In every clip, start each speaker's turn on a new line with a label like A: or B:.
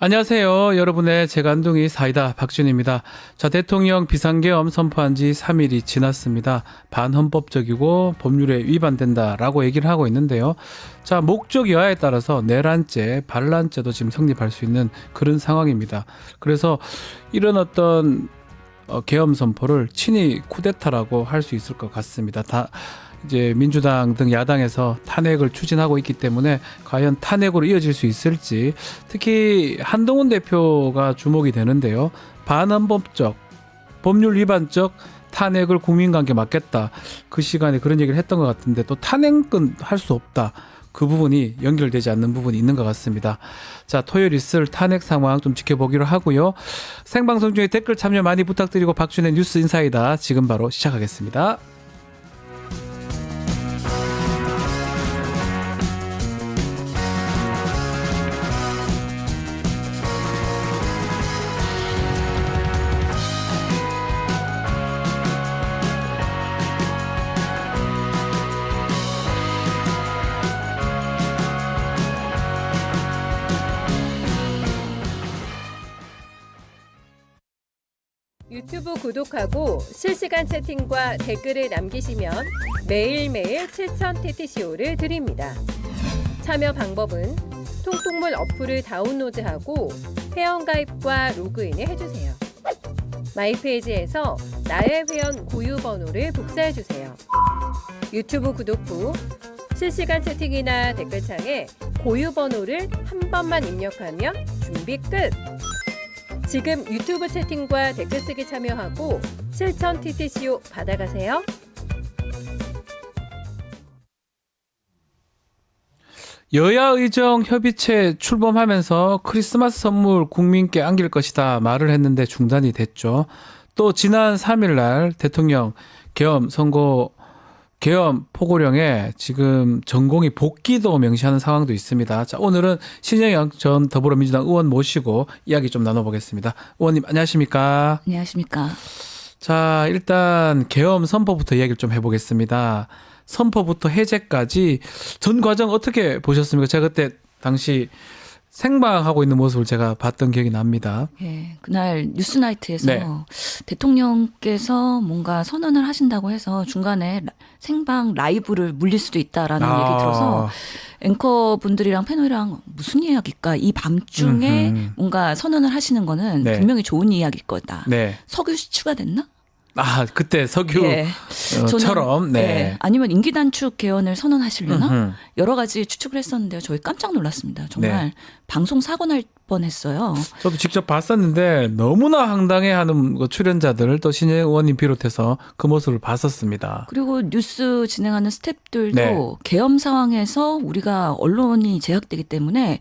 A: 안녕하세요. 여러분의 재간둥이 사이다 박준입니다. 자, 대통령 비상계엄 선포한 지 3일이 지났습니다. 반헌법적이고 법률에 위반된다라고 얘기를 하고 있는데요. 자, 목적 여하에 따라서 내란죄, 반란죄도 지금 성립할 수 있는 그런 상황입니다. 그래서 이런 어떤 계엄 선포를 친위 쿠데타라고 할 수 있을 것 같습니다. 이제 민주당 등 야당에서 탄핵을 추진하고 있기 때문에 과연 탄핵으로 이어질 수 있을지, 특히 한동훈 대표가 주목이 되는데요. 반헌법적, 법률 위반적 탄핵을 국민과 함께 맡겠다. 그 시간에 그런 얘기를 했던 것 같은데 또 탄핵은 할 수 없다. 그 부분이 연결되지 않는 부분이 있는 것 같습니다. 자, 토요일 있을 탄핵 상황 좀 지켜보기로 하고요. 생방송 중에 댓글 참여 많이 부탁드리고 박준의 뉴스 인사이다 지금 바로 시작하겠습니다.
B: 유튜브 구독하고 실시간 채팅과 댓글을 남기시면 매일매일 7,000TTCO를 드립니다. 참여 방법은 통통물 어플을 다운로드하고 회원가입과 로그인을 해주세요. 마이페이지에서 나의 회원 고유 번호를 복사해주세요. 유튜브 구독 후 실시간 채팅이나 댓글창에 고유 번호를 한 번만 입력하면 준비 끝! 지금 유튜브 채팅과 댓글 쓰기 참여하고 7,000TTCO 받아가세요.
A: 여야 의정 협의체 출범하면서 크리스마스 선물 국민께 안길 것이다 말을 했는데 중단이 됐죠. 또 지난 3일 날 대통령 계엄 포고령에 지금 전공이 복귀도 명시하는 상황도 있습니다. 자, 오늘은 신영영 전 더불어민주당 의원 모시고 이야기 좀 나눠보겠습니다. 의원님 안녕하십니까?
C: 안녕하십니까?
A: 자, 일단 계엄 선포부터 이야기를 좀 해보겠습니다. 선포부터 해제까지 전 과정 어떻게 보셨습니까? 제가 그때 당시 생방하고 있는 모습을 제가 봤던 기억이 납니다.
C: 예, 그날 뉴스나이트에서
A: 네.
C: 대통령께서 뭔가 선언을 하신다고 해서 중간에 생방 라이브를 물릴 수도 있다라는 얘기 들어서 앵커분들이랑 패널이랑 무슨 이야기일까? 이 밤중에 뭔가 선언을 하시는 거는
A: 네.
C: 분명히 좋은 이야기일 거다.
A: 네.
C: 석유 추가됐나?
A: 아, 그때 석유
C: 예.
A: 처럼 네.
C: 예, 아니면 임기 단축 개헌을 선언하시려나?
A: 음흠.
C: 여러 가지 추측을 했었는데요. 저희 깜짝 놀랐습니다. 정말
A: 네.
C: 방송 사고 날 뻔했어요.
A: 저도 직접 봤었는데 너무나 황당해하는 출연자들 또 신혜 의원님 비롯해서 그 모습을 봤었습니다.
C: 그리고 뉴스 진행하는 스태프들도
A: 네.
C: 계엄 상황에서 우리가 언론이 제약되기 때문에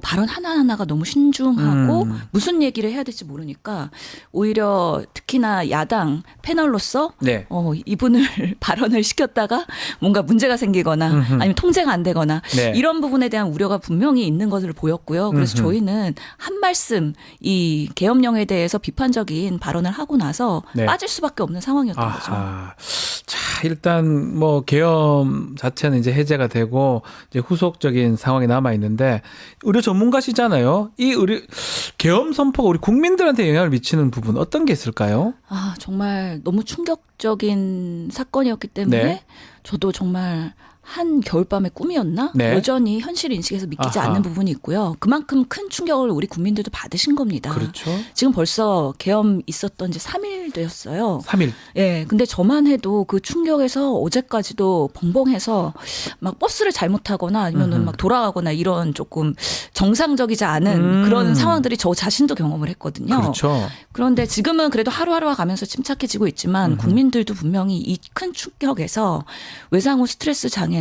C: 발언 하나하나가 너무 신중하고 무슨 얘기를 해야 될지 모르니까 오히려 특히나 야당 패널로서
A: 네.
C: 이분을 발언을 시켰다가 뭔가 문제가 생기거나 아니면 통제가 안 되거나
A: 네.
C: 이런 부분에 대한 우려가 분명히 있는 것으로 보였고요. 그래서 저희는 한 말씀 이 계엄령에 대해서 비판적인 발언을 하고 나서
A: 네.
C: 빠질 수밖에 없는 상황이었던 거죠.
A: 자, 일단 뭐 계엄 자체는 이제 해제가 되고 이제 후속적인 상황이 남아 있는데 의료 전문가시잖아요. 이 계엄 선포가 우리 국민들한테 영향을 미치는 부분 어떤 게 있을까요?
C: 정말 너무 충격적인 사건이었기 때문에
A: 네.
C: 저도 정말 한 겨울밤의 꿈이었나?
A: 네.
C: 여전히 현실 인식에서 믿기지
A: 아하.
C: 않는 부분이 있고요. 그만큼 큰 충격을 우리 국민들도 받으신 겁니다.
A: 그렇죠.
C: 지금 벌써 계엄 있었던 지 3일 되었어요.
A: 3일.
C: 예, 근데 저만 해도 그 충격에서 어제까지도 벙벙해서 막 버스를 잘못하거나 아니면은 막 돌아가거나 이런 조금 정상적이지 않은 그런 상황들이 저 자신도 경험을 했거든요.
A: 그렇죠.
C: 그런데 지금은 그래도 하루하루가 가면서 침착해지고 있지만 국민들도 분명히 이 큰 충격에서 외상 후 스트레스 장애나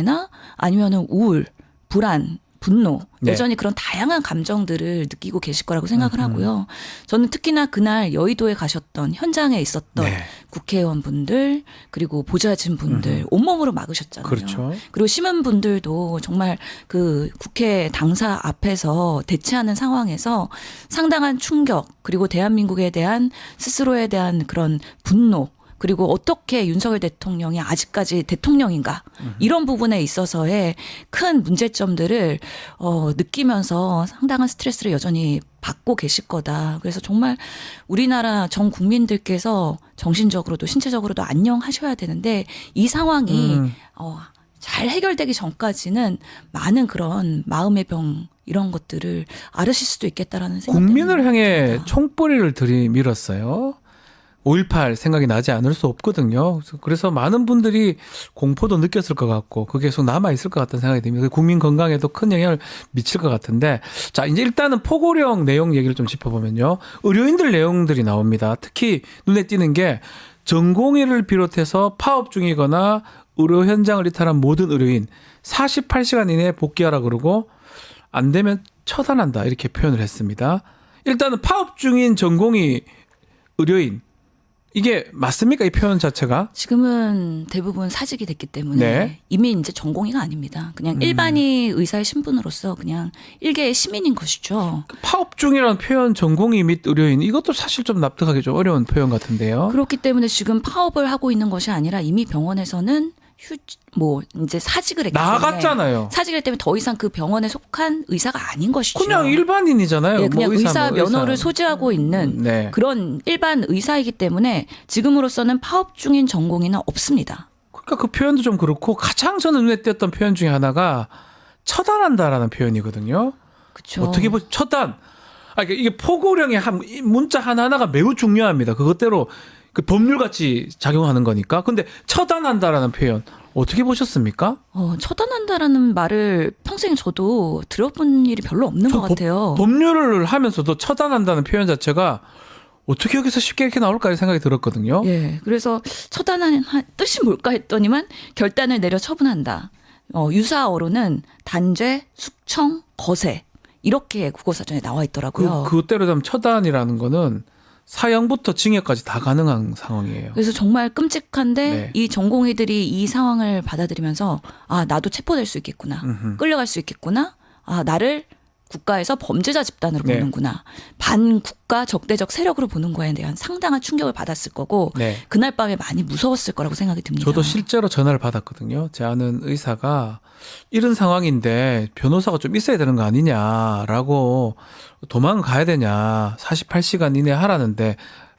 C: 아니면은 우울, 불안, 분노,
A: 네.
C: 여전히 그런 다양한 감정들을 느끼고 계실 거라고 생각을 하고요. 저는 특히나 그날 여의도에 가셨던 현장에 있었던
A: 네.
C: 국회의원분들 그리고 보좌진 분들 온몸으로 막으셨잖아요.
A: 그렇죠.
C: 그리고 시민분들도 정말 그 국회 당사 앞에서 대치하는 상황에서 상당한 충격 그리고 대한민국에 대한 스스로에 대한 그런 분노 그리고 어떻게 윤석열 대통령이 아직까지 대통령인가 이런 부분에 있어서의 큰 문제점들을 느끼면서 상당한 스트레스를 여전히 받고 계실 거다. 그래서 정말 우리나라 전 국민들께서 정신적으로도 신체적으로도 안녕하셔야 되는데 이 상황이 잘 해결되기 전까지는 많은 그런 마음의 병 이런 것들을 앓으실 수도 있겠다라는 생각이
A: 국민을 향해
C: 듭니다.
A: 총뿌리를 들이밀었어요. 5.18 생각이 나지 않을 수 없거든요. 그래서 많은 분들이 공포도 느꼈을 것 같고 그게 계속 남아있을 것 같다는 생각이 듭니다. 국민 건강에도 큰 영향을 미칠 것 같은데 자 이제 일단은 포고령 내용 얘기를 좀 짚어보면요. 의료인들 내용들이 나옵니다. 특히 눈에 띄는 게 전공의를 비롯해서 파업 중이거나 의료 현장을 이탈한 모든 의료인 48시간 이내에 복귀하라 그러고 안 되면 처단한다 이렇게 표현을 했습니다. 일단은 파업 중인 전공의 의료인 이게 맞습니까? 이 표현 자체가?
C: 지금은 대부분 사직이 됐기 때문에
A: 네.
C: 이미 이제 전공의가 아닙니다. 그냥 일반의 의사의 신분으로서 그냥 일개의 시민인 것이죠.
A: 파업 중이라는 표현 전공의 및 의료인 이것도 사실 좀 납득하기 좀 어려운 표현 같은데요.
C: 그렇기 때문에 지금 파업을 하고 있는 것이 아니라 이미 병원에서는 이제 사직을 했기 때문에
A: 나갔잖아요.
C: 사직을 했기 때문에 더 이상 그 병원에 속한 의사가 아닌 것이죠.
A: 그냥 일반인이잖아요.
C: 예, 그냥
A: 뭐
C: 의사 면허를
A: 의사.
C: 소지하고 있는
A: 네.
C: 그런 일반 의사이기 때문에 지금으로서는 파업 중인 전공의는 없습니다.
A: 그러니까 그 표현도 좀 그렇고 가장 저는 눈에 띄었던 표현 중에 하나가 처단한다라는 표현이거든요.
C: 그렇죠.
A: 어떻게 보면 처단. 그러니까 이게 포고령의 한 문자 하나하나가 매우 중요합니다. 그것대로 그 법률같이 작용하는 거니까. 근데 처단한다라는 표현 어떻게 보셨습니까?
C: 처단한다라는 말을 평생 저도 들어본 일이 별로 없는 것 같아요.
A: 법률을 하면서도 처단한다는 표현 자체가 어떻게 여기서 쉽게 이렇게 나올까 생각이 들었거든요.
C: 예, 그래서 처단하는 뜻이 뭘까 했더니만 결단을 내려 처분한다. 유사어로는 단죄, 숙청, 거세 이렇게 국어사전에 나와 있더라고요.
A: 그때로 되면 처단이라는 거는 사형부터 징역까지 다 가능한 상황이에요.
C: 그래서 정말 끔찍한데
A: 네.
C: 이 전공의들이 이 상황을 받아들이면서 아 나도 체포될 수 있겠구나, 끌려갈 수 있겠구나, 아 나를 국가에서 범죄자 집단으로
A: 네.
C: 보는구나, 반국가 적대적 세력으로 보는 거에 대한 상당한 충격을 받았을 거고
A: 네.
C: 그날 밤에 많이 무서웠을 거라고 생각이 듭니다.
A: 저도 실제로 전화를 받았거든요. 제 아는 의사가 이런 상황인데 변호사가 좀 있어야 되는 거 아니냐라고 도망을 가야 되냐 48시간 이내 하라는데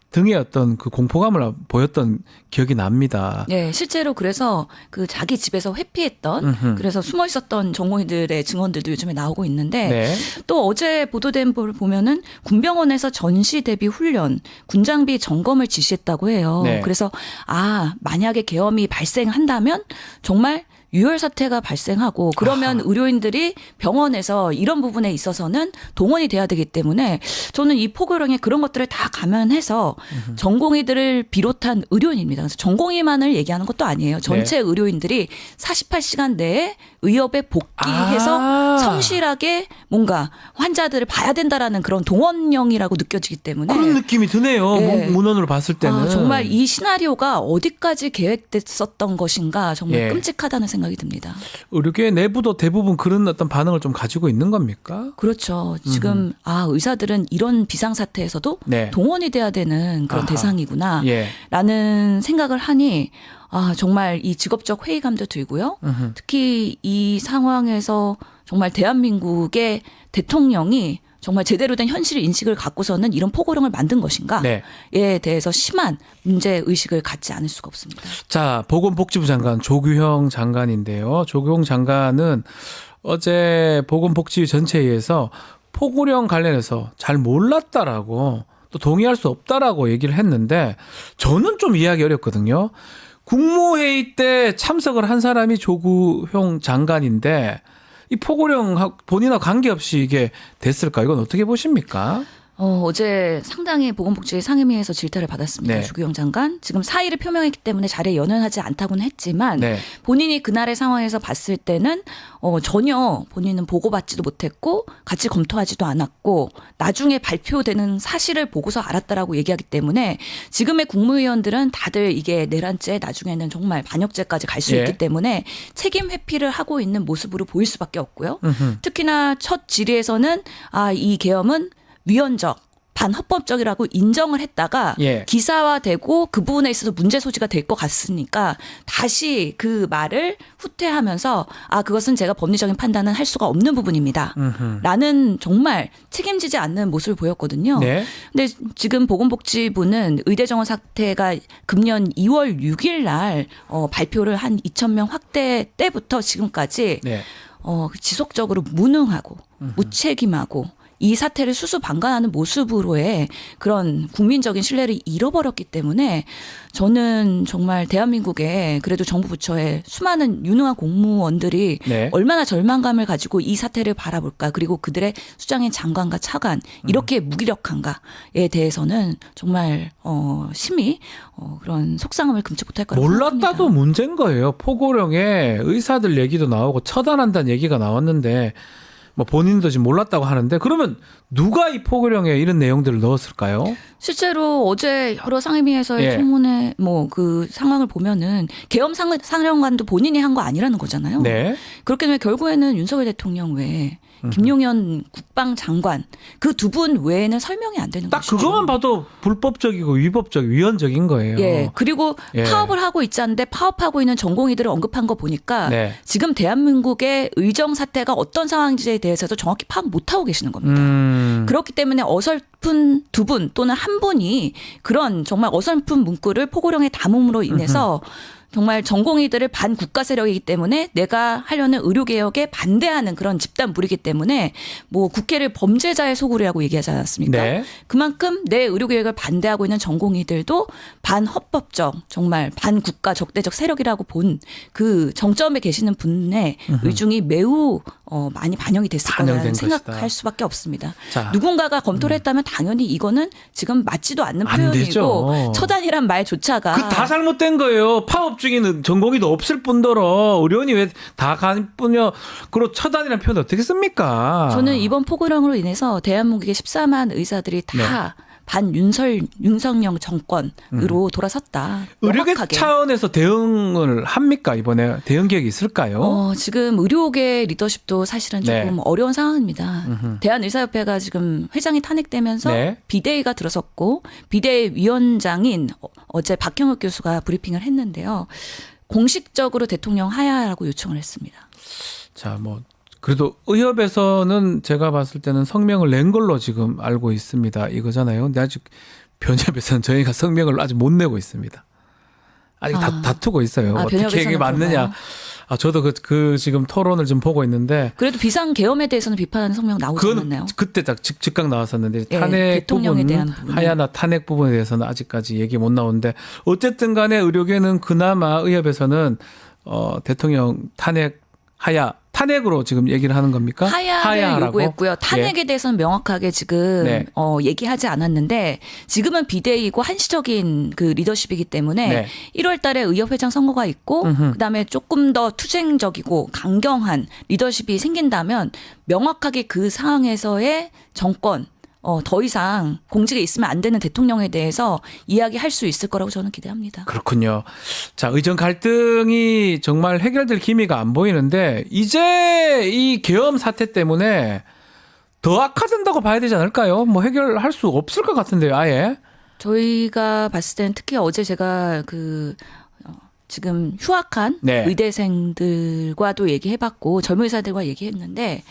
A: 등의 어떤 그 공포감을 보였던 기억이 납니다.
C: 네, 실제로 그래서 그 자기 집에서 회피했던 그래서 숨어 있었던 전공의들의 증언들도 요즘에 나오고 있는데
A: 네.
C: 또 어제 보도된 걸 보면은 군병원에서 전시 대비 훈련, 군장비 점검을 지시했다고 해요.
A: 네.
C: 그래서 만약에 계엄이 발생한다면 정말 유혈 사태가 발생하고 그러면 의료인들이 병원에서 이런 부분에 있어서는 동원이 돼야 되기 때문에 저는 이 포고령에 그런 것들을 다 감안해서 전공의들을 비롯한 의료인입니다. 그래서 전공의만을 얘기하는 것도 아니에요. 전체 의료인들이 48시간 내에 의협에 복귀해서 성실하게 뭔가 환자들을 봐야 된다라는 그런 동원령이라고 느껴지기 때문에
A: 그런 느낌이 드네요.
C: 네.
A: 문헌으로 봤을 때는.
C: 정말 이 시나리오가 어디까지 계획됐었던 것인가 정말
A: 예.
C: 끔찍하다는 생각이 듭니다.
A: 의료계 내부도 대부분 그런 어떤 반응을 좀 가지고 있는 겁니까?
C: 그렇죠. 지금 의사들은 이런 비상사태에서도
A: 네.
C: 동원이 돼야 되는 그런
A: 아하.
C: 대상이구나
A: 예.
C: 라는 생각을 하니 정말 이 직업적 회의감도 들고요. 특히 이 상황에서 정말 대한민국의 대통령이 정말 제대로 된 현실 인식을 갖고서는 이런 포고령을 만든 것인가에
A: 네.
C: 대해서 심한 문제의식을 갖지 않을 수가 없습니다.
A: 자, 보건복지부 장관 조규형 장관인데요. 조규형 장관은 어제 보건복지위 전체회의에서 포고령 관련해서 잘 몰랐다라고 또 동의할 수 없다라고 얘기를 했는데 저는 좀 이해하기 어렵거든요. 국무회의 때 참석을 한 사람이 조규형 장관인데 이 포고령 본인과 관계없이 이게 됐을까? 이건 어떻게 보십니까?
C: 어제 상당히 보건복지 상임위에서 질타를 받았습니다.
A: 네.
C: 조규영 장관. 지금 사의를 표명했기 때문에 자리에 연연하지 않다고는 했지만
A: 네.
C: 본인이 그날의 상황에서 봤을 때는 전혀 본인은 보고받지도 못했고 같이 검토하지도 않았고 나중에 발표되는 사실을 보고서 알았다라고 얘기하기 때문에 지금의 국무위원들은 다들 이게 내란죄 나중에는 정말 반역죄까지 갈 수
A: 예.
C: 있기 때문에 책임 회피를 하고 있는 모습으로 보일 수밖에 없고요. 특히나 첫 질의에서는 이 계엄은 위헌적, 반헌법적이라고 인정을 했다가
A: 예.
C: 기사화되고 그 부분에 있어서 문제 소지가 될 것 같으니까 다시 그 말을 후퇴하면서 그것은 제가 법리적인 판단은 할 수가 없는 부분입니다. 라는 정말 책임지지 않는 모습을 보였거든요.
A: 네.
C: 근데 지금 보건복지부는 의대 정원 사태가 금년 2월 6일 날 발표를 한 2,000명 확대 때부터 지금까지
A: 네.
C: 지속적으로 무능하고 무책임하고 이 사태를 수수방관하는 모습으로의 그런 국민적인 신뢰를 잃어버렸기 때문에 저는 정말 대한민국의 그래도 정부 부처의 수많은 유능한 공무원들이
A: 네.
C: 얼마나 절망감을 가지고 이 사태를 바라볼까, 그리고 그들의 수장인 장관과 차관 이렇게 무기력한가에 대해서는 정말 심히 그런 속상함을 금치 못할 거라고
A: 몰랐다도
C: 생각합니다.
A: 문제인 거예요. 포고령에 의사들 얘기도 나오고 처단한다는 얘기가 나왔는데 뭐 본인도 지금 몰랐다고 하는데 그러면 누가 이 포고령에 이런 내용들을 넣었을까요?
C: 실제로 어제 여러 상임위에서의
A: 예.
C: 청문회 그 상황을 보면은 계엄 사령관도 본인이 한 거 아니라는 거잖아요.
A: 네.
C: 그렇기 때문에 결국에는 윤석열 대통령 외에 김용현 국방장관 그 두 분 외에는 설명이 안 되는
A: 딱
C: 것이죠.
A: 그것만 봐도 불법적이고 위헌적인 거예요.
C: 예. 그리고
A: 예.
C: 파업을 하고 있지 않는데 파업하고 있는 전공의들을 언급한 거 보니까
A: 네.
C: 지금 대한민국의 의정 사태가 어떤 상황인지에 대해서도 정확히 파악 못하고 계시는 겁니다. 그렇기 때문에 어설픈 두 분 또는 한 분이 그런 정말 어설픈 문구를 포고령에 담음으로 인해서 정말 전공의들을 반국가 세력이기 때문에 내가 하려는 의료개혁에 반대하는 그런 집단물이기 때문에 뭐 국회를 범죄자의 소굴이라고 얘기하지 않았습니까?
A: 네.
C: 그만큼 내 의료개혁을 반대하고 있는 전공의들도 반헌법적 정말 반국가 적대적 세력이라고 본 그 정점에 계시는 분의 의중이 매우 많이 반영이 됐을 거라는
A: 반영된
C: 생각할
A: 것이다.
C: 수밖에 없습니다.
A: 자.
C: 누군가가 검토를 했다면 당연히 이거는 지금 맞지도 않는
A: 안
C: 표현이고
A: 되죠.
C: 처단이란 말조차가
A: 그 다 잘못된 거예요. 파업 중에는 전공의도 없을 뿐더러 의료인이 왜 다 간 뿐이요. 그리고 처단이라는 표현 어떻게 씁니까?
C: 저는 이번 포고령으로 인해서 대한민국의 14만 의사들이 다 윤석열 정권으로 돌아섰다.
A: 의료계
C: 명확하게.
A: 차원에서 대응을 합니까? 이번에 대응 계획이 있을까요?
C: 지금 의료계 리더십도 사실은
A: 네.
C: 조금 어려운 상황입니다. 대한의사협회가 지금 회장이 탄핵되면서
A: 네.
C: 비대위가 들어섰고 비대위 위원장인 어제 박형욱 교수가 브리핑을 했는데요. 공식적으로 대통령 하야라고 요청을 했습니다.
A: 자, 뭐 그래도 의협에서는 제가 봤을 때는 성명을 낸 걸로 지금 알고 있습니다. 이거잖아요. 근데 아직 변협에서는 저희가 성명을 아직 못 내고 있습니다. 아직 다투고 있어요. 어떻게 이게
C: 변협에서는
A: 맞느냐.
C: 그런가요?
A: 저도 그 지금 토론을 좀 보고 있는데
C: 그래도 비상계엄에 대해서는 비판하는 성명 나오지
A: 그거는
C: 않았나요?
A: 그때 딱 즉각 나왔었는데
C: 예,
A: 탄핵
C: 대통령에
A: 부분,
C: 대한 부분은.
A: 하야나 탄핵 부분에 대해서는 아직까지 얘기 못 나오는데 어쨌든 간에 의료계는 그나마 의협에서는 대통령 탄핵 하야 탄핵으로 지금 얘기를 하는 겁니까?
C: 하야를
A: 하야라고?
C: 요구했고요. 탄핵에
A: 예.
C: 대해서는 명확하게 지금
A: 네.
C: 얘기하지 않았는데 지금은 비대위고 한시적인 그 리더십이기 때문에
A: 네.
C: 1월 달에 의협회장 선거가 있고 그다음에 조금 더 투쟁적이고 강경한 리더십이 생긴다면 명확하게 그 상황에서의 정권 더 이상 공직에 있으면 안 되는 대통령에 대해서 이야기할 수 있을 거라고 저는 기대합니다.
A: 그렇군요. 자, 의정 갈등이 정말 해결될 기미가 안 보이는데 이제 이 계엄 사태 때문에 더 악화된다고 봐야 되지 않을까요? 뭐 해결할 수 없을 것 같은데요, 아예.
C: 저희가 봤을 때는 특히 어제 제가 지금 휴학한
A: 네.
C: 의대생들과도 얘기해봤고 젊은 의사들과 얘기했는데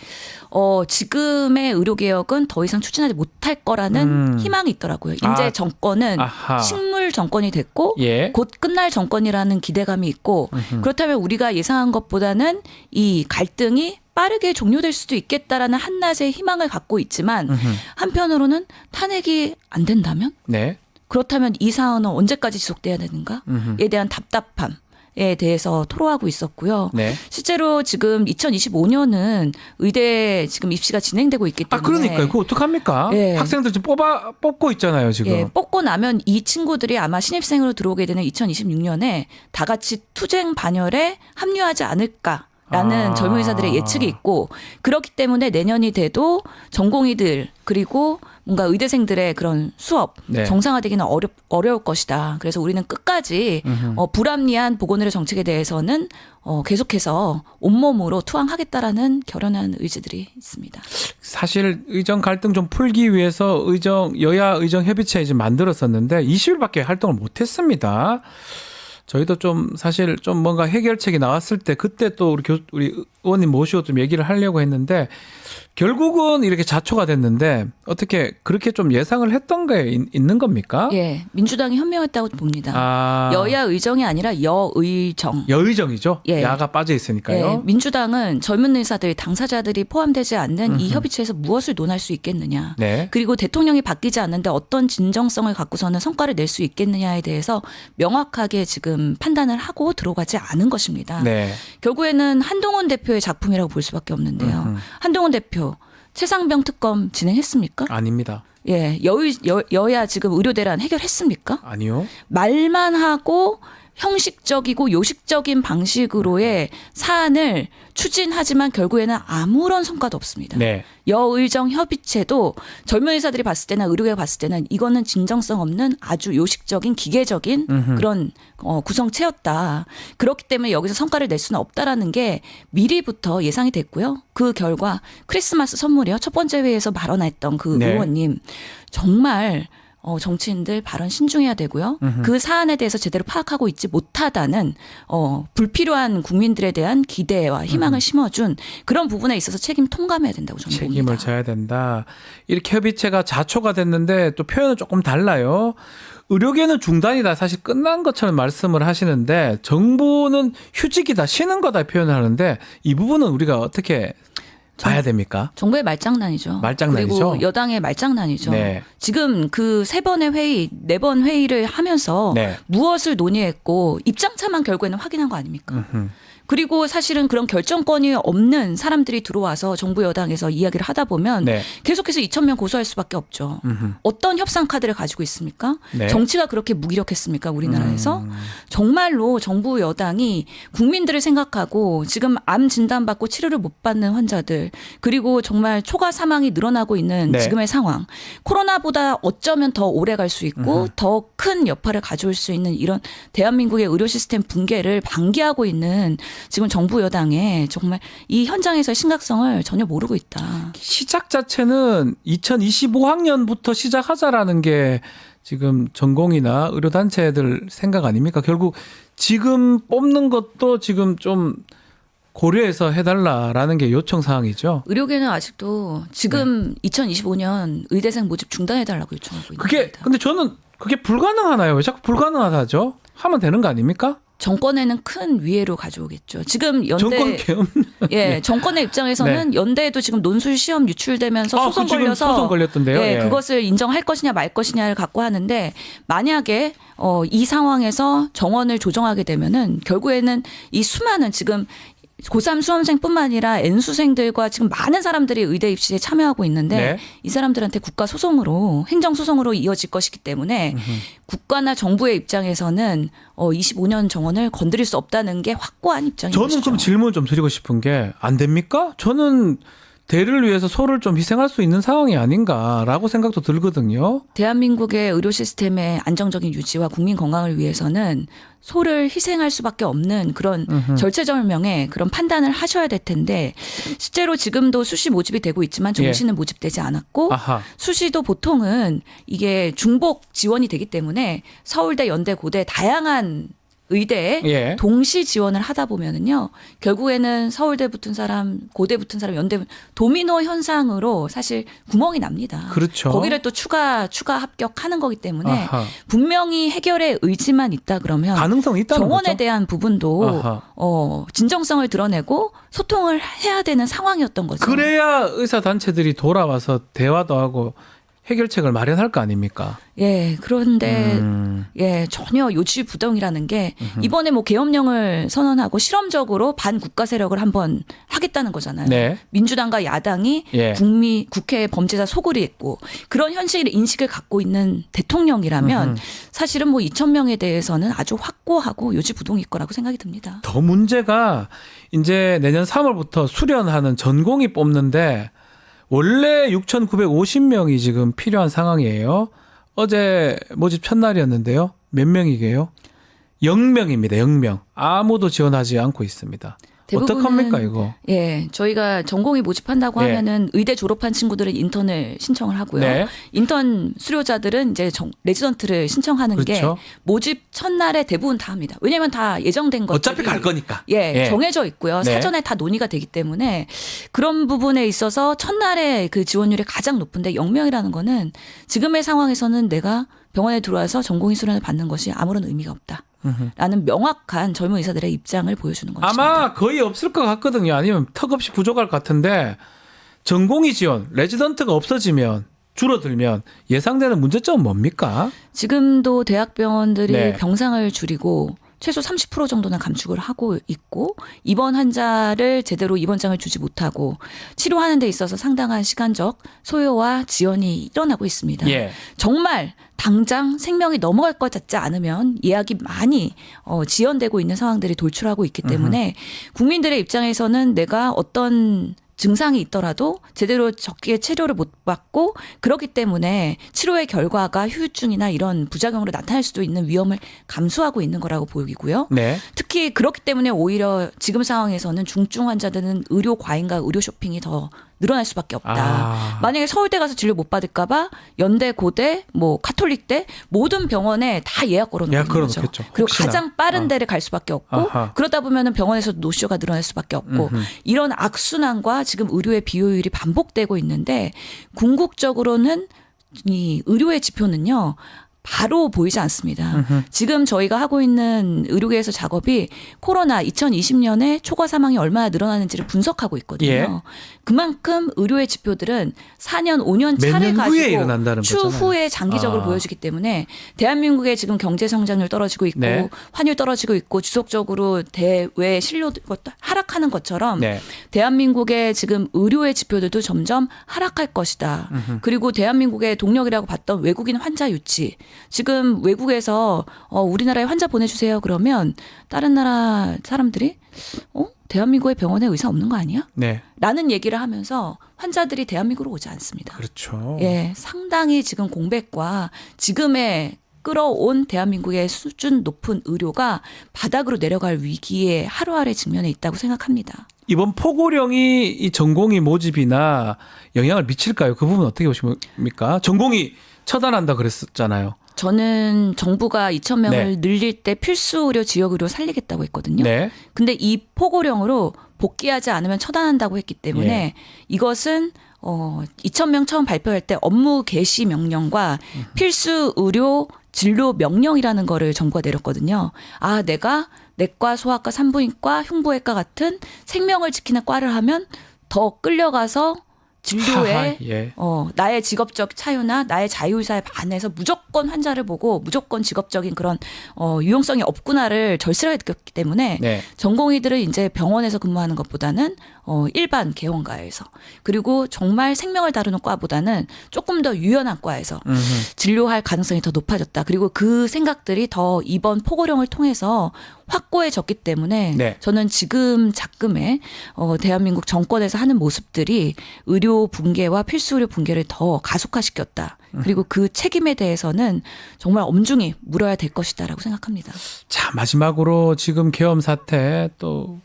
C: 지금의 의료개혁은 더 이상 추진하지 못할 거라는 희망이 있더라고요. 이제 정권은
A: 아하.
C: 식물 정권이 됐고
A: 예.
C: 곧 끝날 정권이라는 기대감이 있고 그렇다면 우리가 예상한 것보다는 이 갈등이 빠르게 종료될 수도 있겠다라는 한낮의 희망을 갖고 있지만 한편으로는 탄핵이 안 된다면
A: 네.
C: 그렇다면 이 사안은 언제까지 지속돼야 되는가에 대한 답답함에 대해서 토로하고 있었고요.
A: 네.
C: 실제로 지금 2025년은 의대 지금 입시가 진행되고 있기 때문에
A: 그러니까요. 그거 어떡합니까?
C: 예.
A: 학생들 지금 뽑고 있잖아요, 지금.
C: 예, 뽑고 나면 이 친구들이 아마 신입생으로 들어오게 되는 2026년에 다 같이 투쟁 반열에 합류하지 않을까에 라는 젊은 의사들의 예측이 있고 그렇기 때문에 내년이 돼도 전공의들 그리고 뭔가 의대생들의 그런 수업
A: 네.
C: 정상화되기는 어려울 것이다. 그래서 우리는 끝까지 불합리한 보건의료 정책에 대해서는 계속해서 온몸으로 투항하겠다라는 결연한 의지들이 있습니다.
A: 사실 의정 갈등 좀 풀기 위해서 여야 의정 협의체 이제 만들었었는데 20일밖에 활동을 못했습니다. 저희도 좀 사실 좀 뭔가 해결책이 나왔을 때 그때 또 우리 의원님 모시고 좀 얘기를 하려고 했는데 결국은 이렇게 자초가 됐는데 어떻게 그렇게 좀 예상을 했던 게 있는 겁니까?
C: 예, 민주당이 현명했다고 봅니다. 여야 의정이 아니라 여의정.
A: 여의정이죠.
C: 예.
A: 야가 빠져 있으니까요.
C: 예, 민주당은 젊은 의사들, 당사자들이 포함되지 않는 이 협의체에서 무엇을 논할 수 있겠느냐.
A: 네.
C: 그리고 대통령이 바뀌지 않는데 어떤 진정성을 갖고서는 성과를 낼 수 있겠느냐에 대해서 명확하게 지금 판단을 하고 들어가지 않은 것입니다.
A: 네.
C: 결국에는 한동훈 대표의 작품이라고 볼 수밖에 없는데요. 한동훈 대표 최상병 특검 진행했습니까?
A: 아닙니다.
C: 예, 여야 지금 의료 대란 해결했습니까?
A: 아니요.
C: 말만 하고 형식적이고 요식적인 방식으로의 사안을 추진하지만 결국에는 아무런 성과도 없습니다.
A: 네.
C: 여의정 협의체도 젊은 의사들이 봤을 때나 의료계가 봤을 때는 이거는 진정성 없는 아주 요식적인 기계적인 그런 구성체였다. 그렇기 때문에 여기서 성과를 낼 수는 없다라는 게 미리부터 예상이 됐고요. 그 결과 크리스마스 선물이요. 첫 번째 회의에서 발언했던 그
A: 네.
C: 의원님 정말 정치인들 발언 신중해야 되고요. 그 사안에 대해서 제대로 파악하고 있지 못하다는 불필요한 국민들에 대한 기대와 희망을 심어준 그런 부분에 있어서 책임 통감해야 된다고 저는
A: 책임을
C: 봅니다.
A: 져야 된다. 이렇게 협의체가 자초가 됐는데 또 표현은 조금 달라요. 의료계는 중단이다. 사실 끝난 것처럼 말씀을 하시는데 정부는 휴직이다. 쉬는 거다 표현을 하는데 이 부분은 우리가 어떻게 봐야 됩니까?
C: 정부의 말장난이죠.
A: 말장난이죠?
C: 그리고 여당의 말장난이죠.
A: 네.
C: 지금 그 3번의 회의, 4번 회의를 하면서
A: 네.
C: 무엇을 논의했고 입장차만 결국에는 확인한 거 아닙니까? 그리고 사실은 그런 결정권이 없는 사람들이 들어와서 정부 여당에서 이야기를 하다 보면
A: 네.
C: 계속해서 2,000명 고소할 수밖에 없죠. 어떤 협상 카드를 가지고 있습니까?
A: 네.
C: 정치가 그렇게 무기력했습니까? 우리나라에서? 정말로 정부 여당이 국민들을 생각하고 지금 암 진단받고 치료를 못 받는 환자들 그리고 정말 초과 사망이 늘어나고 있는
A: 네.
C: 지금의 상황 코로나보다 어쩌면 더 오래 갈 수 있고 더 큰 여파를 가져올 수 있는 이런 대한민국의 의료 시스템 붕괴를 방기하고 있는 지금 정부 여당에 정말 이 현장에서의 심각성을 전혀 모르고 있다.
A: 시작 자체는 2025학년부터 시작하자라는 게 지금 전공이나 의료단체들 생각 아닙니까? 결국 지금 뽑는 것도 지금 좀 고려해서 해달라라는 게 요청 사항이죠.
C: 의료계는 아직도 지금 2025년 의대생 모집 중단해달라고 요청하고 있는
A: 그게
C: 겁니다.
A: 근데 저는 그게 불가능하나요? 왜 자꾸 불가능하다죠? 하면 되는 거 아닙니까?
C: 정권에는 큰 위해로 가져오겠죠. 지금
A: 정권
C: 연대
A: 개엄.
C: 예, 정권의 입장에서는 연대에도 지금 논술 시험 유출되면서 소송
A: 지금
C: 걸려서
A: 소송 걸렸던데요.
C: 예,
A: 예.
C: 그것을 인정할 것이냐 말 것이냐를 갖고 하는데 만약에 이 상황에서 정원을 조정하게 되면은 결국에는 이 수많은 지금 고3 수험생뿐만 아니라 N수생들과 지금 많은 사람들이 의대 입시에 참여하고 있는데
A: 네.
C: 이 사람들한테 국가 소송으로 행정소송으로 이어질 것이기 때문에 국가나 정부의 입장에서는 25년 정원을 건드릴 수 없다는 게 확고한 입장인
A: 저는
C: 것이죠.
A: 좀 질문 좀 드리고 싶은 게 안 됩니까? 저는 대를 위해서 소를 좀 희생할 수 있는 상황이 아닌가라고 생각도 들거든요.
C: 대한민국의 의료 시스템의 안정적인 유지와 국민 건강을 위해서는 소를 희생할 수밖에 없는 그런 절체절명의 그런 판단을 하셔야 될 텐데 실제로 지금도 수시 모집이 되고 있지만 정시는 모집되지 않았고
A: 아하.
C: 수시도 보통은 이게 중복 지원이 되기 때문에 서울대, 연대, 고대 다양한 의대에
A: 예.
C: 동시 지원을 하다 보면은요 결국에는 서울대 붙은 사람, 고대 붙은 사람, 연대 도미노 현상으로 사실 구멍이 납니다.
A: 그렇죠.
C: 거기를 또 추가 합격하는 거기 때문에
A: 아하.
C: 분명히 해결의 의지만 있다 그러면
A: 가능성이 있다는
C: 정원에
A: 거죠.
C: 대한 부분도
A: 아하.
C: 진정성을 드러내고 소통을 해야 되는 상황이었던 거죠.
A: 그래야 의사 단체들이 돌아와서 대화도 하고 해결책을 마련할 거 아닙니까?
C: 예, 그런데 예, 전혀 요지부동이라는 게 이번에 뭐 계엄령을 선언하고 실험적으로 반국가 세력을 한번 하겠다는 거잖아요.
A: 네.
C: 민주당과 야당이
A: 예.
C: 국회에 범죄자 소굴이 있고 그런 현실의 인식을 갖고 있는 대통령이라면 사실은 뭐 2,000명에 대해서는 아주 확고하고 요지부동일 거라고 생각이 듭니다.
A: 더 문제가 이제 내년 3월부터 수련하는 전공이 뽑는데 원래 6,950명이 지금 필요한 상황이에요. 어제 모집 첫날이었는데요. 몇 명이게요? 0명입니다. 0명. 아무도 지원하지 않고 있습니다. 어떡합니까 이거?
C: 예, 저희가 전공이 모집한다고
A: 예.
C: 하면은 의대 졸업한 친구들은 인턴을 신청을 하고요.
A: 네.
C: 인턴 수료자들은 이제 레지던트를 신청하는
A: 그렇죠.
C: 게 모집 첫날에 대부분 다 합니다. 왜냐하면 다 예정된 것들이
A: 어차피 갈 거니까.
C: 예, 정해져 있고요.
A: 네.
C: 사전에 다 논의가 되기 때문에 그런 부분에 있어서 첫날에 그 지원율이 가장 높은데 0명이라는 거는 지금의 상황에서는 내가 병원에 들어와서 전공의 수련을 받는 것이 아무런 의미가 없다. 라는 명확한 젊은 의사들의 입장을 보여주는 것입니다.
A: 아마 거의 없을 것 같거든요. 아니면 턱없이 부족할 것 같은데 전공의 지원, 레지던트가 없어지면 줄어들면 예상되는 문제점은 뭡니까?
C: 지금도 대학병원들이
A: 네.
C: 병상을 줄이고 최소 30% 정도는 감축을 하고 있고 입원 환자를 제대로 입원장을 주지 못하고 치료하는 데 있어서 상당한 시간적 소요와 지연이 일어나고 있습니다.
A: 예.
C: 정말 당장 생명이 넘어갈 것 같지 않으면 예약이 많이 지연되고 있는 상황들이 돌출하고 있기 때문에 국민들의 입장에서는 내가 어떤 증상이 있더라도 제대로 적기에 치료를 못 받고 그렇기 때문에 치료의 결과가 후유증이나 이런 부작용으로 나타날 수도 있는 위험을 감수하고 있는 거라고 보이고요.
A: 네.
C: 특히 그렇기 때문에 오히려 지금 상황에서는 중증 환자들은 의료 과잉과 의료 쇼핑이 더 늘어날 수밖에 없다.
A: 아.
C: 만약에 서울대 가서 진료 못 받을까 봐 연대, 고대, 뭐 카톨릭대 모든 병원에 다 예약 걸어놓는
A: 예약
C: 거죠.
A: 걸어놓겠죠.
C: 그리고
A: 혹시나.
C: 가장 빠른 데를 갈 수밖에 없고
A: 아하.
C: 그러다 보면은 병원에서 노쇼가 늘어날 수밖에 없고 이런 악순환과 지금 의료의 비효율이 반복되고 있는데 궁극적으로는 이 의료의 지표는요. 바로 보이지 않습니다. 지금 저희가 하고 있는 의료계에서 작업이 코로나 2020년에 초과 사망이 얼마나 늘어나는지를 분석하고 있거든요.
A: 예.
C: 그만큼 의료의 지표들은 4년, 5년
A: 몇
C: 차를
A: 년 후에
C: 가지고
A: 일어난다는 거잖아요.
C: 추후에 장기적으로
A: 아.
C: 보여주기 때문에 대한민국의 지금 경제 성장률 떨어지고 있고
A: 네.
C: 환율 떨어지고 있고 지속적으로 대외 신뢰도 하락하는 것처럼
A: 네.
C: 대한민국의 지금 의료의 지표들도 점점 하락할 것이다. 그리고 대한민국의 동력이라고 봤던 외국인 환자 유치. 지금 외국에서 우리나라에 환자 보내주세요. 그러면 다른 나라 사람들이 대한민국의 병원에 의사 없는 거 아니야?
A: 네.
C: 라는 얘기를 하면서 환자들이 대한민국으로 오지 않습니다.
A: 그렇죠.
C: 예, 상당히 지금 공백과 지금의 끌어온 대한민국의 수준 높은 의료가 바닥으로 내려갈 위기에 하루아래 직면해 있다고 생각합니다.
A: 이번 포고령이 이 전공의 모집이나 영향을 미칠까요? 그 부분 어떻게 보십니까? 전공이 처단한다 그랬었잖아요.
C: 저는 정부가 2,000명을
A: 네.
C: 늘릴 때 필수 의료 지역 의료 살리겠다고 했거든요.
A: 네.
C: 근데 이 포고령으로 복귀하지 않으면 처단한다고 했기 때문에
A: 예.
C: 이것은 2,000명 처음 발표할 때 업무 개시 명령과 필수 의료 진료 명령이라는 거를 정부가 내렸거든요. 아, 내가 내과, 소아과, 산부인과, 흉부외과 같은 생명을 지키는 과를 하면 더 끌려가서 진료에
A: 하하, 예.
C: 나의 직업적 차유나 나의 자유의사에 반해서 무조건 환자를 보고 무조건 직업적인 그런 유용성이 없구나를 절실하게 느꼈기 때문에
A: 네.
C: 전공의들은 이제 병원에서 근무하는 것보다는 일반 개원가에서 그리고 정말 생명을 다루는 과보다는 조금 더 유연한 과에서 진료할 가능성이 더 높아졌다. 그리고 그 생각들이 더 이번 포고령을 통해서 확고해졌기 때문에
A: 네.
C: 저는 지금 작금의 대한민국 정권에서 하는 모습들이 의료 붕괴와 필수 의료 붕괴를 더 가속화시켰다. 그리고 그 책임에 대해서는 정말 엄중히 물어야 될 것이다라고 생각합니다.
A: 자, 마지막으로 지금 계엄 사태 또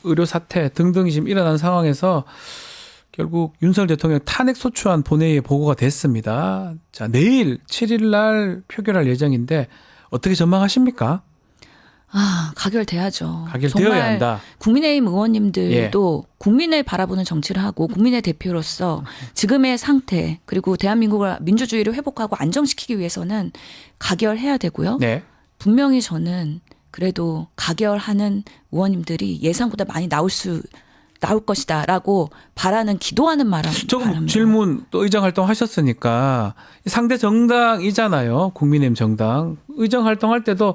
A: 의료 사태 등등이 지금 일어난 상황에서 결국 윤석열 대통령 탄핵 소추안 본회의에 보고가 됐습니다. 자, 내일 7일 날 표결할 예정인데 어떻게 전망하십니까?
C: 가결돼야죠.
A: 가결되어야 한다.
C: 국민의힘 의원님들도 국민을 바라보는 정치를 하고 국민의 대표로서 지금의 상태 그리고 대한민국을 민주주의를 회복하고 안정시키기 위해서는 가결해야 되고요.
A: 네.
C: 분명히 저는 그래도 가결하는 의원님들이 예상보다 많이 나올 것이다라고 바라는 기도하는
A: 조금
C: 바랍니다.
A: 질문 또 의정 활동 하셨으니까 상대 정당이잖아요. 국민의힘 정당. 의정 활동할 때도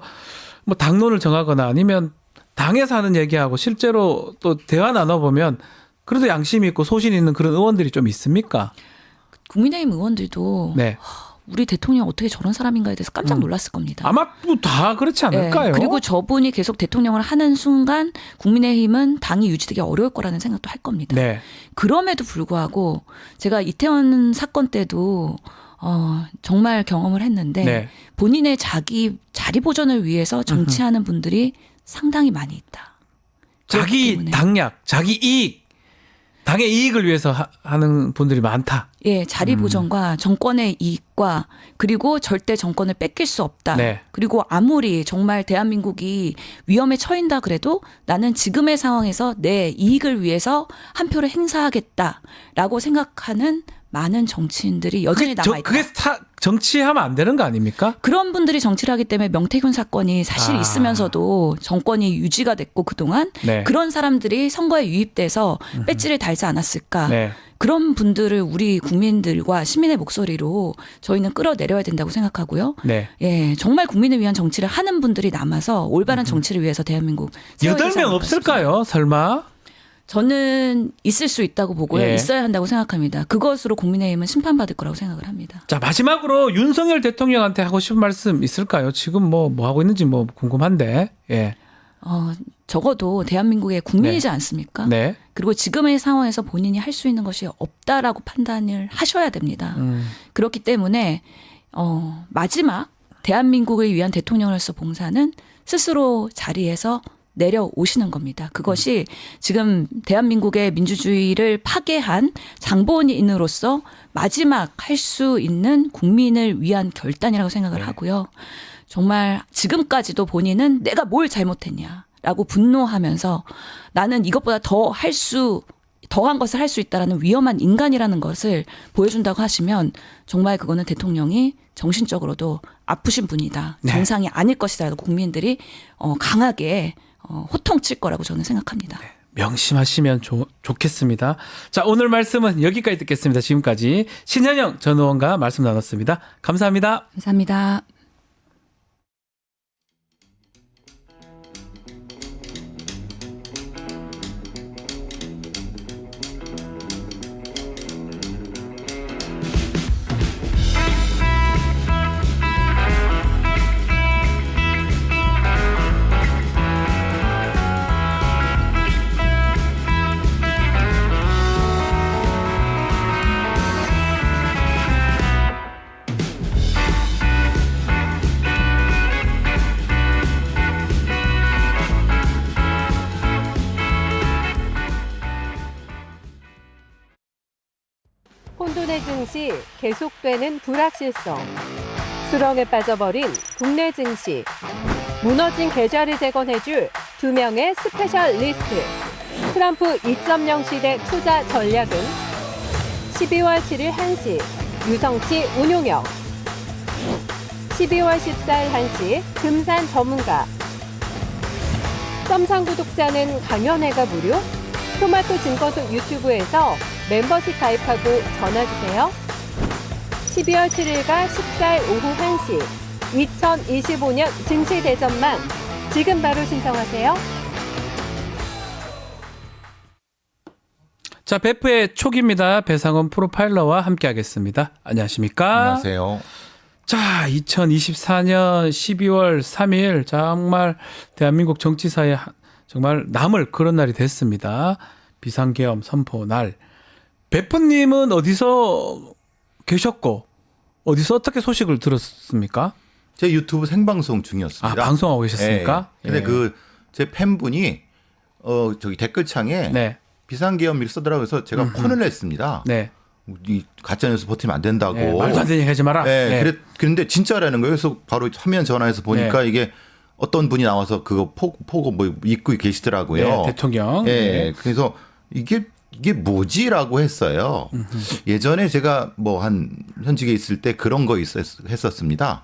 A: 뭐 당론을 정하거나 아니면 당에서 하는 얘기하고 실제로 또 대화 나눠보면 그래도 양심이 있고 소신 있는 그런 의원들이 좀 있습니까?
C: 국민의힘 의원들도
A: 네.
C: 우리 대통령 어떻게 저런 사람인가에 대해서 깜짝 놀랐을 겁니다.
A: 아마 뭐 다 그렇지 않을까요?
C: 그리고 저분이 계속 대통령을 하는 순간 국민의힘은 당이 유지되기 어려울 거라는 생각도 할 겁니다.
A: 네.
C: 그럼에도 불구하고 제가 이태원 사건 때도 정말 경험을 했는데
A: 네. 본인의
C: 자리 보전을 위해서 정치하는 분들이 상당히 많이 있다.
A: 자기
C: 때문에.
A: 당약, 자기 이익, 당의 이익을 위해서 하는 분들이 많다.
C: 예, 자리 보전과 정권의 이익과 그리고 절대 정권을 뺏길 수 없다.
A: 네.
C: 그리고 아무리 정말 대한민국이 위험에 처한다 그래도 나는 지금의 상황에서 내 이익을 위해서 한 표를 행사하겠다라고 생각하는 많은 정치인들이 여전히 남아있다.
A: 그게 정치하면 안 되는 거 아닙니까?
C: 그런 분들이 정치를 하기 때문에 명태균 사건이 사실
A: 아.
C: 있으면서도 정권이 유지가 됐고 그동안
A: 네.
C: 그런 사람들이 선거에 유입돼서 배지를 달지 않았을까.
A: 네.
C: 그런 분들을 우리 국민들과 시민의 목소리로 저희는 끌어내려야 된다고 생각하고요.
A: 네.
C: 예, 정말 국민을 위한 정치를 하는 분들이 남아서 올바른 정치를 위해서 대한민국 세워야 되지
A: 8명
C: 않을까
A: 없을까요? 설마?
C: 저는 있을 수 있다고 보고요.
A: 예.
C: 있어야 한다고 생각합니다. 그것으로 국민의힘은 심판받을 거라고 생각을 합니다.
A: 자, 마지막으로 윤석열 대통령한테 하고 싶은 말씀 있을까요? 지금 뭐 하고 있는지 뭐 궁금한데. 예.
C: 적어도 대한민국의 국민이지 않습니까?
A: 네.
C: 그리고 지금의 상황에서 본인이 할 수 있는 것이 없다라고 판단을 하셔야 됩니다. 그렇기 때문에 마지막 대한민국을 위한 대통령으로서 봉사는 스스로 자리에서 내려오시는 겁니다. 그것이 지금 대한민국의 민주주의를 파괴한 장본인으로서 마지막 할 수 있는 국민을 위한 결단이라고 생각을 하고요. 정말 지금까지도 본인은 내가 뭘 잘못했냐라고 분노하면서 나는 이것보다 더한 것을 할 수 있다라는 위험한 인간이라는 것을 보여준다고 하시면 정말 그거는 대통령이 정신적으로도 아프신 분이다.
A: 네.
C: 정상이 아닐 것이다라고 국민들이 강하게 호통칠 거라고 저는 생각합니다.
A: 명심하시면 좋겠습니다. 자, 오늘 말씀은 여기까지 듣겠습니다. 지금까지 신현영 전 의원과 말씀 나눴습니다. 감사합니다.
C: 감사합니다.
B: 혼돈의 증시 계속되는 불확실성. 수렁에 빠져버린 국내 증시. 무너진 계좌를 재건해줄 2명의 스페셜리스트. 트럼프 2.0 시대 투자 전략은 12월 7일 1시 유성치 운용형. 12월 14일 1시 금산 전문가. 썸상 구독자는 강연회가 무료? 토마토 증권톡 유튜브에서 멤버십 가입하고 전화주세요. 12월 7일과 14일 오후 1시 2025년 증시 대전만 지금 바로 신청하세요.
A: 자, 베프의 촉입니다. 배상원 프로파일러와 함께하겠습니다. 안녕하십니까?
D: 안녕하세요.
A: 자, 2024년 12월 3일 정말 대한민국 정치사에 정말 남을 그런 날이 됐습니다. 비상계엄 선포 날. 베프님은 어디서 계셨고 어디서 어떻게 소식을 들었습니까?
D: 제 유튜브 생방송 중이었습니다.
A: 아, 방송하고 계셨습니까?
D: 예. 근데
A: 예.
D: 그 제 팬분이 저기 댓글창에
A: 네.
D: 비상계엄을 쓰더라고요. 그래서 제가 폰을 냈습니다.
A: 네.
D: 이 가짜뉴스 버티면 안 된다고.
A: 네, 말도 안 되는 얘기 하지 마라.
D: 네,
A: 네.
D: 그런데 진짜라는 거예요. 그래서 바로 화면 전화해서 보니까
A: 네.
D: 이게 어떤 분이 나와서 그거 포고 뭐 입고 계시더라고요.
A: 네, 대통령.
D: 예.
A: 네.
D: 그래서 이게 뭐지라고 했어요. 예전에 제가 뭐 한 현직에 있을 때 그런 거 했었습니다.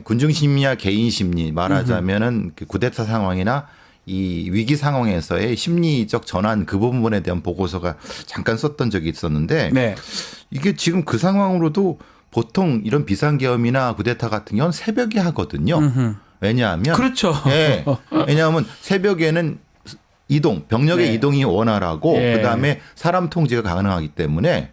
D: 군중 심리와 개인 심리 말하자면은 그 쿠데타 상황이나 이 위기 상황에서의 심리적 전환 그 부분에 대한 보고서가 잠깐 썼던 적이 있었는데
A: 네.
D: 이게 지금 그 상황으로도 보통 이런 비상계엄이나 쿠데타 같은 경우는 새벽에 하거든요. 왜냐하면
A: 그렇죠.
D: 예. 왜냐하면 새벽에는 병력의
A: 네.
D: 이동이 원활하고
A: 예.
D: 그다음에 사람 통제가 가능하기 때문에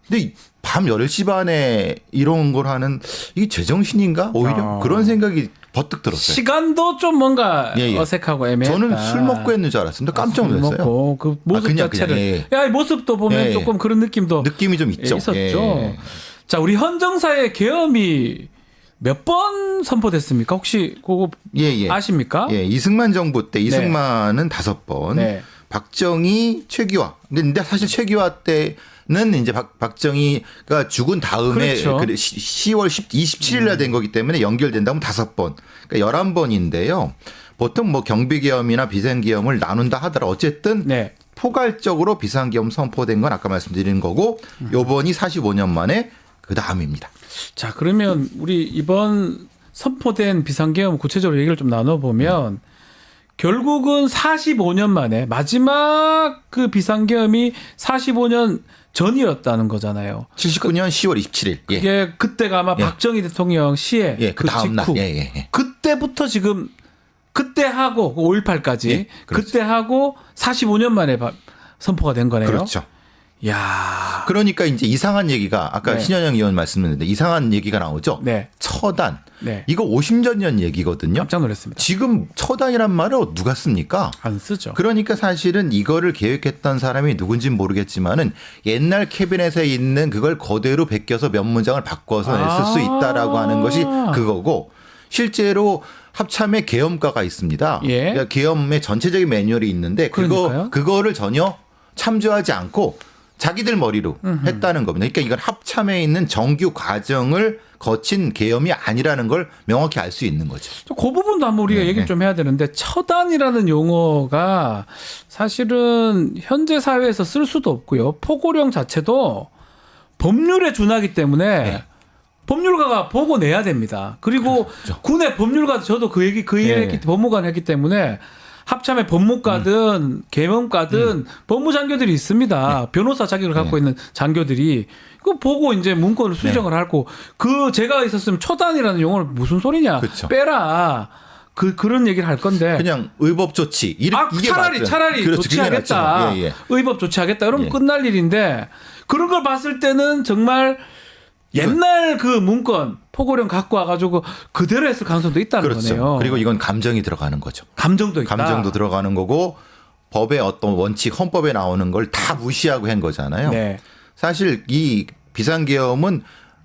D: 근데 밤 10시 반에 이런 걸 하는 이게 제정신인가? 오히려 그런 생각이 버뜩 들었어요.
A: 시간도 좀 뭔가
D: 예, 예.
A: 어색하고 애매했다.
D: 저는 술 먹고 했는 줄 알았습니다. 깜짝
A: 술
D: 놀랐어요.
A: 먹고 그 모습
D: 그냥,
A: 자체를
D: 예.
A: 야, 이 모습도 보면
D: 예, 예.
A: 조금 그런 느낌도
D: 느낌이 좀 있죠.
A: 있었죠.
D: 예.
A: 자, 우리 헌정사의 계엄이 몇 번 선포됐습니까? 혹시 그거
D: 예.
A: 아십니까?
D: 예, 이승만 정부 때 이승만은 5번,
A: 네.
D: 박정희, 최규화. 근데 사실 최규화 때는 이제 박정희가 죽은 다음에
A: 그렇죠.
D: 10월 27일 날 된 거기 때문에 연결된다면 5번. 그러니까 11번인데요. 보통 뭐 경비계엄이나 비상계엄을 나눈다 하더라. 어쨌든
A: 네.
D: 포괄적으로 비상계엄 선포된 건 아까 말씀드린 거고 요번이 45년 만에 그 다음입니다.
A: 자, 그러면 우리 이번 선포된 비상계엄 구체적으로 얘기를 좀 나눠보면 결국은 45년 만에 마지막 그 비상계엄이 45년 전이었다는 거잖아요.
D: 79년 10월 27일. 예.
A: 이게 그때가 아마
D: 예.
A: 박정희 대통령 시해
D: 예, 그 다음 날.
A: 직후.
D: 예.
A: 그때부터 지금 그때 하고 5.18까지
D: 예, 그렇죠.
A: 그때 하고 45년 만에 선포가 된 거네요.
D: 그렇죠.
A: 야.
D: 그러니까 이제 이상한 얘기가 아까
A: 네.
D: 신현영 의원 말씀했는데 이상한 얘기가 나오죠.
A: 네.
D: 처단.
A: 네.
D: 이거 50년 전 얘기거든요.
A: 깜짝 놀랐습니다.
D: 지금 처단이란 말을 누가 씁니까?
A: 안 쓰죠.
D: 그러니까 사실은 이거를 계획했던 사람이 누군지는 모르겠지만은 옛날 캐비넷에 있는 그걸 그대로 베껴서 몇 문장을 바꿔서 냈을 수 있다라고 하는 것이 그거고 실제로 합참에 계엄과가 있습니다.
A: 예.
D: 그러니까 계엄의 전체적인 매뉴얼이 있는데
A: 그러니까요.
D: 그거를 전혀 참조하지 않고 자기들 머리로 했다는 겁니다. 그러니까 이건 합참에 있는 정규 과정을 거친 계엄이 아니라는 걸 명확히 알 수 있는 거죠.
A: 그 부분도 한번 우리가 얘기를 좀 해야 되는데 처단이라는 용어가 사실은 현재 사회에서 쓸 수도 없고요. 포고령 자체도 법률에 준하기 때문에
D: 네.
A: 법률가가 보고 내야 됩니다. 그리고 군의 법률가 저도 그 얘기
D: 네.
A: 법무관 했기 때문에 합참의 법무과든 계엄과든 법무장교들이 있습니다. 변호사 자격을 갖고 있는 장교들이 그 보고 이제 문건을 수정을 하고 그 제가 있었으면 처단이라는 용어를 무슨 소리냐
D: 그렇죠.
A: 빼라 그런 얘기를 할 건데
D: 그냥 의법 조치 이게
A: 차라리
D: 그렇죠.
A: 조치하겠다.
D: 그게 낫죠. 예.
A: 의법 조치하겠다. 그러면
D: 예.
A: 끝날 일인데 그런 걸 봤을 때는 정말 옛날 그 문건 포고령 갖고 와가지고 그대로 했을 가능성도 있다는
D: 그렇죠.
A: 거네요.
D: 그리고 이건 감정이 들어가는 거죠.
A: 감정도 있다.
D: 감정도 들어가는 거고 법의 어떤 원칙 헌법에 나오는 걸 다 무시하고 한 거잖아요.
A: 네.
D: 사실 이 비상계엄은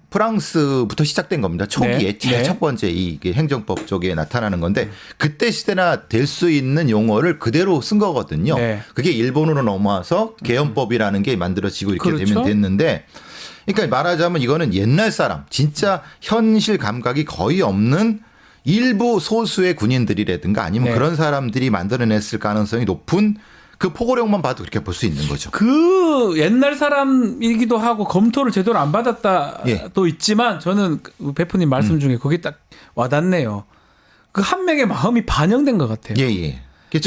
D: 프랑스부터 시작된 겁니다. 초기에 제일 첫 번째 이게 행정법 쪽에 나타나는 건데 그때 시대나 될 수 있는 용어를 그대로 쓴 거거든요.
A: 네.
D: 그게 일본으로 넘어와서 계엄법이라는 게 만들어지고 이렇게
A: 그렇죠.
D: 되면 됐는데 그러니까 말하자면 이거는 옛날 사람 진짜 현실 감각이 거의 없는 일부 소수의 군인들이라든가 아니면
A: 네.
D: 그런 사람들이 만들어냈을 가능성이 높은 그 포고령만 봐도 그렇게 볼 수 있는 거죠.
A: 그 옛날 사람이기도 하고 검토를 제대로 안 받았다
D: 예.
A: 또 있지만 저는 베프님 말씀 중에 거기 딱 와닿네요. 그 한 명의 마음이 반영된 것 같아요.
D: 예.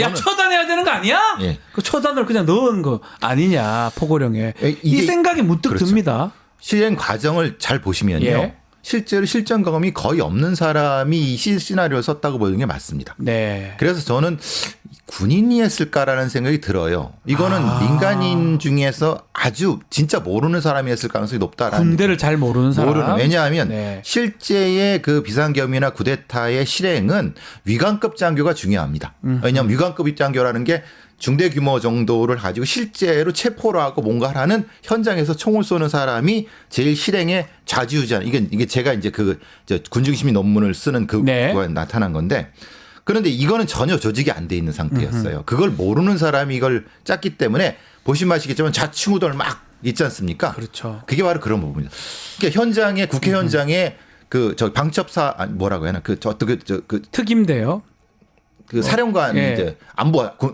A: 야 처단해야 되는 거 아니야?
D: 예.
A: 그 처단을 그냥 넣은 거 아니냐 포고령에 이
D: 이게
A: 생각이 문득
D: 그렇죠.
A: 듭니다.
D: 실행 과정을 잘 보시면요.
A: 예.
D: 실제로 실전 경험이 거의 없는 사람이 이 시나리오를 썼다고 보는 게 맞습니다.
A: 네.
D: 그래서 저는 군인이 했을까라는 생각이 들어요. 이거는 민간인 중에서 아주 진짜 모르는 사람이 했을 가능성이 높다라는.
A: 군대를 잘 모르는 사람.
D: 왜냐하면
A: 네.
D: 실제의 그 비상계엄이나 쿠데타의 실행은 위관급 장교가 중요합니다. 왜냐하면 위관급 장교라는 게 중대 규모 정도를 가지고 실제로 체포를 하고 뭔가를 하는 현장에서 총을 쏘는 사람이 제일 실행에 좌지우지하는 이게 제가 이제 군중심의 논문을 쓰는 그거에 나타난 건데 그런데 이거는 전혀 조직이 안 돼 있는 상태였어요. 그걸 모르는 사람이 이걸 짰기 때문에 보시면 아시겠지만 좌충우돌 막 있지 않습니까?
A: 그렇죠.
D: 그게 바로 그런 부분입니다. 그러니까 현장에 국회 현장에 방첩사 뭐라고 해야 하나 그
A: 특임대요.
D: 그 사령관
A: 예.
D: 이제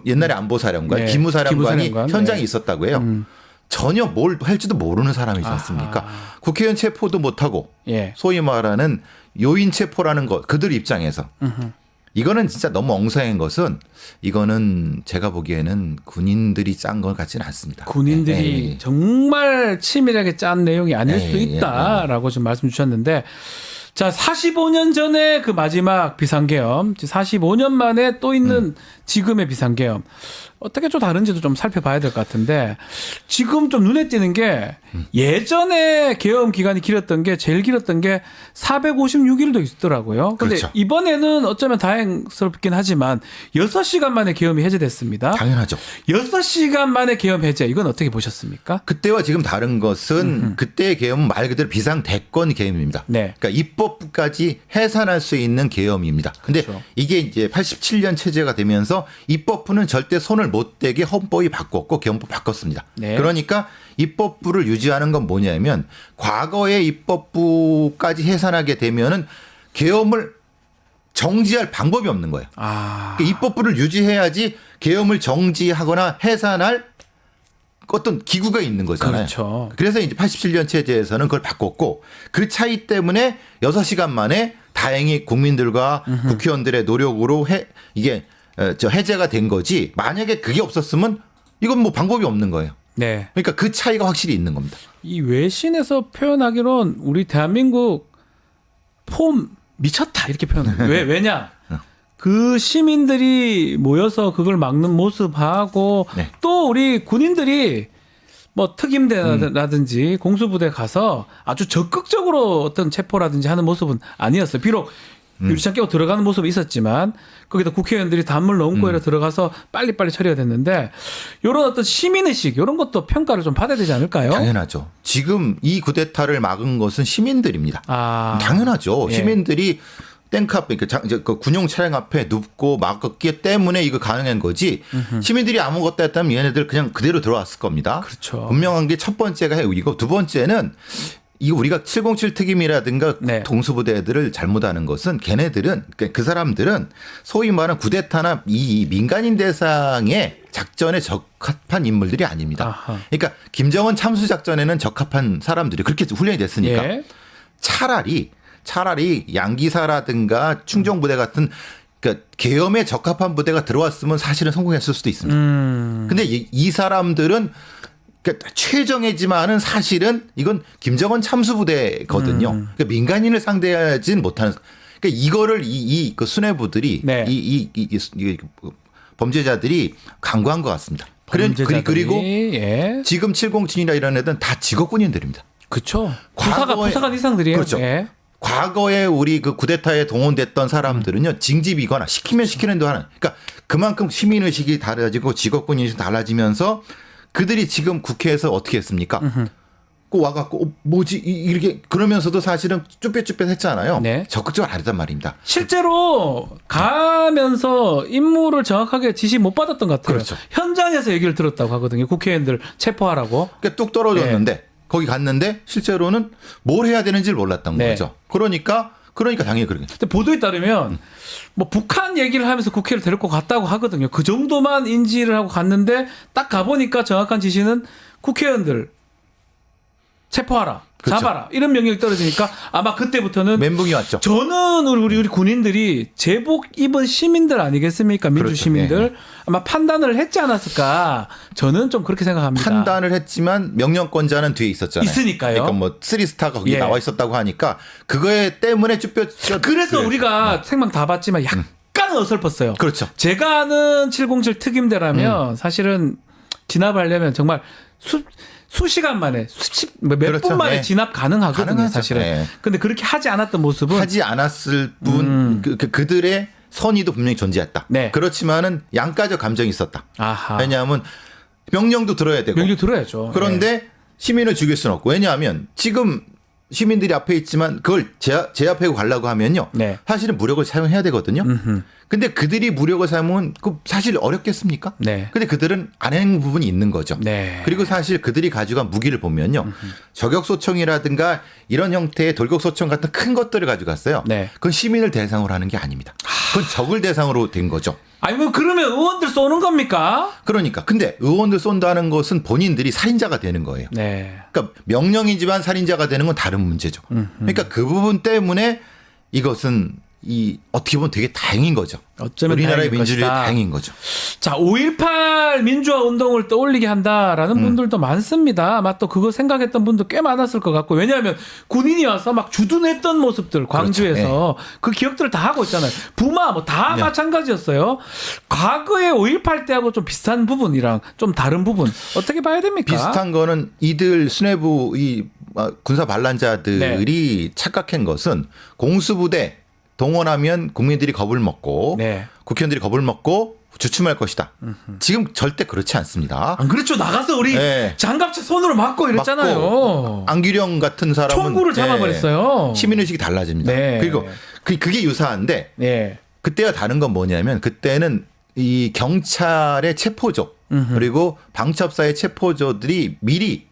D: 옛날에 안보사령관,
A: 예.
D: 기무사령관이
A: 기무사령관.
D: 현장에
A: 네.
D: 있었다고 해요. 전혀 뭘 할지도 모르는 사람이지 않습니까? 국회의원 체포도 못하고
A: 예.
D: 소위 말하는 요인 체포라는 것 그들 입장에서 이거는 진짜 너무 엉성한 것은 이거는 제가 보기에는 군인들이 짠 것 같지는 않습니다.
A: 군인들이
D: 예.
A: 정말 치밀하게 짠 내용이 아닐
D: 예,
A: 수 있다라고 지금 말씀 주셨는데 자 45년 전에 그 마지막 비상계엄 45년 만에 또 있는 지금의 비상계엄 어떻게 좀 다른지도 좀 살펴봐야 될 것 같은데 지금 좀 눈에 띄는 게 예전에 계엄 기간이 길었던 게 제일 길었던 게 456일도 있더라고요. 근데
D: 그렇죠.
A: 이번에는 어쩌면 다행스럽긴 하지만 6시간 만에 계엄이 해제됐습니다.
D: 당연하죠.
A: 6시간 만에 계엄 해제 이건 어떻게 보셨습니까?
D: 그때와 지금 다른 것은 그때의 계엄은 말 그대로 비상대권 계엄입니다.
A: 네.
D: 그러니까 입법부까지 해산할 수 있는 계엄입니다. 근데
A: 그렇죠.
D: 이게 이제 87년 체제가 되면서 입법부는 절대 손을 못 대게 헌법이 바꿨고 계엄법 바꿨습니다.
A: 네.
D: 그러니까 입법부를 유지하는 건 뭐냐면 과거의 입법부까지 해산하게 되면은 계엄을 정지할 방법이 없는 거예요.
A: 아.
D: 그러니까 입법부를 유지해야지 계엄을 정지하거나 해산할 어떤 기구가 있는 거잖아요.
A: 그렇죠.
D: 그래서 이제 87년 체제에서는 그걸 바꿨고 그 차이 때문에 6시간 만에 다행히 국민들과 국회의원들의 노력으로 이게 해제가 된 거지. 만약에 그게 없었으면 이건 뭐 방법이 없는 거예요.
A: 네.
D: 그러니까 그 차이가 확실히 있는 겁니다.
A: 이 외신에서 표현하기론 우리 대한민국 폼 미쳤다 이렇게 표현해요. 왜냐? 그 시민들이 모여서 그걸 막는 모습하고
D: 네.
A: 또 우리 군인들이 뭐 특임대라든지 공수부대 가서 아주 적극적으로 어떤 체포라든지 하는 모습은 아니었어요. 비록 유리창 깨고 들어가는 모습이 있었지만 거기다 국회의원들이 단물 넘고 이래 들어가서 빨리빨리 처리가 됐는데 이런 어떤 시민의식 이런 것도 평가를 좀 받아야 되지 않을까요?
D: 당연하죠. 지금 이 쿠데타를 막은 것은 시민들입니다.
A: 아,
D: 당연하죠.
A: 예.
D: 시민들이 탱크 앞에 그 군용 차량 앞에 눕고 막았기 때문에 이거 가능한 거지. 시민들이 아무것도 했다면 얘네들 그냥 그대로 들어왔을 겁니다.
A: 그렇죠.
D: 분명한 게 첫 번째가 이거 두 번째는 이거 우리가 707 특임이라든가
A: 네.
D: 동수부대들을 잘못하는 것은 걔네들은 그 사람들은 소위 말하는 쿠데타나 이 민간인 대상의 작전에 적합한 인물들이 아닙니다.
A: 아하.
D: 그러니까 김정은 참수 작전에는 적합한 사람들이 그렇게 훈련이 됐으니까
A: 예.
D: 차라리 양기사라든가 충정부대 같은 그러니까 계엄에 적합한 부대가 들어왔으면 사실은 성공했을 수도 있습니다. 근데 이 사람들은 그러니까 최정예지만은 사실은 이건 김정은 참수부대거든요. 그러니까 민간인을 상대하지는 못하는. 그러니까 이거를 그 수뇌부들이
A: 네.
D: 이 범죄자들이 강구한 것 같습니다.
A: 범죄자들이,
D: 그리고
A: 예.
D: 지금 707이나 이런 애들은 다 직업군인들입니다.
A: 그렇죠.
D: 과거에-
A: 부사관 이상들이에요.
D: 그렇죠.
A: 예.
D: 과거에 우리 그 쿠데타에 동원됐던 사람들은요 징집이거나 시키면 시키는 대로 하는. 그러니까 그만큼 시민의식이 달라지고 직업군인식이 달라지면서 그들이 지금 국회에서 어떻게 했습니까? 꼭 와갖고 뭐지 이렇게 그러면서도 사실은 쭈뼛쭈뼛했잖아요.
A: 네.
D: 적극적으로 안 했단 말입니다.
A: 실제로 가면서 임무를 정확하게 지시 못 받았던 것 같아요.
D: 그렇죠.
A: 현장에서 얘기를 들었다고 하거든요. 국회의원들 체포하라고.
D: 그러니까 뚝 떨어졌는데 거기 갔는데 실제로는 뭘 해야 되는지를 몰랐던
A: 네.
D: 거죠. 그러니까 당연히 그러겠죠.
A: 근데 보도에 따르면 뭐 북한 얘기를 하면서 국회를 데리고 갔다고 하거든요. 그 정도만 인지를 하고 갔는데 딱 가보니까 정확한 지시는 국회의원들 체포하라,
D: 그렇죠.
A: 잡아라 이런 명령이 떨어지니까 아마 그때부터는
D: 멘붕이 왔죠.
A: 저는 우리 군인들이 제복 입은 시민들 아니겠습니까? 민주
D: 그렇죠.
A: 시민들 아마 판단을 했지 않았을까? 저는 좀 그렇게 생각합니다.
D: 판단을 했지만 명령권자는 뒤에 있었잖아요.
A: 있으니까요.
D: 그러니까 뭐 3스타가 거기
A: 예.
D: 나와 있었다고 하니까 그거에 때문에 쭈뼛
A: 그래서 우리가 생방 다 봤지만 약간 어설펐어요.
D: 그렇죠.
A: 제가 아는 707 특임대라면 사실은 진압하려면 정말 수시간 만에 몇
D: 그렇죠.
A: 분 만에
D: 네.
A: 진압 가능하거든요,
D: 가능하죠.
A: 사실은.
D: 네.
A: 근데 그렇게 하지 않았던 모습은
D: 하지 않았을 뿐 그들의 선의도 분명히 존재했다.
A: 네.
D: 그렇지만은 양가적 감정이 있었다.
A: 아하.
D: 왜냐하면 명령도 들어야 되고
A: 명령 들어야죠.
D: 그런데 시민을 죽일 수는 없고 왜냐하면 지금 시민들이 앞에 있지만 그걸 제압하고 가려고 하면요.
A: 네.
D: 사실은 무력을 사용해야 되거든요. 근데 그들이 무력을 사용하면 그 사실 어렵겠습니까?
A: 네.
D: 근데 그들은 안 하는 부분이 있는 거죠.
A: 네.
D: 그리고 사실 그들이 가져간 무기를 보면요. 저격소총이라든가 이런 형태의 돌격소총 같은 큰 것들을 가져갔어요.
A: 네.
D: 그건 시민을 대상으로 하는 게 아닙니다. 그건 적을 대상으로 된 거죠.
A: 아니 뭐 그러면 의원들 쏘는 겁니까?
D: 그러니까 근데 의원들 쏜다는 것은 본인들이 살인자가 되는 거예요.
A: 네.
D: 그러니까 명령이지만 살인자가 되는 건 다른 문제죠. 그러니까 그 부분 때문에 이것은 이 어떻게 보면 되게 다행인 거죠.
A: 어쩌면
D: 우리나라의
A: 다행일
D: 민주주의의
A: 것이다.
D: 다행인 거죠.
A: 자, 5.18 민주화 운동을 떠올리게 한다라는 분들도 많습니다. 아마 또 그거 생각했던 분도 꽤 많았을 것 같고, 왜냐하면 군인이 와서 막 주둔했던 모습들, 광주에서 그 기억들을 다 하고 있잖아요. 부마 뭐 다
D: 네.
A: 마찬가지였어요. 과거의 5.18 때하고 좀 비슷한 부분이랑 좀 다른 부분 어떻게 봐야 됩니까?
D: 비슷한 거는 이들 수뇌부 이 군사 반란자들이 착각한 것은 공수부대 동원하면 국민들이 겁을 먹고
A: 네.
D: 국회의원들이 겁을 먹고 주춤할 것이다. 지금 절대 그렇지 않습니다.
A: 안 그렇죠. 나가서 우리
D: 네.
A: 장갑차 손으로 맞고 이랬잖아요.
D: 맞고 안규령 같은 사람은
A: 총구를 잡아버렸어요.
D: 시민의식이 달라집니다.
A: 네.
D: 그리고 그게 유사한데
A: 네.
D: 그때와 다른 건 뭐냐면 그때는 이 경찰의 체포조 그리고 방첩사의 체포조들이 미리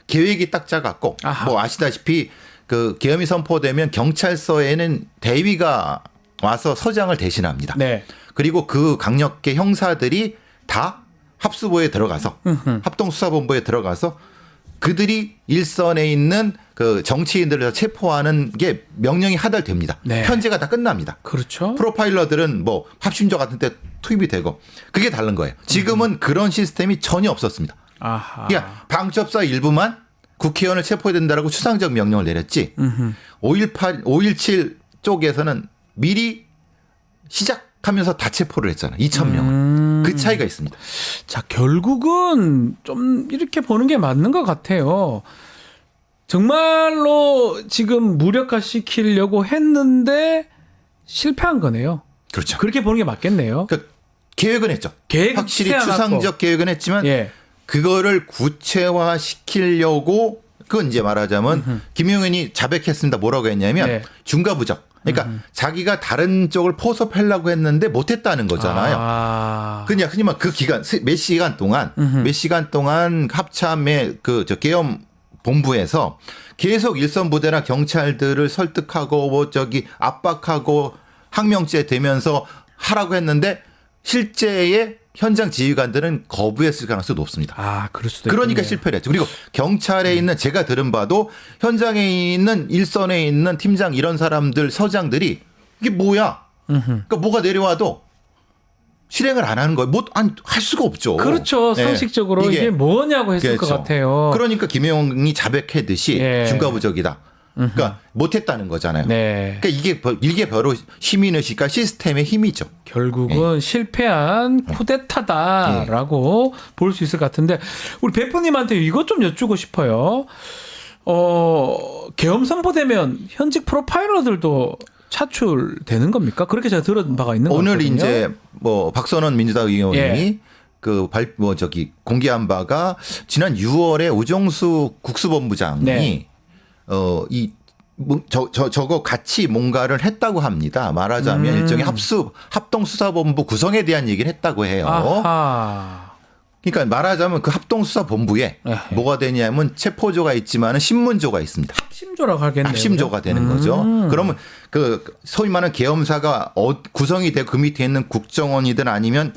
D: 계획이 딱 짜갖고
A: 아하.
D: 뭐 아시다시피 그 계엄이 선포되면 경찰서에는 대위가 와서 서장을 대신합니다.
A: 네.
D: 그리고 그 강력계 형사들이 다 합수부에 들어가서 합동수사본부에 들어가서 그들이 일선에 있는 그 정치인들을 체포하는 게 명령이 하달됩니다.
A: 네.
D: 현재가 다 끝납니다.
A: 그렇죠.
D: 프로파일러들은 뭐 합심조 같은 데 투입이 되고 그게 다른 거예요. 지금은 그런 시스템이 전혀 없었습니다.
A: 아하.
D: 그러니까 방첩사 일부만 국회의원을 체포해야 된다라고 추상적 명령을 내렸지. 5.17 쪽에서는 미리 시작하면서 다 체포를 했잖아요. 2,000명을. 그 차이가 있습니다.
A: 자, 결국은 좀 이렇게 보는 게 맞는 것 같아요. 정말로 지금 무력화 시키려고 했는데 실패한 거네요.
D: 그렇죠.
A: 그렇게 보는 게 맞겠네요.
D: 그러니까 계획은 했죠.
A: 계획
D: 확실히
A: 세워놨고.
D: 추상적 계획은 했지만
A: 예.
D: 그거를 구체화 시키려고 그건 이제 말하자면 김용현이 자백했습니다. 뭐라고 했냐면
A: 네.
D: 중과부적. 그러니까 자기가 다른 쪽을 포섭하려고 했는데 못했다는 거잖아요.
A: 아.
D: 그냥 하지만 그 기간 몇 시간 동안 합참의 저 계엄 본부에서 계속 일선 부대나 경찰들을 설득하고 뭐 압박하고 항명죄 되면서 하라고 했는데 실제의 현장 지휘관들은 거부했을 가능성이 높습니다.
A: 아, 그럴 수도
D: 그러니까
A: 있겠네요.
D: 실패를 했죠. 그리고 경찰에 있는 제가 들은 바도 현장에 있는 일선에 있는 팀장 이런 사람들 서장들이 이게 뭐야? 그러니까 뭐가 내려와도 실행을 안 하는 거예요. 할 수가 없죠.
A: 그렇죠.
D: 네.
A: 상식적으로 이게 뭐냐고 했을
D: 그렇죠.
A: 것 같아요.
D: 그러니까 김용이 자백했듯이
A: 예.
D: 중과부적이다. 그러니까 못했다는 거잖아요.
A: 네.
D: 그러니까 이게 바로 시민의식과 시스템의 힘이죠.
A: 결국은 실패한 쿠데타다라고 볼 수 있을 것 같은데 우리 베프님한테 이것 좀 여쭈고 싶어요. 계엄 선포되면 현직 프로파일러들도 차출되는 겁니까? 그렇게 제가 들은 바가 있는 것 같거든요.
D: 오늘 이제 뭐 박선원 민주당 의원이
A: 예.
D: 공개한 바가 지난 6월에 우정수 국수본부장이
A: 네.
D: 저거 같이 뭔가를 했다고 합니다. 말하자면 일종의 합동수사본부 구성에 대한 얘기를 했다고 해요.
A: 아하.
D: 그러니까 말하자면 그 합동수사본부에
A: 에헤.
D: 뭐가 되냐면 체포조가 있지만은 신문조가 있습니다.
A: 합심조라고 하겠네요.
D: 합심조가 되는 거죠. 그러면 그 소위 말하는 계엄사가 구성이 되고 그 밑에 있는 국정원이든 아니면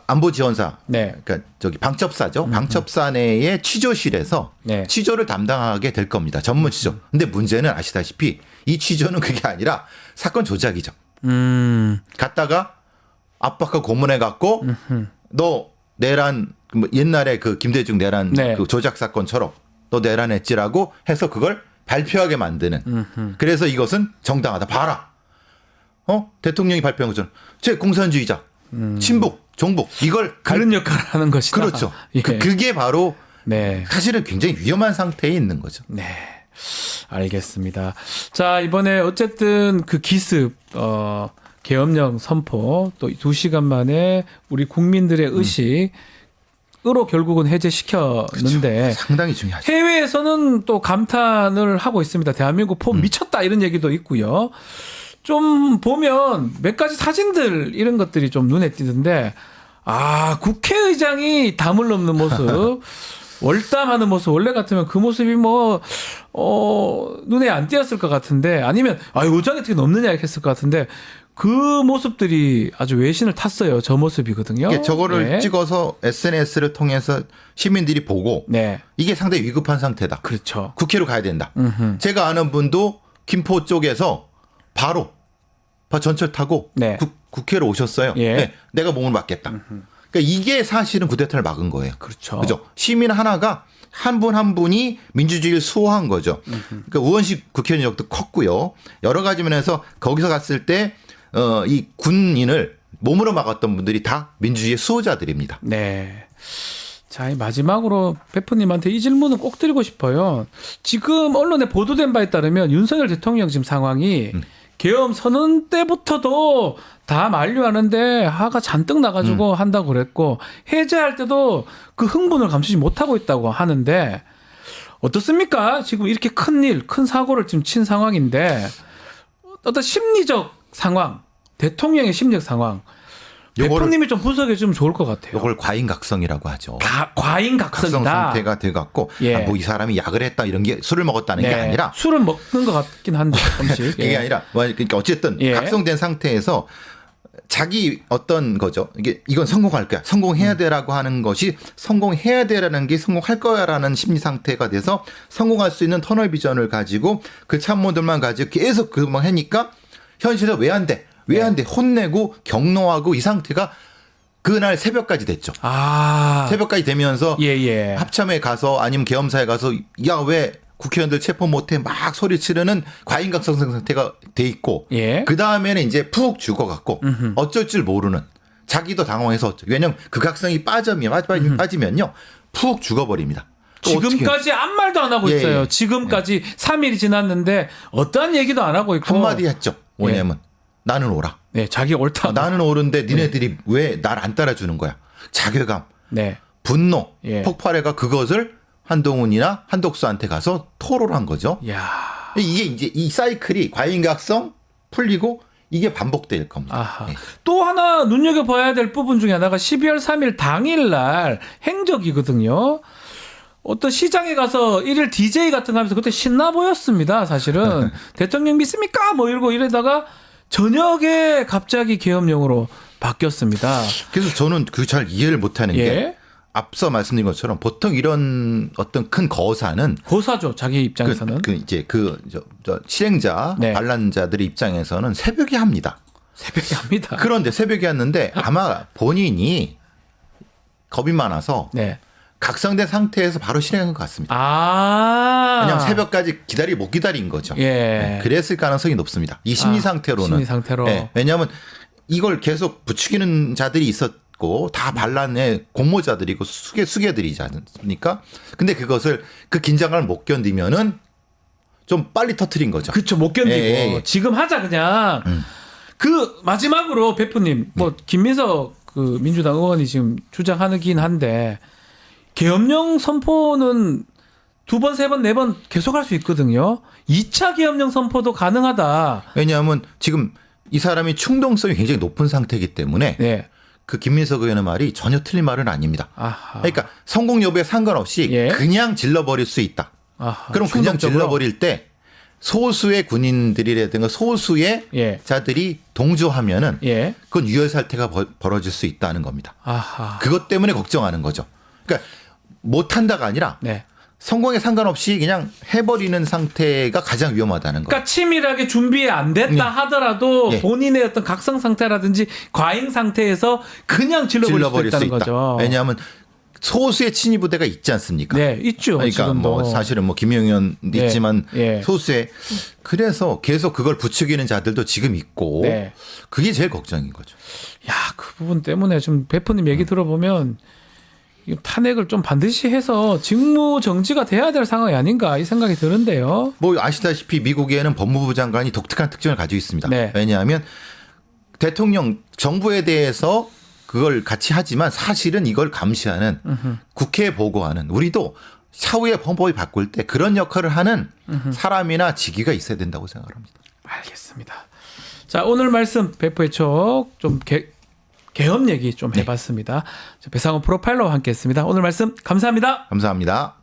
D: 안보지원사,
A: 네.
D: 그러니까 방첩사죠. 방첩사 내의 취조실에서
A: 네.
D: 취조를 담당하게 될 겁니다. 전문 취조. 근데 문제는 아시다시피 이 취조는 그게 아니라 사건 조작이죠. 갔다가 압박하고 고문해 갖고 너 내란 뭐 옛날에 그 김대중 내란
A: 네.
D: 그 조작 사건처럼 너 내란했지라고 해서 그걸 발표하게 만드는. 그래서 이것은 정당하다. 봐라. 대통령이 발표한 것처럼 제 공산주의자, 친북, 종북 이걸
A: 그런 역할을 하는 것이다.
D: 그렇죠.
A: 예.
D: 그게 바로
A: 네.
D: 사실은 굉장히 위험한 상태에 있는 거죠.
A: 네. 알겠습니다. 자, 이번에 어쨌든 그 기습, 계엄령 선포 또 2시간 만에 우리 국민들의 의식으로 결국은 해제시켰는데
D: 상당히 중요하죠.
A: 해외에서는 또 감탄을 하고 있습니다. 대한민국 폼 미쳤다 이런 얘기도 있고요. 좀 보면 몇 가지 사진들 이런 것들이 좀 눈에 띄는데 국회의장이 담을 넘는 모습 월담하는 모습 원래 같으면 그 모습이 눈에 안 띄었을 것 같은데 아니면 요장이 어떻게 넘느냐 이렇게 했을 것 같은데 그 모습들이 아주 외신을 탔어요. 저 모습이거든요.
D: 이게 저거를
A: 네.
D: 찍어서 SNS를 통해서 시민들이 보고
A: 네.
D: 이게 상당히 위급한 상태다.
A: 그렇죠.
D: 국회로 가야 된다. 제가 아는 분도 김포 쪽에서 바로 전철 타고
A: 네.
D: 국회로 오셨어요.
A: 예.
D: 네, 내가 몸을 맡겠다. 그러니까 이게 사실은 쿠데타를 막은 거예요.
A: 그렇죠.
D: 그죠? 시민 하나가 한 분 한 분이 민주주의를 수호한 거죠. 그러니까 우원식 국회의원 역도 컸고요. 여러 가지 면에서 거기서 갔을 때 이 군인을 몸으로 막았던 분들이 다 민주주의의 수호자들입니다.
A: 네. 자, 마지막으로 베프님한테 이 질문을 꼭 드리고 싶어요. 지금 언론에 보도된 바에 따르면 윤석열 대통령 지금 상황이 계엄 선언 때부터도 다 만류하는데 화가 잔뜩 나가지고 한다고 그랬고 해제할 때도 그 흥분을 감추지 못하고 있다고 하는데 어떻습니까? 지금 이렇게 큰 사고를 지금 친 상황인데 어떤 심리적 상황, 대통령의 심리적 상황 대표님이 좀 분석해 주면 좋을 것 같아요.
D: 이걸 과잉각성이라고 하죠.
A: 과잉각성이다.
D: 각성 상태가 돼갖고
A: 예.
D: 뭐 이 사람이 약을 했다 이런 게 술을 먹었다는 게 아니라
A: 술은 먹는 것 같긴 한데 조금씩.
D: 그게 아니라 그러니까 어쨌든
A: 예.
D: 각성된 상태에서 자기 어떤 거죠. 이건 성공할 거야. 성공해야 돼라고 하는 것이 성공해야 돼라는 게 성공할 거야라는 심리 상태가 돼서 성공할 수 있는 터널 비전을 가지고 그 참모들만 가지고 계속 그만 하니까 현실에 왜 안 돼? 왜 안 돼? 혼내고 격노하고 이 상태가 그날 새벽까지 됐죠. 새벽까지 되면서
A: 예.
D: 합참에 가서 아니면 계엄사에 가서 야 왜 국회의원들 체포 못해 막 소리 치르는 과잉각성 상태가 돼 있고
A: 예.
D: 그 다음에는 이제 푹 죽어갖고 어쩔 줄 모르는 자기도 당황해서 왜냐면 그 각성이 빠지면요 푹 죽어버립니다.
A: 지금까지 아무 말도 안 하고
D: 예,
A: 있어요.
D: 예.
A: 지금까지 3일이 지났는데 어떠한 얘기도 안 하고 있고
D: 한마디 했죠. 뭐냐면 나는 옳아.
A: 네, 자기 옳다.
D: 나는 옳은데 니네들이 왜 날 안 따라주는 거야. 자괴감,
A: 네.
D: 분노,
A: 예.
D: 폭발해가 그것을 한동훈이나 한독수한테 가서 토로한 거죠.
A: 야.
D: 이게 이제 이 사이클이 과잉각성 풀리고 이게 반복될 겁니다.
A: 아하.
D: 네.
A: 또 하나 눈여겨봐야 될 부분 중에 하나가 12월 3일 당일날 행적이거든요. 어떤 시장에 가서 일일 DJ 같은 거 하면서 그때 신나 보였습니다. 사실은. 대통령 믿습니까? 뭐 이러고 이러다가 저녁에 갑자기 계엄령으로 바뀌었습니다.
D: 그래서 저는 그 잘 이해를 못하는
A: 예.
D: 게 앞서 말씀드린 것처럼 보통 이런 어떤 큰 거사는
A: 고사죠. 자기 입장에서는.
D: 저 실행자
A: 네.
D: 반란자들의 입장에서는 새벽에 합니다.
A: 새벽에 합니다.
D: 그런데 새벽에 했는데 아마 본인이 겁이 많아서
A: 네.
D: 각성된 상태에서 바로 실행한 것 같습니다. 그냥 새벽까지 못 기다린 거죠.
A: 예.
D: 네, 그랬을 가능성이 높습니다. 이 심리 상태로는.
A: 심리 상태로.
D: 네, 왜냐하면 이걸 계속 부추기는 자들이 있었고 다 반란의 공모자들이고 수괴들이지 않습니까? 근데 그것을 그 긴장감을 못 견디면은 좀 빨리 터트린 거죠.
A: 그렇죠. 못 견디고
D: 예.
A: 지금 하자 그냥. 그 마지막으로 베프님 뭐 김민석 그 민주당 의원이 지금 주장하긴 한데 계엄령 선포는 2번, 3번, 4번 계속할 수 있거든요. 2차 계엄령 선포도 가능하다.
D: 왜냐하면 지금 이 사람이 충동성이 굉장히 높은 상태이기 때문에
A: 네.
D: 그 김민석 의원의 말이 전혀 틀린 말은 아닙니다.
A: 아하.
D: 그러니까 성공 여부에 상관없이
A: 예.
D: 그냥 질러버릴 수 있다.
A: 아하.
D: 그럼 그냥
A: 충동적으로.
D: 질러버릴 때 소수의 군인들이라든가 소수의
A: 예.
D: 자들이 동조하면은
A: 예.
D: 그건 유혈 사태가 벌어질 수 있다는 겁니다.
A: 아하.
D: 그것 때문에 걱정하는 거죠. 그러니까 못한다가 아니라
A: 네.
D: 성공에 상관없이 그냥 해버리는 상태가 가장 위험하다는 거예요.
A: 그러니까 치밀하게 준비 안 됐다 하더라도
D: 예.
A: 본인의 어떤 각성 상태라든지 과잉 상태에서 그냥 질러버릴 수 있다는 거죠.
D: 왜냐하면 소수의 친위 부대가 있지 않습니까?
A: 네, 있죠.
D: 그러니까
A: 지금도.
D: 뭐 사실은 뭐 김영현
A: 예,
D: 있지만
A: 예.
D: 소수의 그래서 계속 그걸 부추기는 자들도 지금 있고
A: 네.
D: 그게 제일 걱정인 거죠.
A: 야, 그 부분 때문에 지금 베프님 얘기 들어보면 이 탄핵을 좀 반드시 해서 직무 정지가 돼야 될 상황이 아닌가 이 생각이 드는데요.
D: 뭐 아시다시피 미국에는 법무부 장관이 독특한 특징을 가지고 있습니다.
A: 네.
D: 왜냐하면 대통령 정부에 대해서 그걸 같이 하지만 사실은 이걸 감시하는 국회에 보고하는 우리도 차후에 법을 바꿀 때 그런 역할을 하는 사람이나 직위가 있어야 된다고 생각합니다.
A: 알겠습니다. 자, 오늘 말씀 배포의 촉좀 계엄 얘기 좀 해봤습니다. 자, 배상훈 프로파일러와 함께했습니다. 오늘 말씀 감사합니다.
D: 감사합니다.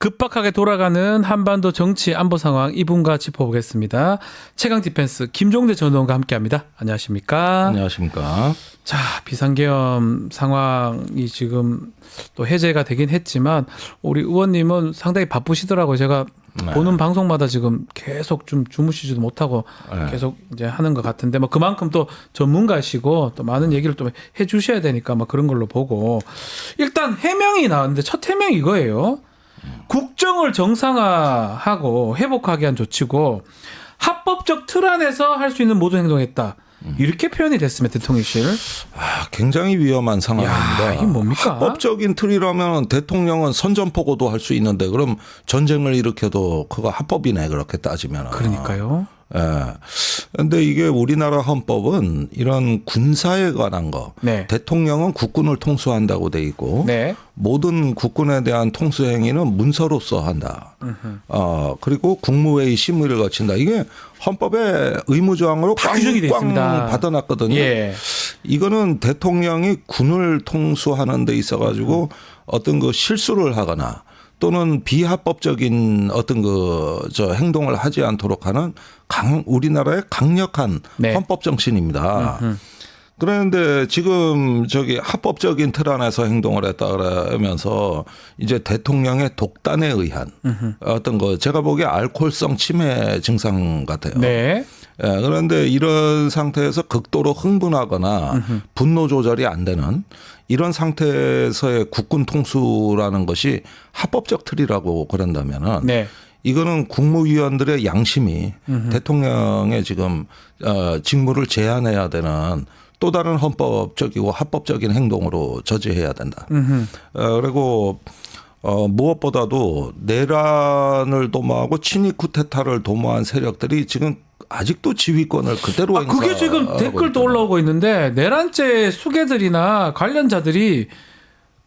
A: 급박하게 돌아가는 한반도 정치 안보 상황 이분과 짚어보겠습니다. 최강 디펜스 김종대 전 의원과 함께합니다. 안녕하십니까?
E: 안녕하십니까?
A: 자, 비상계엄 상황이 지금 또 해제가 되긴 했지만 우리 의원님은 상당히 바쁘시더라고요. 제가 보는 방송마다 지금 계속 좀 주무시지도 못하고 계속 이제 하는 것 같은데 뭐 그만큼 또 전문가시고 또 많은 얘기를 또 해주셔야 되니까 뭐 그런 걸로 보고 일단 해명이 나왔는데 첫 해명이 이거예요. 국정을 정상화하고 회복하기 위한 조치고 합법적 틀 안에서 할 수 있는 모든 행동했다. 이렇게 표현이 됐습니다. 대통령실.
E: 굉장히 위험한 상황입니다.
A: 야, 이게 뭡니까?
E: 합법적인 틀이라면 대통령은 선전포고도 할 수 있는데 그럼 전쟁을 일으켜도 그거 합법이네 그렇게 따지면.
A: 그러니까요.
E: 그런데 이게 우리나라 헌법은 이런 군사에 관한 거
A: 네.
E: 대통령은 국군을 통수한다고 돼 있고
A: 네.
E: 모든 국군에 대한 통수 행위는 문서로서 한다. 그리고 국무회의 심의를 거친다. 이게 헌법의 의무조항으로
A: 다 규정이 돼 있습니다.
E: 꽝 받아놨거든요.
A: 예.
E: 이거는 대통령이 군을 통수하는 데 있어가지고 어떤 그 실수를 하거나 또는 비합법적인 어떤 행동을 하지 않도록 하는 우리나라의 강력한
A: 네.
E: 헌법 정신입니다. 그런데 지금 합법적인 틀 안에서 행동을 했다 그러면서 이제 대통령의 독단에 의한 어떤 제가 보기에 알코올성 치매 증상 같아요.
A: 네.
E: 그런데 이런 상태에서 극도로 흥분하거나 분노 조절이 안 되는 이런 상태에서의 국군 통수라는 것이 합법적 틀이라고 그런다면은
A: 네.
E: 이거는 국무위원들의 양심이 대통령의 지금 직무를 제한해야 되는 또 다른 헌법적이고 합법적인 행동으로 저지해야 된다. 그리고 무엇보다도 내란을 도모하고 친위 쿠데타를 도모한 세력들이 지금 아직도 지휘권을 그대로 행사하고
A: 그게 지금 댓글도
E: 있잖아요.
A: 올라오고 있는데 내란죄 수괴들이나 관련자들이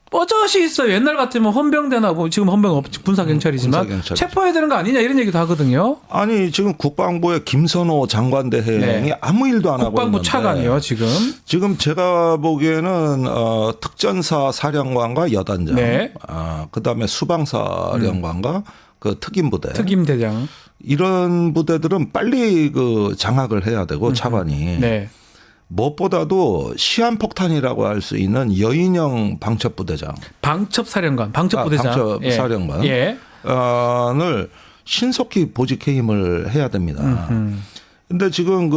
A: 뻗어시 있어요. 옛날 같으면 헌병대나 뭐 지금 헌병 군사경찰이지만
E: 군사경찰이죠.
A: 체포해야 되는 거 아니냐 이런 얘기도 하거든요.
E: 아니 지금 국방부의 김선호 장관 대행이
A: 네.
E: 아무 일도 안 하고
A: 국방부
E: 있는데
A: 차관이요 지금.
E: 지금 제가 보기에는 특전사 사령관과 여단장,
A: 네.
E: 그다음에 수방사령관과 그 특임부대,
A: 특임대장.
E: 이런 부대들은 빨리 장악을 해야 되고 차관이
A: 네.
E: 무엇보다도 시한폭탄이라고 할 수 있는 여인형 방첩부대장,
A: 방첩사령관, 방첩부대장.
E: 방첩사령관
A: 예.
E: 을 신속히 보직해임을 해야 됩니다. 근데 지금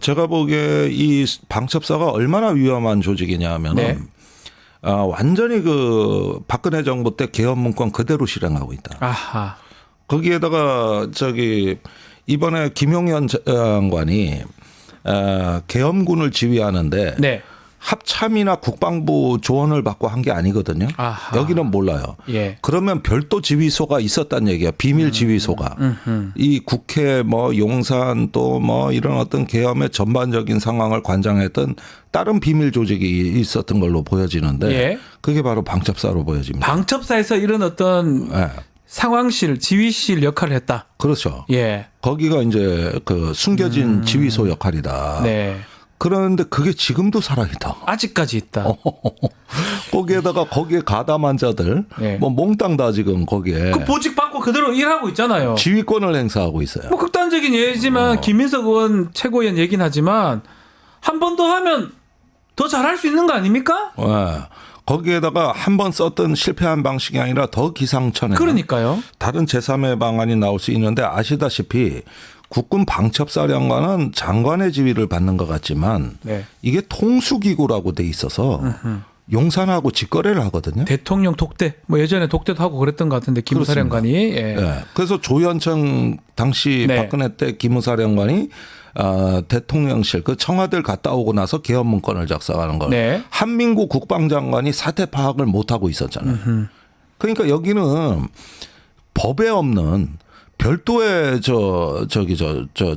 E: 제가 보기에 이 방첩사가 얼마나 위험한 조직이냐 하면은
A: 네.
E: 완전히 박근혜 정부 때 계엄 문건 그대로 실행하고 있다.
A: 아하.
E: 거기에다가 이번에 김용현 장관이 계엄군을 지휘하는데
A: 네.
E: 합참이나 국방부 조언을 받고 한 게 아니거든요.
A: 아하.
E: 여기는 몰라요.
A: 예. 그러면
E: 별도 지휘소가 있었단 얘기야. 비밀 지휘소가. 이 국회 용산 또 이런 어떤 계엄의 전반적인 상황을 관장했던 다른 비밀 조직이 있었던 걸로 보여지는데
A: 예.
E: 그게 바로 방첩사로 보여집니다.
A: 방첩사에서 이런 어떤
E: 네.
A: 상황실, 지휘실 역할을 했다.
E: 그렇죠.
A: 예.
E: 거기가 이제 숨겨진 지휘소 역할이다.
A: 네.
E: 그런데 그게 지금도 살아있다.
A: 아직까지 있다.
E: 거기에 가담한 자들,
A: 네.
E: 몽땅 다 지금 거기에
A: 그 보직 받고 그대로 일하고 있잖아요.
E: 지휘권을 행사하고 있어요.
A: 뭐 극단적인 예지만 김민석 의원 최고위원 얘기는 하지만 한 번 더 하면 더 잘할 수 있는 거 아닙니까?
E: 네. 거기에다가 한 번 썼던 실패한 방식이 아니라 더 기상천외.
A: 그러니까요.
E: 다른 제3의 방안이 나올 수 있는데 아시다시피 국군 방첩사령관은 장관의 지휘를 받는 것 같지만
A: 네.
E: 이게 통수기구라고 돼 있어서 용산하고 직거래를 하거든요.
A: 대통령 독대, 뭐 예전에 독대도 하고 그랬던 것 같은데 기무사령관이. 예.
E: 네. 그래서 조현청 당시
A: 네.
E: 박근혜 때 기무사령관이 대통령실 청와대를 갔다 오고 나서 계엄 문건을 작성하는 걸
A: 네.
E: 한민구 국방장관이 사태 파악을 못 하고 있었잖아요. 그러니까 여기는 법에 없는 별도의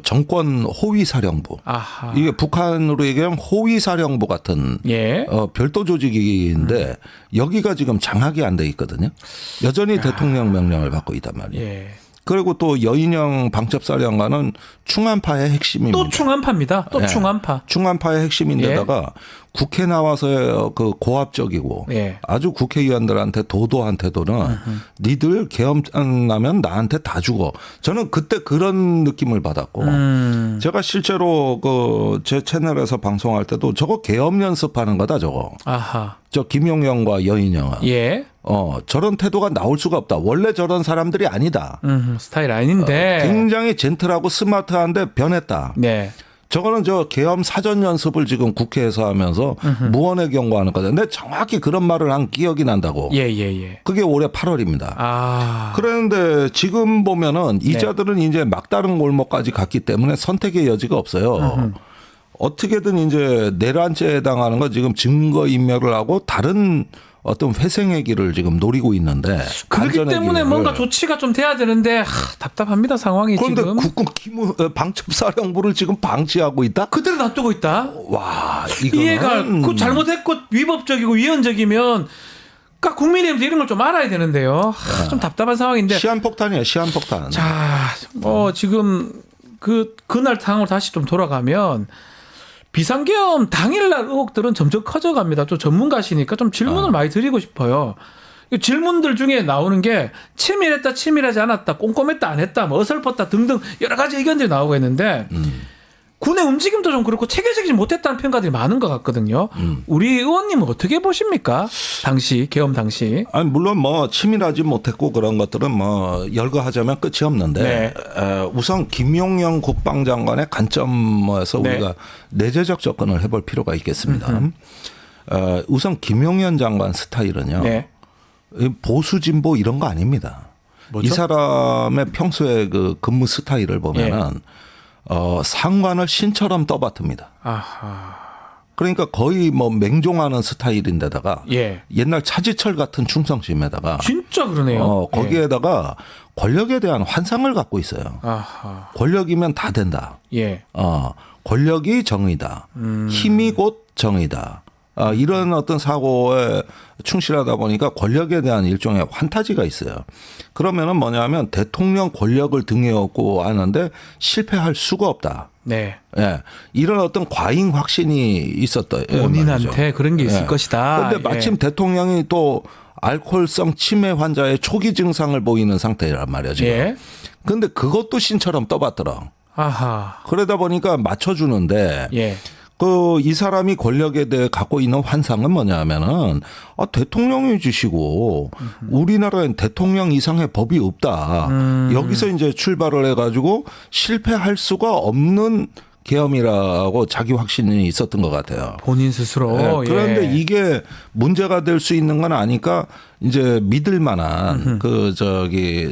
E: 정권 호위 사령부.
A: 아하.
E: 이게 북한으로 얘기하면 호위 사령부 같은
A: 예.
E: 별도 조직인데 여기가 지금 장악이 안 돼 있거든요. 여전히 대통령 명령을 받고 있단 말이에요.
A: 예.
E: 그리고 또 여인영 방첩사령관은 충안파의 핵심입니다.
A: 또 충안파입니다. 또
E: 예.
A: 충안파.
E: 충안파의 핵심인데다가 국회 나와서 그 고압적이고
A: 예.
E: 아주 국회의원들한테 도도한 태도는 니들 계엄 나면 나한테 다 죽어. 저는 그때 그런 느낌을 받았고 제가 실제로 그 제 채널에서 방송할 때도 저거 계엄 연습하는 거다 저거.
A: 아하.
E: 저 김용영과 여인영은.
A: 예.
E: 저런 태도가 나올 수가 없다. 원래 저런 사람들이 아니다.
A: 스타일 아닌데.
E: 굉장히 젠틀하고 스마트한데 변했다.
A: 네.
E: 저거는 저 계엄 사전 연습을 지금 국회에서 하면서 무언의 경고하는 거다. 근데 정확히 그런 말을 한 기억이 난다고.
A: 예.
E: 그게 올해 8월입니다.
A: 아.
E: 그런데 지금 보면은 이자들은 이제 막다른 골목까지 갔기 때문에 선택의 여지가 없어요. 어떻게든 이제 내란죄에 해당하는 거 지금 증거 인멸을 하고 다른 어떤 회생의 길을 지금 노리고 있는데
A: 그렇기
E: 안전의
A: 때문에
E: 길을.
A: 뭔가 조치가 좀 돼야 되는데 답답합니다 상황이
E: 그런데
A: 지금.
E: 국군 방첩사령부를 지금 방치하고 있다?
A: 그대로 놔두고 있다.
E: 와, 이거는
A: 이해가 그 잘못했고 위법적이고 위헌적이면 그러니까 국민의힘도 이런 걸 좀 알아야 되는데요. 좀 답답한 상황인데.
E: 시한폭탄이에요, 시한폭탄.
A: 자, 지금 그날 상황으로 다시 좀 돌아가면 비상계엄 당일날 의혹들은 점점 커져갑니다. 또 전문가시니까 좀 질문을 많이 드리고 싶어요. 이 질문들 중에 나오는 게 치밀했다, 치밀하지 않았다, 꼼꼼했다, 안 했다, 뭐 어설펐다 등등 여러 가지 의견들이 나오고 있는데 군의 움직임도 좀 그렇고 체계적이지 못했다는 평가들이 많은 것 같거든요. 우리 의원님은 어떻게 보십니까? 당시 계엄 당시.
E: 아니 물론 뭐 치밀하지 못했고 그런 것들은 뭐 열거하자면 끝이 없는데 우선 김용영 국방장관의 관점에서
A: 네.
E: 우리가 내재적 접근을 해볼 필요가 있겠습니다. 우선 김용현 장관 스타일은요.
A: 네.
E: 보수 진보 이런 거 아닙니다.
A: 뭐죠?
E: 이 사람의 평소에 그 근무 스타일을 보면은 상관을 신처럼 떠받듭니다.
A: 아하.
E: 그러니까 거의 뭐 맹종하는 스타일인데다가
A: 예.
E: 옛날 차지철 같은 충성심에다가
A: 진짜 그러네요. 예.
E: 거기에다가 권력에 대한 환상을 갖고 있어요.
A: 아하.
E: 권력이면 다 된다.
A: 예.
E: 권력이 정의다. 힘이 곧 정의다. 이런 어떤 사고에 충실하다 보니까 권력에 대한 일종의 환타지가 있어요. 그러면은 뭐냐면 대통령 권력을 등에 업고 하는데 실패할 수가 없다.
A: 네.
E: 예. 이런 어떤 과잉 확신이 있었다.
A: 본인한테 그런 게 있을 것이다.
E: 그런데 마침 대통령이 또 알코올성 치매 환자의 초기 증상을 보이는 상태란 말이야 지금.
A: 예.
E: 그런데 그것도 신처럼 떠받더라.
A: 아하.
E: 그러다 보니까 맞춰주는데
A: 예.
E: 이 사람이 권력에 대해 갖고 있는 환상은 뭐냐면은 대통령이 주시고 우리나라엔 대통령 이상의 법이 없다. 여기서 이제 출발을 해가지고 실패할 수가 없는 계엄이라고 자기 확신이 있었던 것 같아요.
A: 본인 스스로.
E: 예, 그런데
A: 예.
E: 이게 문제가 될 수 있는 건 아니까 이제 믿을 만한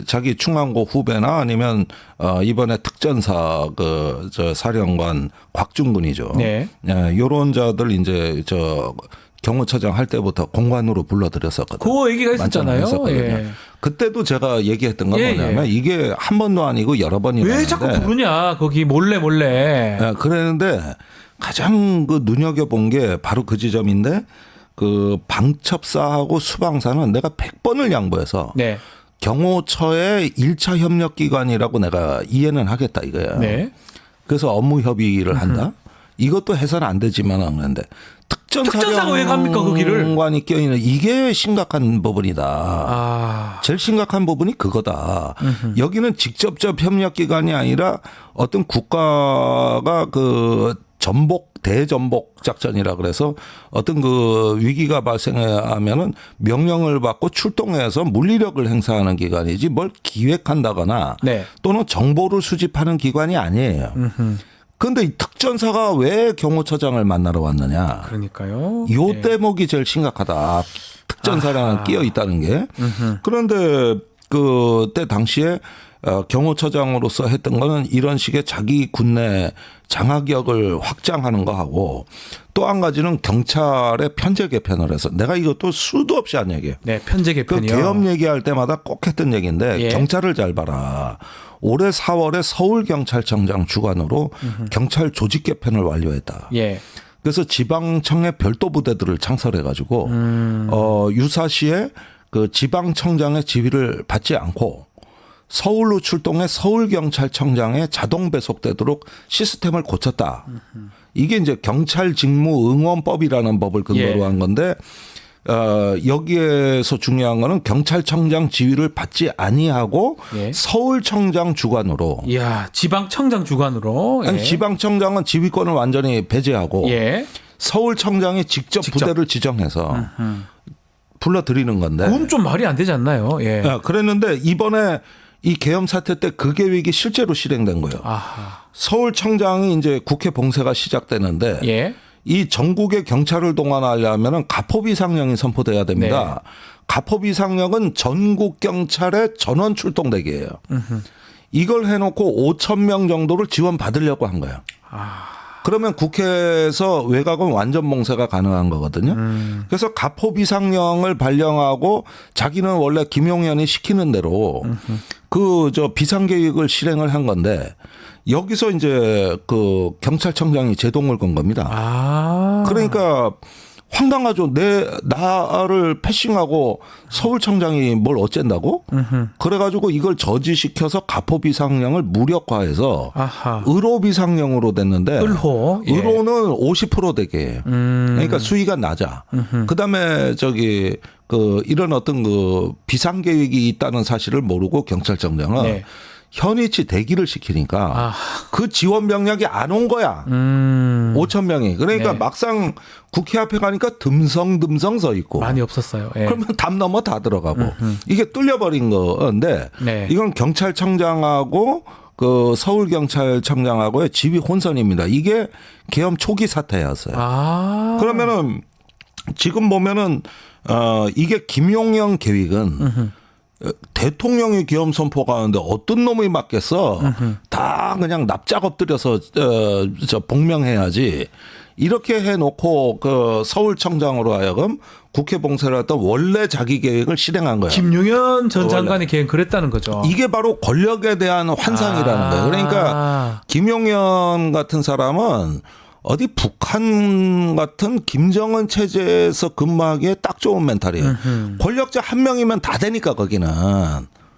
E: 자기 충안고 후배나 아니면 이번에 특전사 사령관 곽중근이죠.
A: 네.
E: 예, 요런 자들 이제 경호처장 할 때부터 공관으로 불러들였었거든요.
A: 그 얘기가 있었잖아요. 예.
E: 그때도 제가 얘기했던 건
A: 예,
E: 뭐냐면 이게 한 번도 아니고 여러 번이
A: 왜 자꾸 부르냐? 거기 몰래.
E: 예, 그랬는데 가장 눈여겨본 게 바로 그 지점인데 방첩사하고 수방사는 내가 100번을 양보해서
A: 네.
E: 경호처의 1차 협력기관이라고 내가 이해는 하겠다 이거야.
A: 네.
E: 그래서 업무 협의를 한다. 이것도 해서는 안 되지만 그런데
A: 특전사가 왜 갑니까, 그 길을?
E: 관이 껴있는 이게 심각한 부분이다. 제일 심각한 부분이 그거다. 여기는 직접적 협력기관이 아니라 어떤 국가가 대전복 작전이라 그래서 어떤 위기가 발생하면은 명령을 받고 출동해서 물리력을 행사하는 기관이지 뭘 기획한다거나
A: 네.
E: 또는 정보를 수집하는 기관이 아니에요. 그런데 이 특전사가 왜 경호처장을 만나러 왔느냐.
A: 그러니까요.
E: 요 대목이 제일 심각하다. 특전사랑 끼어 있다는 게. 그런데 그때 당시에 경호처장으로서 했던 거는 이런 식의 자기 군내 장악력을 확장하는 거 하고 또 한 가지는 경찰의 편제 개편을 해서 내가 이것도 수도 없이 한 얘기예요.
A: 네, 편제 개편이요.
E: 계엄 얘기할 때마다 꼭 했던 얘기인데
A: 예.
E: 경찰을 잘 봐라. 올해 4월에 서울경찰청장 주관으로 경찰 조직 개편을 완료했다.
A: 예.
E: 그래서 지방청의 별도 부대들을 창설해 가지고 유사시에 지방청장의 지휘를 받지 않고 서울로 출동해 서울경찰청장에 자동 배속되도록 시스템을 고쳤다. 이게 이제 경찰 직무 응원법이라는 법을 근거로
A: 예.
E: 한 건데 여기에서 중요한 거는 경찰청장 지휘를 받지 아니하고
A: 예.
E: 서울청장 주관으로.
A: 이야, 지방청장 주관으로.
E: 아니
A: 예.
E: 지방청장은 지휘권을 완전히 배제하고
A: 예.
E: 서울청장이 직접 부대를 지정해서 불러들이는 건데.
A: 그건 좀 말이 안 되지 않나요? 예.
E: 그랬는데 이번에 이 계엄 사태 때 그 계획이 실제로 실행된 거예요.
A: 아하.
E: 서울청장이 이제 국회 봉쇄가 시작되는데
A: 예.
E: 이 전국의 경찰을 동원하려면 가포 비상령이 선포돼야 됩니다. 가포 비상령은 전국 경찰의 전원 출동 대기예요. 이걸 해놓고 5천 명 정도를 지원 받으려고 한 거예요. 그러면 국회에서 외곽은 완전 봉쇄가 가능한 거거든요. 그래서 가포 비상령을 발령하고 자기는 원래 김용현이 시키는 대로 그 저 비상 계획을 실행을 한 건데 여기서 이제 그 경찰청장이 제동을 건 겁니다.
A: 아.
E: 그러니까 황당하죠. 나를 패싱하고 서울청장이 뭘 어쩐다고? 그래가지고 이걸 저지시켜서 가포 비상령을 무력화해서
A: 아하.
E: 의로 비상령으로 됐는데
A: 을호. 예.
E: 의로는 50% 되게. 그러니까 수위가 낮아. 그다음에 저기 그 이런 어떤 그 비상 계획이 있다는 사실을 모르고 경찰청장은
A: 네.
E: 현위치 대기를 시키니까
A: 아.
E: 그 지원 병력이 안 온 거야. 5천 명이. 그러니까
A: 네.
E: 막상 국회 앞에 가니까 듬성듬성 서 있고.
A: 많이 없었어요. 예.
E: 그러면 담 넘어 다 들어가고. 이게 뚫려버린 건데
A: 네.
E: 이건 경찰청장하고 그 서울경찰청장하고의 지휘 혼선입니다. 이게 계엄 초기 사태였어요.
A: 아.
E: 그러면은 지금 보면은 이게 김용현 계획은 대통령이 계엄 선포가 하는데 어떤 놈이 맞겠어? 다 그냥 납작 엎드려서 저 복명해야지. 이렇게 해놓고 그 서울청장으로 하여금 국회 봉쇄를 했던 원래 자기 계획을 실행한 거야.
A: 김용현 전 장관의 계획은 그랬다는 거죠.
E: 이게 바로 권력에 대한 환상이라는 거예요. 그러니까 김용현 같은 사람은 어디 북한 같은 김정은 체제에서 근무하기에 딱 좋은 멘탈이에요. 권력자 한 명이면 다 되니까 거기는.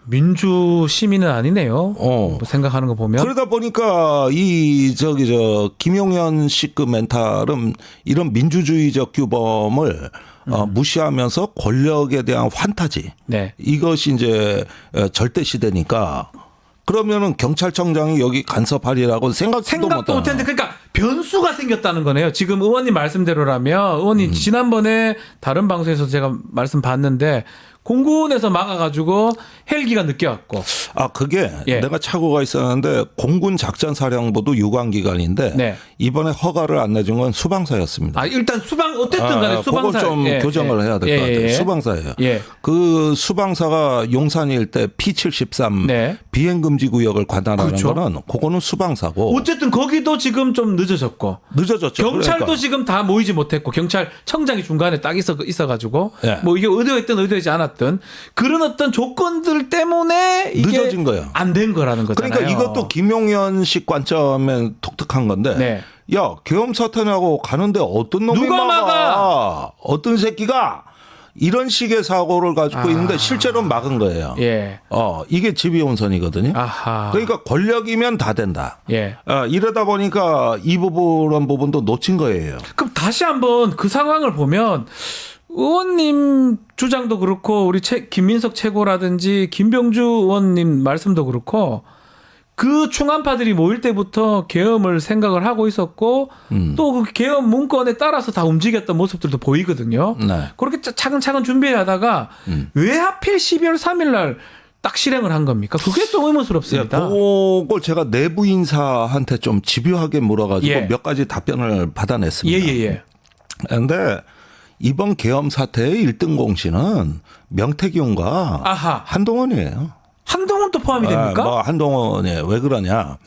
A: 민주 시민은 아니네요. 뭐 생각하는 거 보면.
E: 그러다 보니까 김용현 씨급 멘탈은 이런 민주주의적 규범을 무시하면서 권력에 대한 환타지.
A: 네.
E: 이것이 이제 절대 시대니까. 그러면은 경찰청장이 여기 간섭하리라고
A: 생각도 못했는데 그러니까 변수가 생겼다는 거네요. 지금 의원님 말씀대로라면 의원님 지난번에 다른 방송에서 제가 말씀 봤는데 공군에서 막아가지고 헬기가 늦게 왔고.
E: 그게
A: 예.
E: 내가 착오가 있었는데 공군 작전사령부도 유관기관인데
A: 네.
E: 이번에 허가를 안 내준 건 수방사였습니다.
A: 일단 수방 어쨌든 간에 수방사.
E: 그걸 좀 교정을 해야 될 것 같아요. 수방사예요.
A: 예.
E: 그 수방사가 용산 일대 P73
A: 네.
E: 비행금지 구역을 관할하는
A: 그렇죠.
E: 거는 그거는 수방사고.
A: 어쨌든 거기도 지금 좀 늦어졌고.
E: 늦어졌죠.
A: 경찰도
E: 그러니까.
A: 지금 다 모이지 못했고 경찰청장이 중간에 딱 있어가지고
E: 예.
A: 뭐 이게 의도했든 의도하지 않았든 그런 어떤 조건들 때문에 이게
E: 늦어진 거예요.
A: 안 된 거라는 거잖아요.
E: 그러니까 이것도 김용현식 관점엔 독특한 건데.
A: 네.
E: 야, 계엄 사태나고 가는데 어떤 놈이
A: 누가 막아?
E: 어떤 새끼가 이런 식의 사고를 가지고 있는데 실제로 막은 거예요.
A: 예.
E: 이게 지휘혼선이거든요.
A: 아하.
E: 그러니까 권력이면 다 된다.
A: 예.
E: 이러다 보니까 이 부분도 놓친 거예요.
A: 그럼 다시 한번 그 상황을 보면 의원님 주장도 그렇고 우리 김민석 최고라든지 김병주 의원님 말씀도 그렇고 그 충안파들이 모일 때부터 계엄을 생각을 하고 있었고 또 그 계엄 문건에 따라서 다 움직였던 모습들도 보이거든요.
E: 네.
A: 그렇게 차근차근 준비하다가 왜 하필 12월 3일 날 딱 실행을 한 겁니까? 그게 좀 의문스럽습니다.
E: 그걸 제가 내부 인사한테 좀 집요하게 물어가지고
A: 예.
E: 몇 가지 답변을 받아냈습니다.
A: 예.
E: 그런데 이번 계엄 사태의 1등 공신은 명태균과
A: 아하.
E: 한동훈이에요.
A: 한동훈도 포함이 됩니까?
E: 한동훈이 왜 그러냐.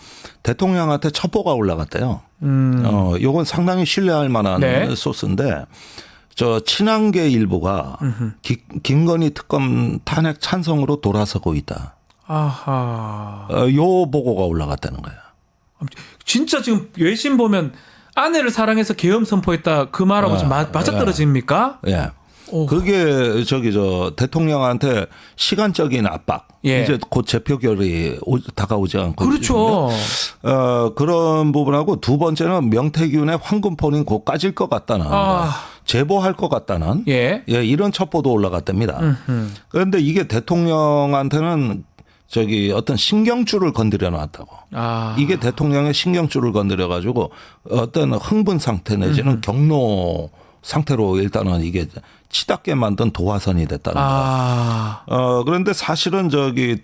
E: 대통령한테 첩보가 올라갔대요. 요건 상당히 신뢰할 만한
A: 네.
E: 소스인데 저 친한계 일부가 김건희 특검 탄핵 찬성으로 돌아서고 있다.
A: 아하.
E: 요 보고가 올라갔다는 거예요.
A: 진짜 지금 외신 보면 아내를 사랑해서 계엄 선포했다 그 말하고 좀 맞아떨어집니까?
E: 예. 그게 대통령한테 시간적인 압박.
A: 예.
E: 이제 곧 재표결이 다가오지 않고
A: 그렇죠.
E: 그런 부분하고 두 번째는 명태균의 황금폰이 곧 까질 것 같다는 제보할 것 같다는
A: 예.
E: 이런 첩보도 올라갔답니다. 그런데 이게 대통령한테는 어떤 신경줄을 건드려 놨다고. 이게 대통령의 신경줄을 건드려 가지고 어떤 흥분 상태 내지는 경로 상태로 일단은 이게 치닫게 만든 도화선이 됐다는 거. 그런데 사실은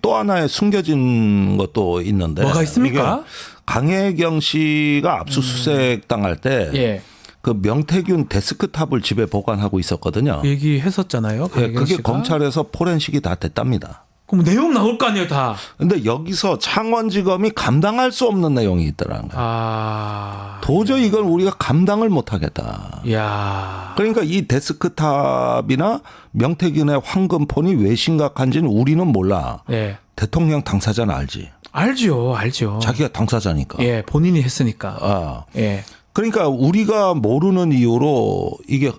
E: 또 하나의 숨겨진 것도 있는데.
A: 뭐가 있습니까?
E: 이게 강혜경 씨가 압수수색 당할 때 그 명태균 데스크탑을 집에 보관하고 있었거든요.
A: 얘기했었잖아요.
E: 그게
A: 씨가.
E: 검찰에서 포렌식이 다 됐답니다.
A: 그럼 내용 나올 거 아니에요, 다.
E: 근데 여기서 창원지검이 감당할 수 없는 내용이 있더라는 거예요. 도저히 이건 우리가 감당을 못 하겠다.
A: 야.
E: 그러니까 이 데스크탑이나 명태균의 황금폰이 왜 심각한지는 우리는 몰라.
A: 네.
E: 대통령 당사자는 알지.
A: 알죠.
E: 자기가 당사자니까.
A: 예, 본인이 했으니까. 예.
E: 그러니까 우리가 모르는 이유로 이게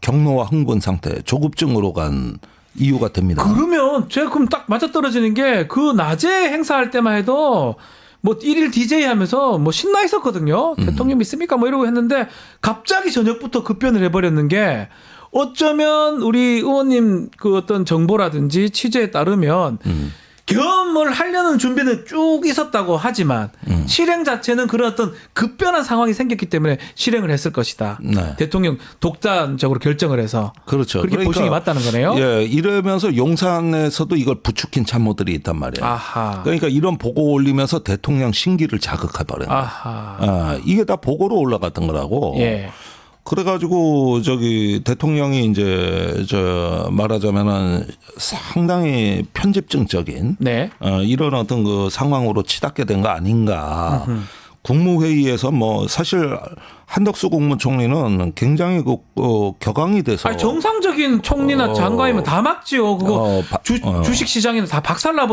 E: 경로와 흥분 상태, 조급증으로 간 이유가 됩니다.
A: 그러면 제가 그럼 딱 맞아떨어지는 게 그 낮에 행사할 때만 해도 뭐 1일 DJ 하면서 뭐 신나 있었거든요. 대통령 믿습니까? 뭐 이러고 했는데 갑자기 저녁부터 급변을 해버렸는 게 어쩌면 우리 의원님 그 어떤 정보라든지 취재에 따르면 겸을 하려는 준비는 쭉 있었다고 하지만 실행 자체는 그런 어떤 급변한 상황이 생겼기 때문에 실행을 했을 것이다.
E: 네.
A: 대통령 독단적으로 결정을 해서.
E: 그렇죠.
A: 그렇게 보시기 맞다는 거네요.
E: 예, 이러면서 용산에서도 이걸 부추긴 참모들이 있단 말이에요.
A: 아하.
E: 그러니까 이런 보고 올리면서 대통령 심기를 자극해버려요.
A: 아하.
E: 이게 다 보고로 올라갔던 거라고.
A: 예.
E: 그래가지고 대통령이 이제 말하자면은 상당히 편집증적인
A: 네.
E: 이런 어떤 그 상황으로 치닫게 된 거 아닌가. 국무회의에서 뭐 사실 한덕수 국무총리는 굉장히 격앙이 돼서
A: 아니, 정상적인 총리나 장관이면 다 막지요. 그거 주식 시장에는 다 박살나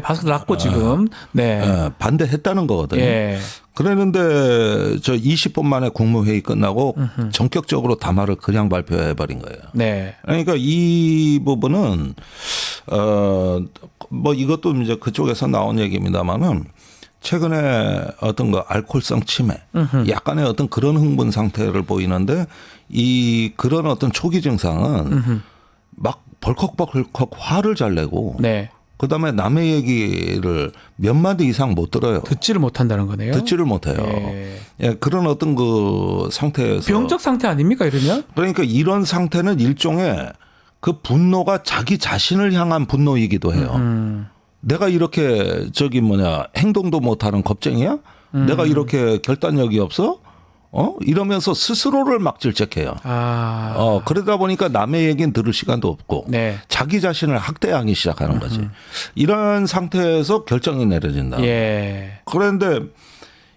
A: 박살 났고 지금. 네.
E: 반대했다는 거거든요.
A: 예.
E: 그랬는데 20분 만에 국무회의 끝나고 전격적으로 담화를 그냥 발표해 버린 거예요.
A: 네.
E: 그러니까 이 부분은 뭐 이것도 이제 그쪽에서 나온 얘기입니다만은 최근에 어떤 거 알코올성 치매, 약간의 어떤 그런 흥분 상태를 보이는데 그런 어떤 초기 증상은 막 벌컥벌컥 화를 잘 내고
A: 네.
E: 그다음에 남의 얘기를 몇 마디 이상 못 들어요.
A: 듣지를 못한다는 거네요.
E: 듣지를 못해요. 예, 그런 어떤 그 상태에서
A: 병적 상태 아닙니까 이러면?
E: 그러니까 이런 상태는 일종의 그 분노가 자기 자신을 향한 분노이기도 해요. 내가 이렇게 행동도 못하는 겁쟁이야? 내가 이렇게 결단력이 없어? 이러면서 스스로를 막 질책해요. 그러다 보니까 남의 얘기는 들을 시간도 없고
A: 네.
E: 자기 자신을 학대하기 시작하는 거지. 이런 상태에서 결정이 내려진다.
A: 예.
E: 그런데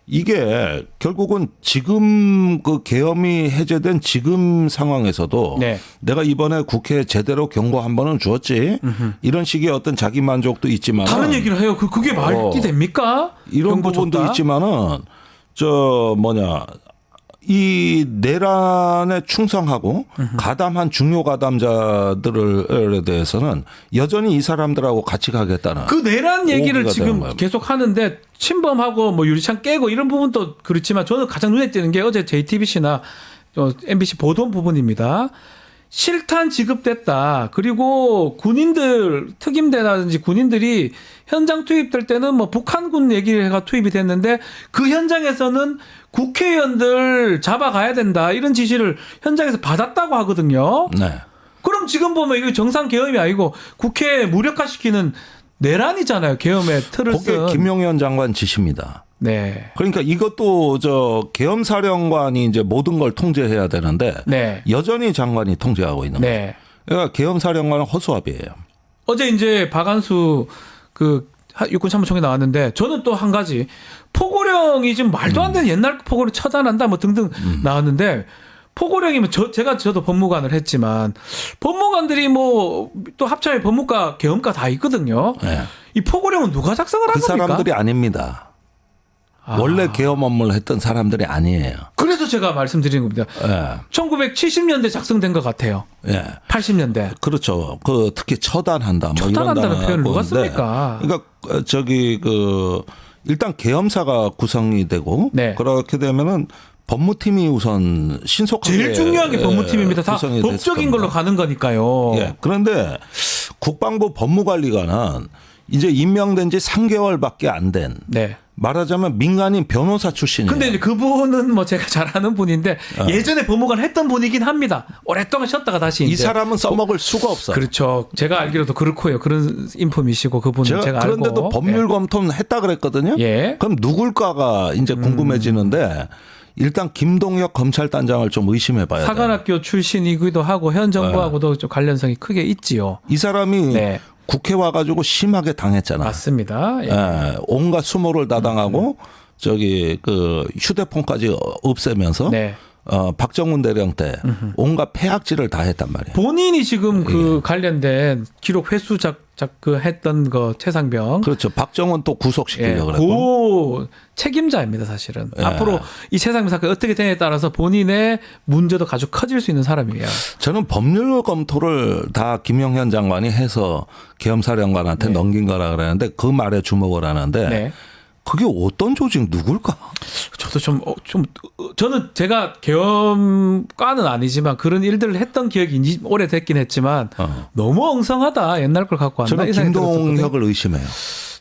E: 이게 결국은 지금 그 계엄이 해제된 지금 상황에서도
A: 네.
E: 내가 이번에 국회에 제대로 경고 한 번은 주었지. 이런 식의 어떤 자기 만족도 있지만
A: 다른 얘기를 해요. 그게 말이 됩니까?
E: 이런 부분도
A: 줬다?
E: 있지만은 이 내란에 충성하고 가담한 중요 가담자들에 대해서는 여전히 이 사람들하고 같이 가겠다는
A: 그 내란 얘기를
E: 오기가 되는
A: 지금
E: 거예요.
A: 계속 하는데 침범하고 뭐 유리창 깨고 이런 부분도 그렇지만 저는 가장 눈에 띄는 게 어제 JTBC나 MBC 보도 부분입니다. 실탄 지급됐다. 그리고 군인들 특임대라든지 군인들이 현장 투입될 때는 뭐 북한군 얘기가 투입이 됐는데 그 현장에서는 국회의원들 잡아가야 된다. 이런 지시를 현장에서 받았다고 하거든요.
E: 네.
A: 그럼 지금 보면 이거 정상 계엄이 아니고 국회에 무력화시키는 내란이잖아요. 계엄의 틀을
E: 그게
A: 쓴.
E: 김용현 장관 지시입니다.
A: 네.
E: 그러니까 이것도 계엄사령관이 이제 모든 걸 통제해야 되는데
A: 네.
E: 여전히 장관이 통제하고 있는 거예요.
A: 네.
E: 그러니까 계엄사령관은 허수아비예요.
A: 어제 이제 박안수 그 육군참모총이 나왔는데 저는 또 한 가지 포고령이 지금 말도 안 되는 옛날 포고령 처단한다 뭐 등등 나왔는데 포고령이면 저도 법무관을 했지만 법무관들이 뭐 또 합참에 법무과 계엄과 다 있거든요.
E: 네.
A: 이 포고령은 누가 작성을 한
E: 그
A: 겁니까?
E: 사람들이 아닙니다. 원래 계엄 업무를 했던 사람들이 아니에요.
A: 그래서 그래서 제가 말씀드리는 겁니다.
E: 예.
A: 1970년대 작성된 것 같아요.
E: 예.
A: 80년대.
E: 그렇죠. 그 특히 처단한다. 뭐
A: 처단한다는
E: 이런
A: 표현을 누가
E: 단어가
A: 씁니까?
E: 그러니까 저기 그 일단 계엄사가 구성이 되고
A: 네.
E: 그렇게 되면은 법무팀이 우선 신속하게
A: 제일 중요한 게 법무팀입니다. 다
E: 구성이
A: 법적인
E: 됐을
A: 걸로
E: 겁니다.
A: 가는 거니까요.
E: 예. 그런데 국방부 법무관리관은 이제 임명된 지 3개월밖에 안 된
A: 네.
E: 말하자면 민간인 변호사 출신이에요.
A: 근데 이제 그분은 뭐 제가 잘 아는 분인데 예전에 법무관 했던 분이긴 합니다. 오랫동안 쉬었다가 다시
E: 이
A: 이제
E: 사람은 써먹을 수가 없어요.
A: 그렇죠. 제가 알기로도 그렇고요. 그런 인품이시고 그분은 제가 알고.
E: 그런데도 법률 검토는 했다 그랬거든요.
A: 예.
E: 그럼 누굴까가 이제 궁금해지는데 일단 김동혁 검찰단장을 좀 의심해봐야 돼요.
A: 사관학교 출신이기도 하고 현 정부하고도 좀 관련성이 크게 있지요.
E: 이 사람이
A: 네.
E: 국회 와가지고 심하게 당했잖아.
A: 맞습니다. 예.
E: 예, 온갖 수모를 다 당하고 저기 그 휴대폰까지 없애면서
A: 네.
E: 박정훈 대령 때 온갖 폐악질을 다 했단 말이에요.
A: 본인이 지금 그 관련된 기록 회수 그 했던 거 최상병.
E: 그렇죠. 박정훈 또
A: 예,
E: 구속시키려고 그랬고.
A: 그 책임자입니다, 사실은.
E: 예.
A: 앞으로 이 최상병 사건이 어떻게 되냐에 따라서 본인의 문제도 아주 커질 수 있는 사람이에요.
E: 저는 법률 검토를 다 김용현 장관이 해서 계엄사령관한테 넘긴 거라 그러는데 그 말에 주목을 하는데
A: 네.
E: 그게 어떤 조직 누굴까?
A: 저도 저는 제가 계엄과는 아니지만 그런 일들을 했던 기억이 오래됐긴 했지만 너무 엉성하다. 옛날 걸 갖고 왔나?
E: 저는
A: 이 생각이 들었었거든요.
E: 김동혁을 의심해요.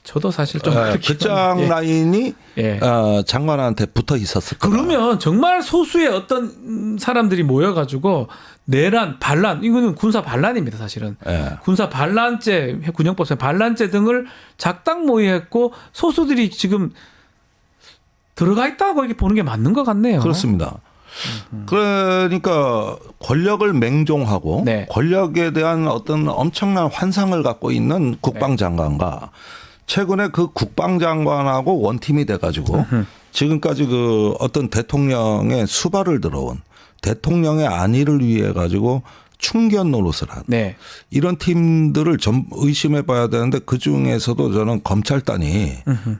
A: 저도 사실 좀 그렇게
E: 끝장
A: 예.
E: 라인이
A: 예.
E: 장관한테 붙어 있었을 거예요.
A: 그러면 정말 소수의 어떤 사람들이 모여가지고 내란, 반란, 이거는 군사 반란입니다, 사실은.
E: 예.
A: 군사 반란죄, 군형법상 반란죄 등을 작당 모의했고 소수들이 지금 들어가 있다고 이렇게 보는 게 맞는 것 같네요.
E: 그렇습니다. 그러니까 권력을 맹종하고
A: 네.
E: 권력에 대한 어떤 엄청난 환상을 갖고 있는 국방장관과 최근에 그 국방장관하고 원팀이 돼가지고 지금까지 그 어떤 대통령의 수발을 들어온 대통령의 안위를 위해 가지고 충견 노릇을 한
A: 네.
E: 이런 팀들을 좀 의심해 봐야 되는데 그 중에서도 저는 검찰단이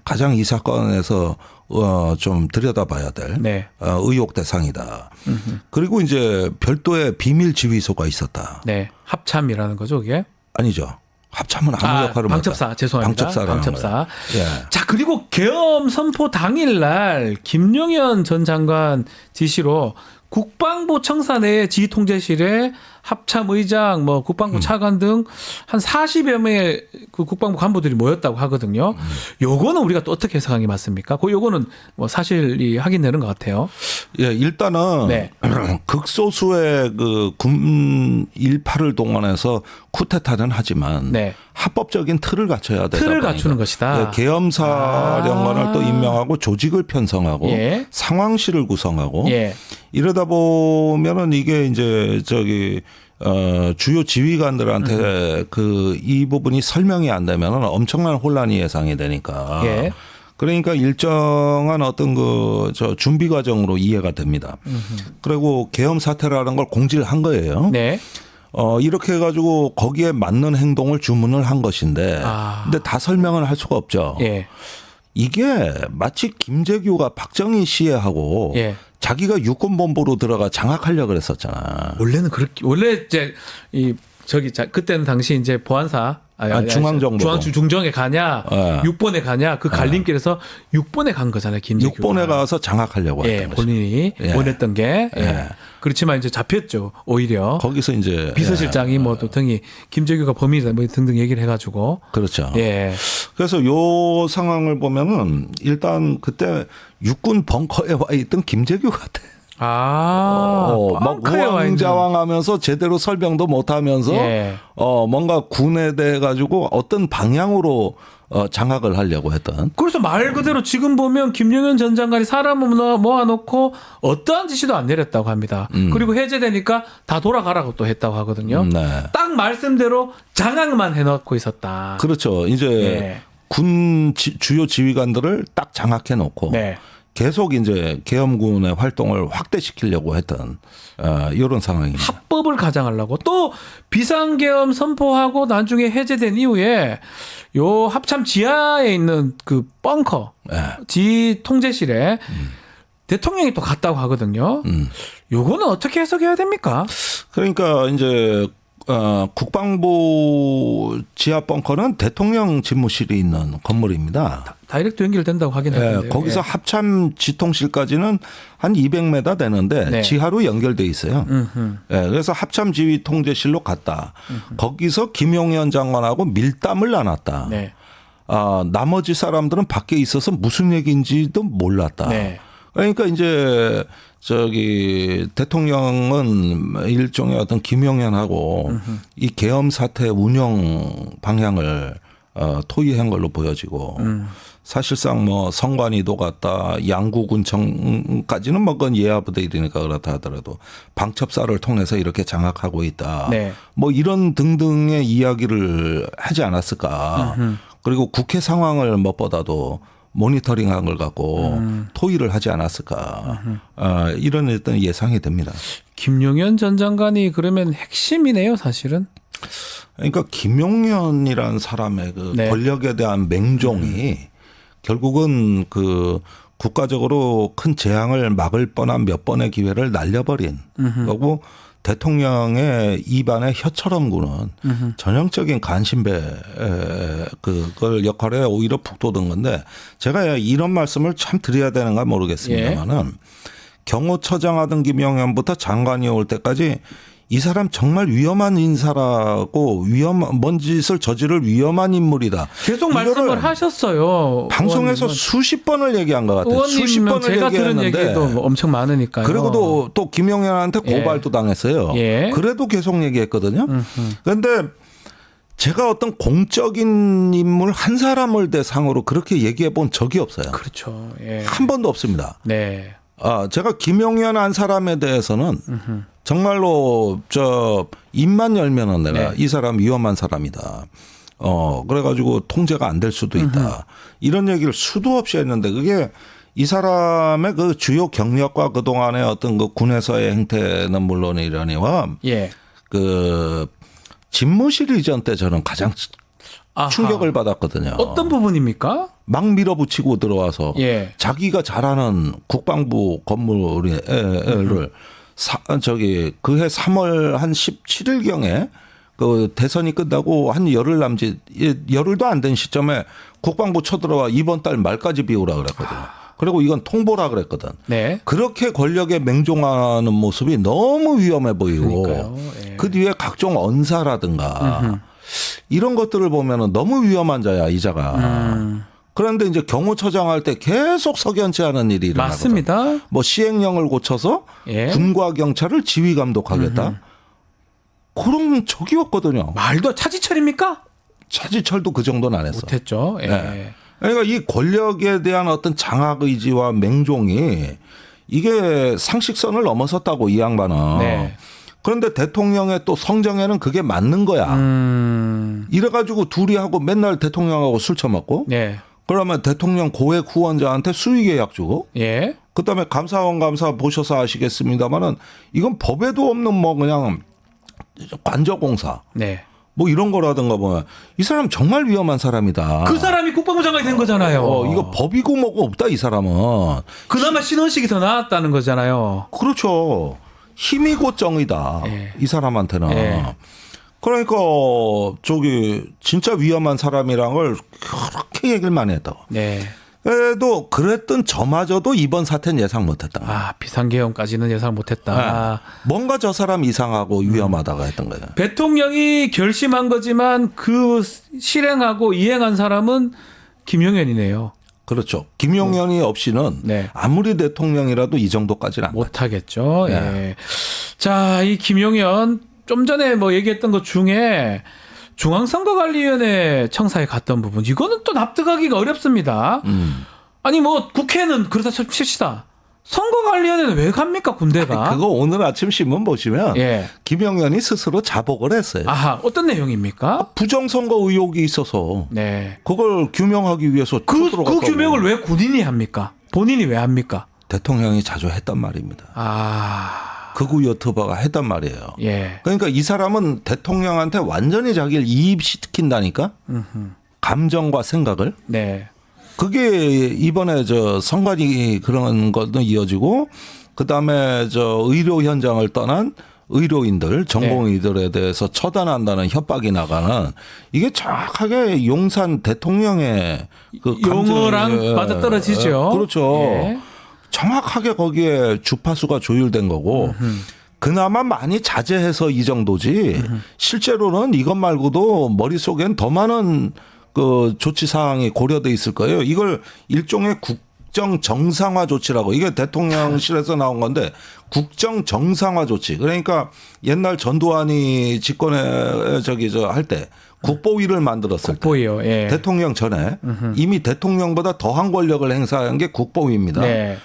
E: 가장 이 사건에서 좀 들여다봐야 될
A: 네.
E: 의혹 대상이다. 그리고 이제 별도의 비밀 지휘소가 있었다.
A: 네. 합참이라는 거죠, 그게?
E: 아니죠. 합참은 아무 역할을
A: 방첩사,
E: 못해.
A: 죄송합니다.
E: 방첩사라는
A: 방첩사.
E: 거예요. 예.
A: 자, 그리고 계엄 선포 당일날 김용현 전 장관 지시로 국방부 청사 내 지휘통제실에 합참의장, 뭐 국방부 차관 등 한 40여 명의 그 국방부 간부들이 모였다고 하거든요. 요거는 우리가 또 어떻게 해석하는 게 맞습니까? 요거는 뭐 사실이 확인되는 것 같아요.
E: 예, 일단은
A: 네.
E: 극소수의 그 군 일파를 동원해서 쿠데타는 하지만
A: 네.
E: 합법적인 틀을 갖춰야 되다.
A: 틀을
E: 보니까.
A: 갖추는 것이다.
E: 예, 계엄사령관을 또 임명하고 조직을 편성하고
A: 예.
E: 상황실을 구성하고
A: 예.
E: 이러다 보면은 이게 이제 저기 주요 지휘관들한테 그 이 부분이 설명이 안 되면은 엄청난 혼란이 예상이 되니까.
A: 예.
E: 그러니까 일정한 어떤 그 저 준비 과정으로 이해가 됩니다. 그리고 계엄 사태라는 걸 공지를 한 거예요.
A: 네.
E: 이렇게 해가지고 거기에 맞는 행동을 주문을 한 것인데, 근데 다 설명을 할 수가 없죠.
A: 예.
E: 이게 마치 김재규가 박정희 씨하고
A: 예.
E: 자기가 육군본부로 들어가 장악하려고 그랬었잖아.
A: 원래는 그렇게 원래 이제 그때는 당시 이제 보안사
E: 중앙정보로.
A: 중정에 가냐,
E: 예.
A: 6번에 가냐 그 갈림길에서 6번에 간 거잖아요. 김재규가.
E: 6번에 가서 장악하려고
A: 예,
E: 했던 거죠.
A: 본인이
E: 예.
A: 원했던 게. 예.
E: 예.
A: 그렇지만 이제 잡혔죠. 오히려
E: 거기서 이제
A: 비서실장이 뭐 또 등이 김재규가 범인이다 뭐 등등 얘기를 해가지고.
E: 그렇죠.
A: 예.
E: 그래서 요 상황을 보면은 일단 그때 육군 벙커에 와 있던 김재규 같아. 막
A: 벙커에 와 있는.
E: 우왕좌왕하면서 제대로 설명도 못하면서
A: 예.
E: 뭔가 군에 대해 가지고 어떤 방향으로 장악을 하려고 했던.
A: 그래서 말 그대로 지금 보면 김용현 전 장관이 사람을 모아놓고 어떠한 지시도 안 내렸다고 합니다. 그리고 해제되니까 다 돌아가라고 또 했다고 하거든요.
E: 네.
A: 딱 말씀대로 장악만 해놓고 있었다.
E: 그렇죠. 이제
A: 예.
E: 군 주요 지휘관들을 딱 장악해 놓고
A: 네.
E: 계속 이제 계엄군의 활동을 확대시키려고 했던 이런 상황입니다.
A: 합법을 가장하려고 또 비상계엄 선포하고 나중에 해제된 이후에 요 합참 지하에 있는 그 벙커
E: 네.
A: 지 통제실에 대통령이 또 갔다고 하거든요. 요거는 어떻게 해석해야 됩니까?
E: 그러니까 이제 국방부 지하 벙커는 대통령 집무실이 있는 건물입니다.
A: 다이렉트 연결된다고 하긴 했는데.
E: 거기서 합참 지통실까지는 한 200m 되는데
A: 네.
E: 지하로 연결돼 있어요. 그래서 합참 지휘 통제실로 갔다. 거기서 김용현 장관하고 밀담을 나눴다.
A: 네.
E: 나머지 사람들은 밖에 있어서 무슨 얘기인지도 몰랐다.
A: 네.
E: 그러니까 이제 대통령은 일종의 어떤 김용현하고 이 계엄 사태 운영 방향을 토의한 걸로 보여지고 사실상 뭐 성관이도 갔다 양구군청까지는 뭐 그건 예하부대 일이니까 그렇다 하더라도 방첩사를 통해서 이렇게 장악하고 있다.
A: 네.
E: 뭐 이런 등등의 이야기를 하지 않았을까. 그리고 국회 상황을 무엇보다도 모니터링한 걸 갖고 토의를 하지 않았을까. 이런 어떤 예상이 됩니다.
A: 김용현 전 장관이 그러면 핵심이네요, 사실은.
E: 그러니까 김용현이라는 사람의 그
A: 네.
E: 권력에 대한 맹종이 결국은 그 국가적으로 큰 재앙을 막을 뻔한 몇 번의 기회를 날려버린 거고 대통령의 입안에 혀처럼 구는 전형적인 간신배 그걸 역할에 오히려 푹 돋은 건데 제가 이런 말씀을 참 드려야 되는가 모르겠습니다만은 경호처장 하던 김용현부터 장관이 올 때까지 이 사람 정말 위험한 인사라고 뭔 짓을 저지를 위험한 인물이다.
A: 계속 말씀을 하셨어요.
E: 방송에서
A: 의원님은.
E: 수십 번을 얘기한 것 같아요. 수십
A: 의원님은
E: 번을
A: 제가 들은
E: 얘기했는데
A: 얘기도 엄청 많으니까요.
E: 그리고 또 김용현한테 고발도 당했어요.
A: 예.
E: 그래도 계속 얘기했거든요. 그런데 제가 어떤 공적인 인물 한 사람을 대상으로 그렇게 얘기해 본 적이 없어요.
A: 그렇죠. 예.
E: 한 번도 없습니다.
A: 네.
E: 제가 김용현 한 사람에 대해서는 정말로 입만 열면은 내가 이 사람 위험한 사람이다. 그래가지고 통제가 안 될 수도 있다. 이런 얘기를 수도 없이 했는데 그게 이 사람의 그 주요 경력과 그동안의 어떤 그 군에서의 행태는 물론이려니와
A: 예.
E: 그 집무실 이전 때 저는 가장
A: 아하.
E: 충격을 받았거든요.
A: 어떤 부분입니까?
E: 막 밀어붙이고 들어와서
A: 예.
E: 자기가 잘하는 국방부 건물을 그해 3월 한 17일경에 그 대선이 끝나고 한 열흘 남짓 열흘도 안 된 시점에 국방부 쳐들어와 이번 달 말까지 비우라 그랬거든요. 그리고 이건 통보라 그랬거든.
A: 네.
E: 그렇게 권력에 맹종하는 모습이 너무 위험해 보이고
A: 그러니까요. 예.
E: 그 뒤에 각종 언사라든가 이런 것들을 보면은 너무 위험한 자야 이자가. 그런데 이제 경호처장 할 때 계속 석연치 않은 일이 일어나거든.
A: 맞습니다.
E: 뭐 시행령을 고쳐서
A: 예.
E: 군과 경찰을 지휘 감독하겠다. 그런 적이 없거든요.
A: 말도 차지철입니까?
E: 차지철도 그 정도는 안 했어.
A: 못했죠. 예.
E: 네. 그러니까 이 권력에 대한 어떤 장악 의지와 맹종이 이게 상식선을 넘어섰다고 이 양반은.
A: 네.
E: 그런데 대통령의 또 성정에는 그게 맞는 거야. 이래가지고 둘이 하고 맨날 대통령하고 술 처먹고.
A: 네.
E: 그러면 대통령 고액 후원자한테 수의 계약 주고.
A: 예.
E: 그다음에 감사원 감사 보셔서 아시겠습니다만은 이건 법에도 없는 뭐 그냥 관저공사
A: 네.
E: 뭐 이런 거라든가 보면 이 사람 정말 위험한 사람이다.
A: 그 사람이 국방부 장관이 된 거잖아요.
E: 이거 법이고 뭐고 없다 이 사람은.
A: 그나마 신원식이 더 나았다는 거잖아요.
E: 그렇죠. 힘이고 정이다.
A: 예.
E: 이 사람한테는.
A: 예.
E: 그러니까 진짜 위험한 사람이란 걸 그렇게 얘기를 많이 했다고.
A: 네.
E: 그래도 그랬던 저마저도 이번 사태는 예상 못했다.
A: 비상계엄까지는 예상 못했다.
E: 뭔가 저 사람 이상하고 위험하다가 했던 거예요.
A: 대통령이 결심한 거지만 그 실행하고 이행한 사람은 김용현이네요.
E: 그렇죠. 김용현이 없이는
A: 네.
E: 아무리 대통령이라도 이 정도까지는 안 가.
A: 못하겠죠.
E: 네.
A: 예. 자, 이 김용현 좀 전에 뭐 얘기했던 것 중에 중앙선거관리위원회 청사에 갔던 부분 이거는 또 납득하기가 어렵습니다. 아니 뭐 국회는 그러다 칩시다. 선거관리위원회는 왜 갑니까 군대가?
E: 그거 오늘 아침 신문 보시면
A: 예.
E: 김용현이 스스로 자복을 했어요.
A: 어떤 내용입니까?
E: 부정선거 의혹이 있어서
A: 네.
E: 그걸 규명하기 위해서
A: 그
E: 쳐들어갔다고.
A: 규명을 왜 군인이 합니까? 본인이 왜 합니까?
E: 대통령이 자주 했단 말입니다. 극우 유튜버가 했단 말이에요.
A: 예.
E: 그러니까 이 사람은 대통령한테 완전히 자기를 이입시킨다니까. 감정과 생각을.
A: 네.
E: 그게 이번에 저 선관위 그런 것도 이어지고 그다음에 저 의료 현장을 떠난 의료인들, 전공의들에 대해서 처단한다는 협박이 나가는 이게 정확하게 용산 대통령의 그
A: 용어랑 맞아떨어지죠.
E: 그렇죠.
A: 예.
E: 정확하게 거기에 주파수가 조율된 거고 그나마 많이 자제해서 이 정도지 실제로는 이것 말고도 머릿속엔 더 많은 그 조치 사항이 고려돼 있을 거예요. 이걸 일종의 국정 정상화 조치라고 이게 대통령실에서 나온 건데 국정 정상화 조치. 그러니까 옛날 전두환이 집권에 할 때 국보위를 만들었을
A: 국보위요.
E: 때
A: 예.
E: 대통령 전에 이미 대통령보다 더한 권력을 행사한 게 국보위입니다.
A: 네.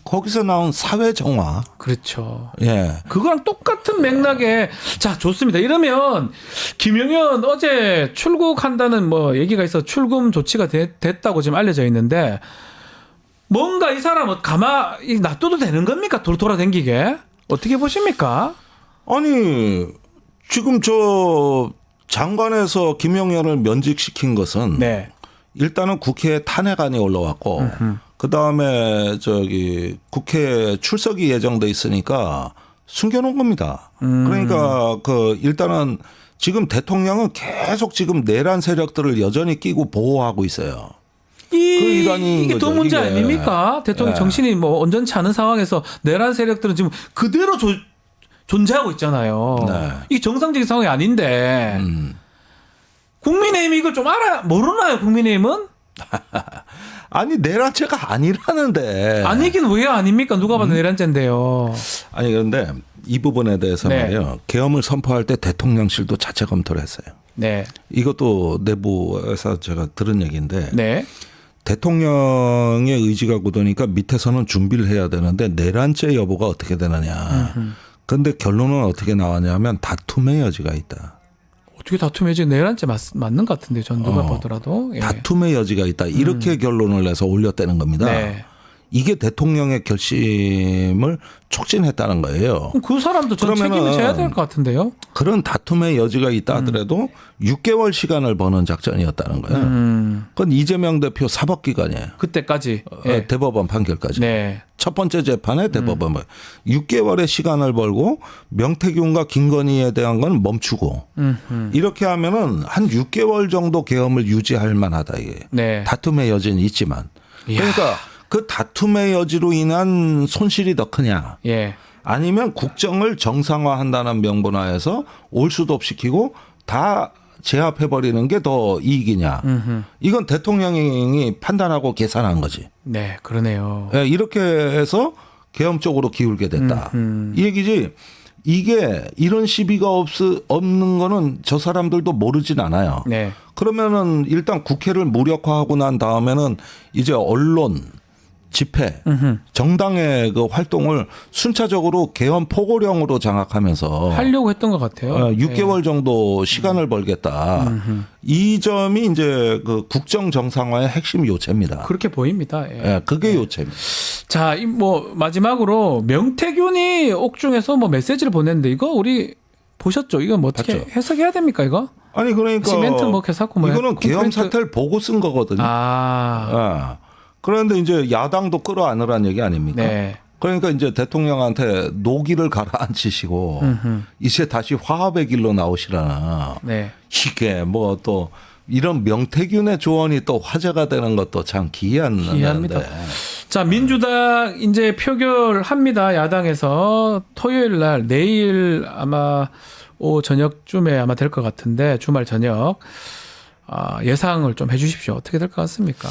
E: 거기서 나온 사회 정화.
A: 그렇죠.
E: 예.
A: 그거랑 똑같은 맥락에 자 좋습니다. 이러면 김용현 어제 출국한다는 뭐 얘기가 있어 출금 조치가 됐다고 지금 알려져 있는데 뭔가 이 사람은 가만히 놔둬도 되는 겁니까? 돌아다니게 어떻게 보십니까?
E: 아니 지금 저 장관에서 김용현을 면직시킨 것은
A: 네.
E: 일단은 국회에 탄핵안이 올라왔고 그다음에 국회 출석이 예정돼 있으니까 숨겨놓은 겁니다. 그러니까 그 일단은 지금 대통령은 계속 지금 내란 세력들을 여전히 끼고 보호하고 있어요. 일환인
A: 이게 더
E: 거죠,
A: 문제
E: 이게.
A: 아닙니까? 대통령
E: 예.
A: 정신이 뭐 온전치 않은 상황에서 내란 세력들은 지금 그대로 존재하고 있잖아요.
E: 네.
A: 이게 정상적인 상황이 아닌데 국민의힘이 이걸 좀 모르나요? 국민의힘은?
E: 아니 내란죄가 아니라는데.
A: 아니긴 왜 아닙니까? 누가 봐도 내란죄인데요.
E: 아니 그런데 이 부분에 대해서
A: 네.
E: 말이에요. 계엄을 선포할 때 대통령실도 자체 검토를 했어요.
A: 네.
E: 이것도 내부에서 제가 들은 얘기인데
A: 네.
E: 대통령의 의지가 굳으니까 밑에서는 준비를 해야 되는데 내란죄 여부가 어떻게 되느냐. 그런데 결론은 어떻게 나왔냐면 다툼의 여지가 있다.
A: 어떻게 다툼이 지금 내란죄 맞는 것 같은데 전 누가 보더라도. 예.
E: 다툼의 여지가 있다. 이렇게 결론을 내서 올렸다는 겁니다.
A: 네.
E: 이게 대통령의 결심을 촉진했다는 거예요.
A: 그럼 그 사람도 전
E: 그러면은
A: 책임을 져야 될 것 같은데요.
E: 그런 다툼의 여지가 있다 하더라도 6개월 시간을 버는 작전이었다는 거예요. 그건 이재명 대표 사법기관이에요.
A: 그때까지. 예.
E: 대법원 판결까지.
A: 네.
E: 첫 번째 재판에 대법원 6개월의 시간을 벌고 명태균과 김건희에 대한 건 멈추고 이렇게 하면은 한 6개월 정도 계엄을 유지할 만하다 이게.
A: 네.
E: 다툼의 여지는 있지만.
A: 이야.
E: 그러니까 그 다툼의 여지로 인한 손실이 더 크냐.
A: 예.
E: 아니면 국정을 정상화한다는 명분하에서 올수도시키고 다 제압해버리는 게 더 이익이냐. 이건 대통령이 판단하고 계산한 거지.
A: 네, 그러네요.
E: 예, 이렇게 해서 계엄 쪽으로 기울게 됐다. 이 얘기지. 이게 이런 시비가 없는 거는 저 사람들도 모르진 않아요.
A: 네.
E: 그러면은 일단 국회를 무력화하고 난 다음에는 이제 언론, 집회, 정당의 그 활동을 순차적으로 계엄 포고령으로 장악하면서
A: 하려고 했던 것 같아요.
E: 6개월 정도 시간을 벌겠다. 이 점이 이제 그 국정 정상화의 핵심 요체입니다.
A: 그렇게 보입니다. 예.
E: 예, 그게 요체입니다.
A: 자, 뭐 마지막으로 명태균이 옥중에서 뭐 메시지를 보냈는데 이거 우리 보셨죠? 이거 뭐 어떻게
E: 봤죠.
A: 해석해야 됩니까 이거?
E: 아니 그러니까
A: 시멘트 뭐 개사고 뭐
E: 이거는 계엄
A: 콘크리트.
E: 사태를 보고 쓴 거거든요.
A: 아,
E: 예. 그런데 이제 야당도 끌어안으란 얘기 아닙니까?
A: 네.
E: 그러니까 이제 대통령한테 노기를 가라앉히시고 이제 다시 화합의 길로 나오시라나.
A: 네.
E: 이게 뭐 또 이런 명태균의 조언이 또 화제가 되는 것도 참
A: 기이합니다.
E: 기이한데.
A: 자, 민주당 이제 표결합니다. 야당에서 토요일 날 내일 아마 오후 저녁쯤에 아마 될 것 같은데 주말 저녁 예상을 좀 해주십시오. 어떻게 될 것 같습니까?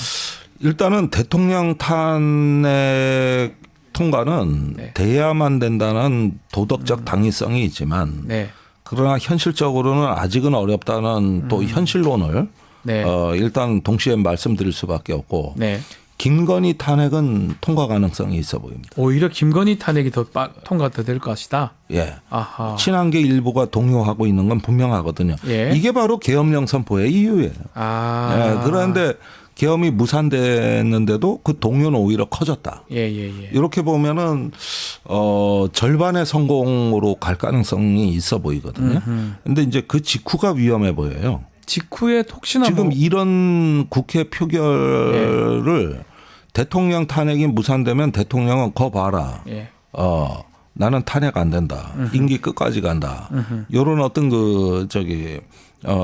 E: 일단은 대통령 탄핵 통과는
A: 네.
E: 돼야만 된다는 도덕적 당위성이 있지만
A: 네.
E: 그러나 현실적으로는 아직은 어렵다는 또 현실론을
A: 네.
E: 일단 동시에 말씀드릴 수밖에 없고
A: 네.
E: 김건희 탄핵은 통과 가능성이 있어 보입니다.
A: 오히려 김건희 탄핵이 더 통과가 될 것이다.
E: 예.
A: 아하.
E: 친한계 일부가 동요하고 있는 건 분명하거든요.
A: 예.
E: 이게 바로 계엄령 선포의 이유예요.
A: 아.
E: 예. 그런데 계엄이 무산됐는데도 그 동요는 오히려 커졌다.
A: 예.
E: 이렇게 보면은 절반의 성공으로 갈 가능성이 있어 보이거든요. 근데 이제 그 직후가 위험해 보여요.
A: 직후에 혹시나
E: 지금
A: 뭐
E: 이런 국회 표결을 대통령 탄핵이 무산되면 대통령은 거 봐라.
A: 예.
E: 나는 탄핵 안 된다. 임기 끝까지 간다. 이런 어떤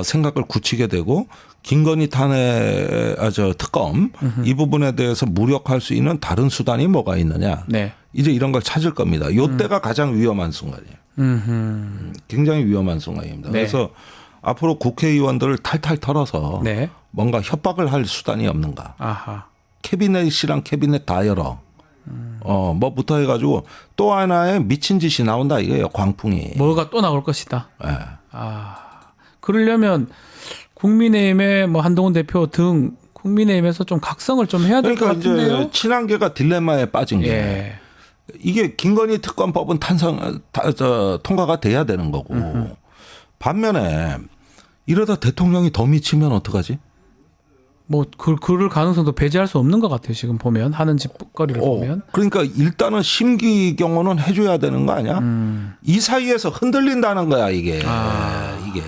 E: 생각을 굳히게 되고 김건희 특검 이 부분에 대해서 무력할 수 있는 다른 수단이 뭐가 있느냐.
A: 네.
E: 이제 이런 걸 찾을 겁니다. 이때가 가장 위험한 순간이에요. 굉장히 위험한 순간입니다.
A: 네.
E: 그래서 앞으로 국회의원들을 탈탈 털어서
A: 네.
E: 뭔가 협박을 할 수단이 없는가.
A: 아하.
E: 캐비넷이랑 캐비넷 다 열어. 뭐부터 해가지고 또 하나의 미친 짓이 나온다 이거예요. 광풍이.
A: 뭐가 또 나올 것이다.
E: 네.
A: 그러려면 국민의힘의 뭐 한동훈 대표 등 국민의힘에서 좀 각성을 좀 해야 될 것
E: 그러니까
A: 같은데요.
E: 이제 친한계가 딜레마에 빠진 게
A: 예.
E: 이게 김건희 특검법은 통과가 돼야 되는 거고 반면에 이러다 대통령이 더 미치면 어떡하지?
A: 뭐 그럴 가능성도 배제할 수 없는 것 같아요. 지금 보면 하는 짓거리를 보면.
E: 그러니까 일단은 심기 경호는 해줘야 되는 거 아니야? 이 사이에서 흔들린다는 거야 이게. 이게.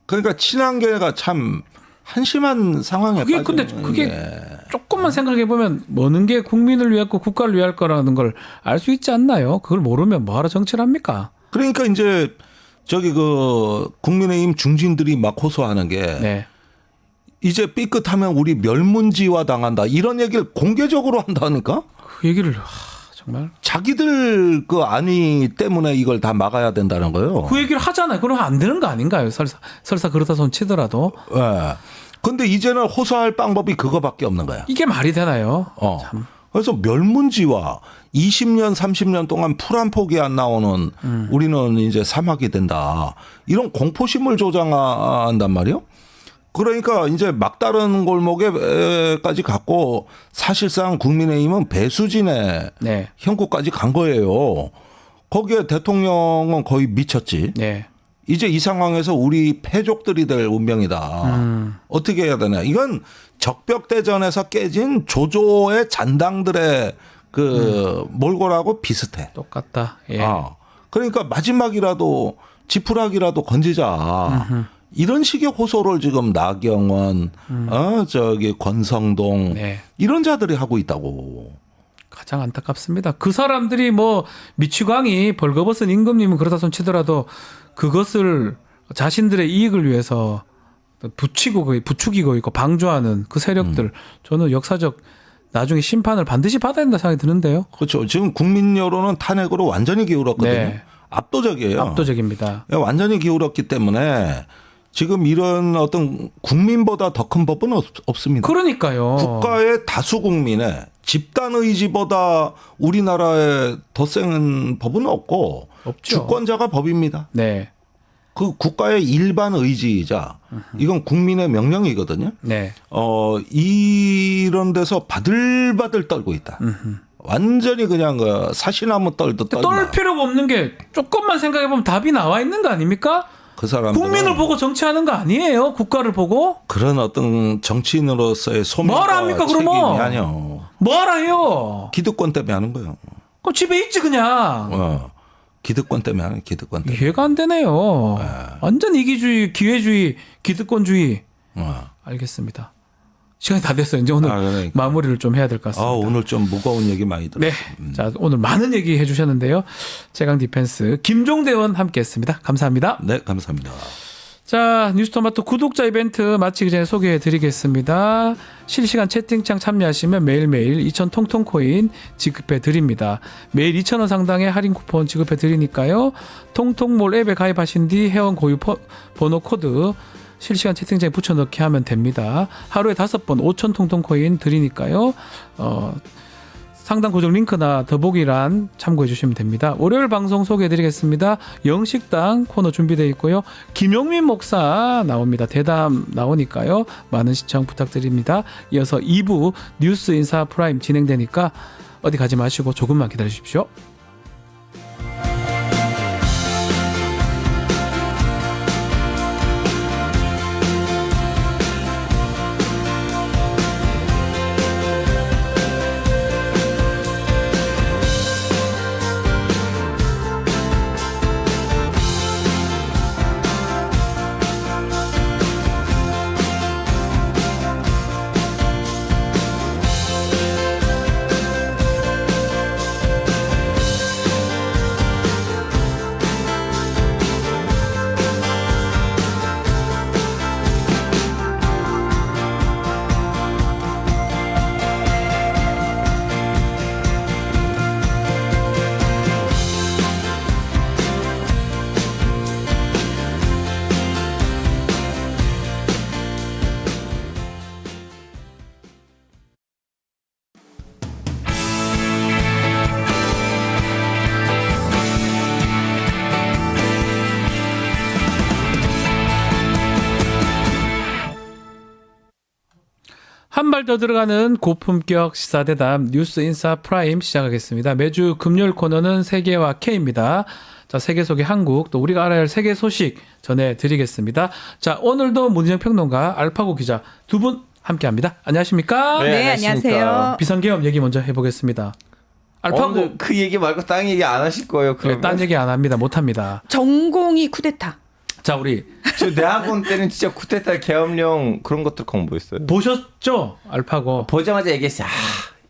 E: 그러니까 친한계가 참 한심한 상황에
A: 그게
E: 빠지는
A: 근데 그게
E: 게.
A: 조금만 생각해 보면 뭐는 게 국민을 위했고 국가를 위할 거라는 걸 알 수 있지 않나요? 그걸 모르면 뭐하러 정치를 합니까?
E: 그러니까 이제 국민의힘 중진들이 막 호소하는 게
A: 네.
E: 이제 삐끗하면 우리 멸문지화 당한다 이런 얘기를 공개적으로 한다니까?
A: 그 얘기를 정말
E: 자기들 그 안위 때문에 이걸 다 막아야 된다는 거예요.
A: 그 얘기를 하잖아요. 그러면 안 되는 거 아닌가요? 설사 그렇다 손 치더라도
E: 예. 근데 이제는 호소할 방법이 그거밖에 없는 거야.
A: 이게 말이 되나요? 참.
E: 그래서 멸문지화 20년 30년 동안 풀 한 폭이 안 나오는 우리는 이제 사막이 된다. 이런 공포심을 조장한단 말이에요. 그러니까 이제 막다른 골목에까지 갔고 사실상 국민의힘은 배수진의
A: 네.
E: 형국까지 간 거예요. 거기에 대통령은 거의 미쳤지.
A: 네.
E: 이제 이 상황에서 우리 패족들이 될 운명이다. 어떻게 해야 되나. 이건 적벽대전에서 깨진 조조의 잔당들의 몰골하고 비슷해.
A: 똑같다. 예.
E: 그러니까 마지막이라도 지푸라기라도 건지자. 이런 식의 호소를 지금 나경원, 권성동
A: 네.
E: 이런 자들이 하고 있다고.
A: 가장 안타깝습니다. 그 사람들이 뭐 미추광이 벌거벗은 임금님은 그러다 손 치더라도 그것을 자신들의 이익을 위해서 부추기고 있고 방조하는 그 세력들 저는 역사적 나중에 심판을 반드시 받아야 된다 생각이 드는데요.
E: 그렇죠. 지금 국민 여론은 탄핵으로 완전히 기울었거든요.
A: 네.
E: 압도적이에요.
A: 압도적입니다.
E: 완전히 기울었기 때문에 지금 이런 어떤 국민보다 더 큰 법은 없습니다.
A: 그러니까요.
E: 국가의 다수 국민의 집단 의지보다 우리나라에 더 센 법은 없고
A: 없죠.
E: 주권자가 법입니다.
A: 네.
E: 그 국가의 일반 의지이자 이건 국민의 명령이거든요.
A: 네.
E: 이런 데서 바들바들 떨고 있다. 완전히 그냥 사시나무 떨듯 떨다.
A: 떨 필요가 없는 게 조금만 생각해 보면 답이 나와 있는 거 아닙니까?
E: 그 사람
A: 국민을 보고 정치하는 거 아니에요? 국가를 보고?
E: 그런 어떤 정치인으로서의 소명과
A: 뭘 합니까,
E: 책임이
A: 그러면?
E: 아니요.
A: 뭐하라 해요?
E: 기득권 때문에 하는 거예요.
A: 그럼 집에 있지 그냥.
E: 기득권 때문에 하는 기득권 때문에.
A: 이해가 안 되네요. 완전 이기주의, 기회주의, 기득권주의. 알겠습니다. 시간이 다 됐어요. 이제 오늘
E: 그러니까.
A: 마무리를 좀 해야 될 것 같습니다.
E: 오늘 좀 무거운 얘기 많이 들었어요.
A: 네. 자, 오늘 많은 얘기 해주셨는데요. 최강 디펜스 김종대 의원 함께했습니다. 감사합니다.
E: 네, 감사합니다.
A: 자, 뉴스토마토 구독자 이벤트 마치기 전에 소개해 드리겠습니다. 실시간 채팅창 참여하시면 매일매일 2,000 통통 코인 지급해 드립니다. 매일 2,000원 상당의 할인 쿠폰 지급해 드리니까요. 통통몰 앱에 가입하신 뒤 회원 고유 번호 코드 실시간 채팅창에 붙여넣기 하면 됩니다. 하루에 5번 5,000 통통 코인 드리니까요. 상단 고정 링크나 더보기란 참고해 주시면 됩니다. 월요일 방송 소개해 드리겠습니다. 영식당 코너 준비되어 있고요. 김용민 목사 나옵니다. 대담 나오니까요. 많은 시청 부탁드립니다. 이어서 2부 뉴스 인사 프라임 진행되니까 어디 가지 마시고 조금만 기다려 주십시오. 발 더 들어가는 고품격 시사대담 뉴스 인사 프라임 시작하겠습니다. 매주 금요일 코너는 세계와 K입니다. 자, 세계 속의 한국, 또 우리가 알아야 할 세계 소식 전해드리겠습니다. 자, 오늘도 문희정 평론가, 알파고 기자 두 분 함께합니다. 안녕하십니까?
F: 네, 안녕하세요.
A: 비상계엄 얘기 먼저 해보겠습니다. 알파고.
F: 오늘 그 얘기 말고 딴 얘기 안 하실 거예요?
A: 네,
F: 그러면?
A: 딴 얘기 안 합니다. 못합니다.
G: 전공이 쿠데타.
A: 자, 우리
F: 저 대학원 때는 진짜 쿠데타 계엄령 그런 것들 공부했어요.
A: 보셨죠? 알파고.
F: 보자마자 얘기했어요.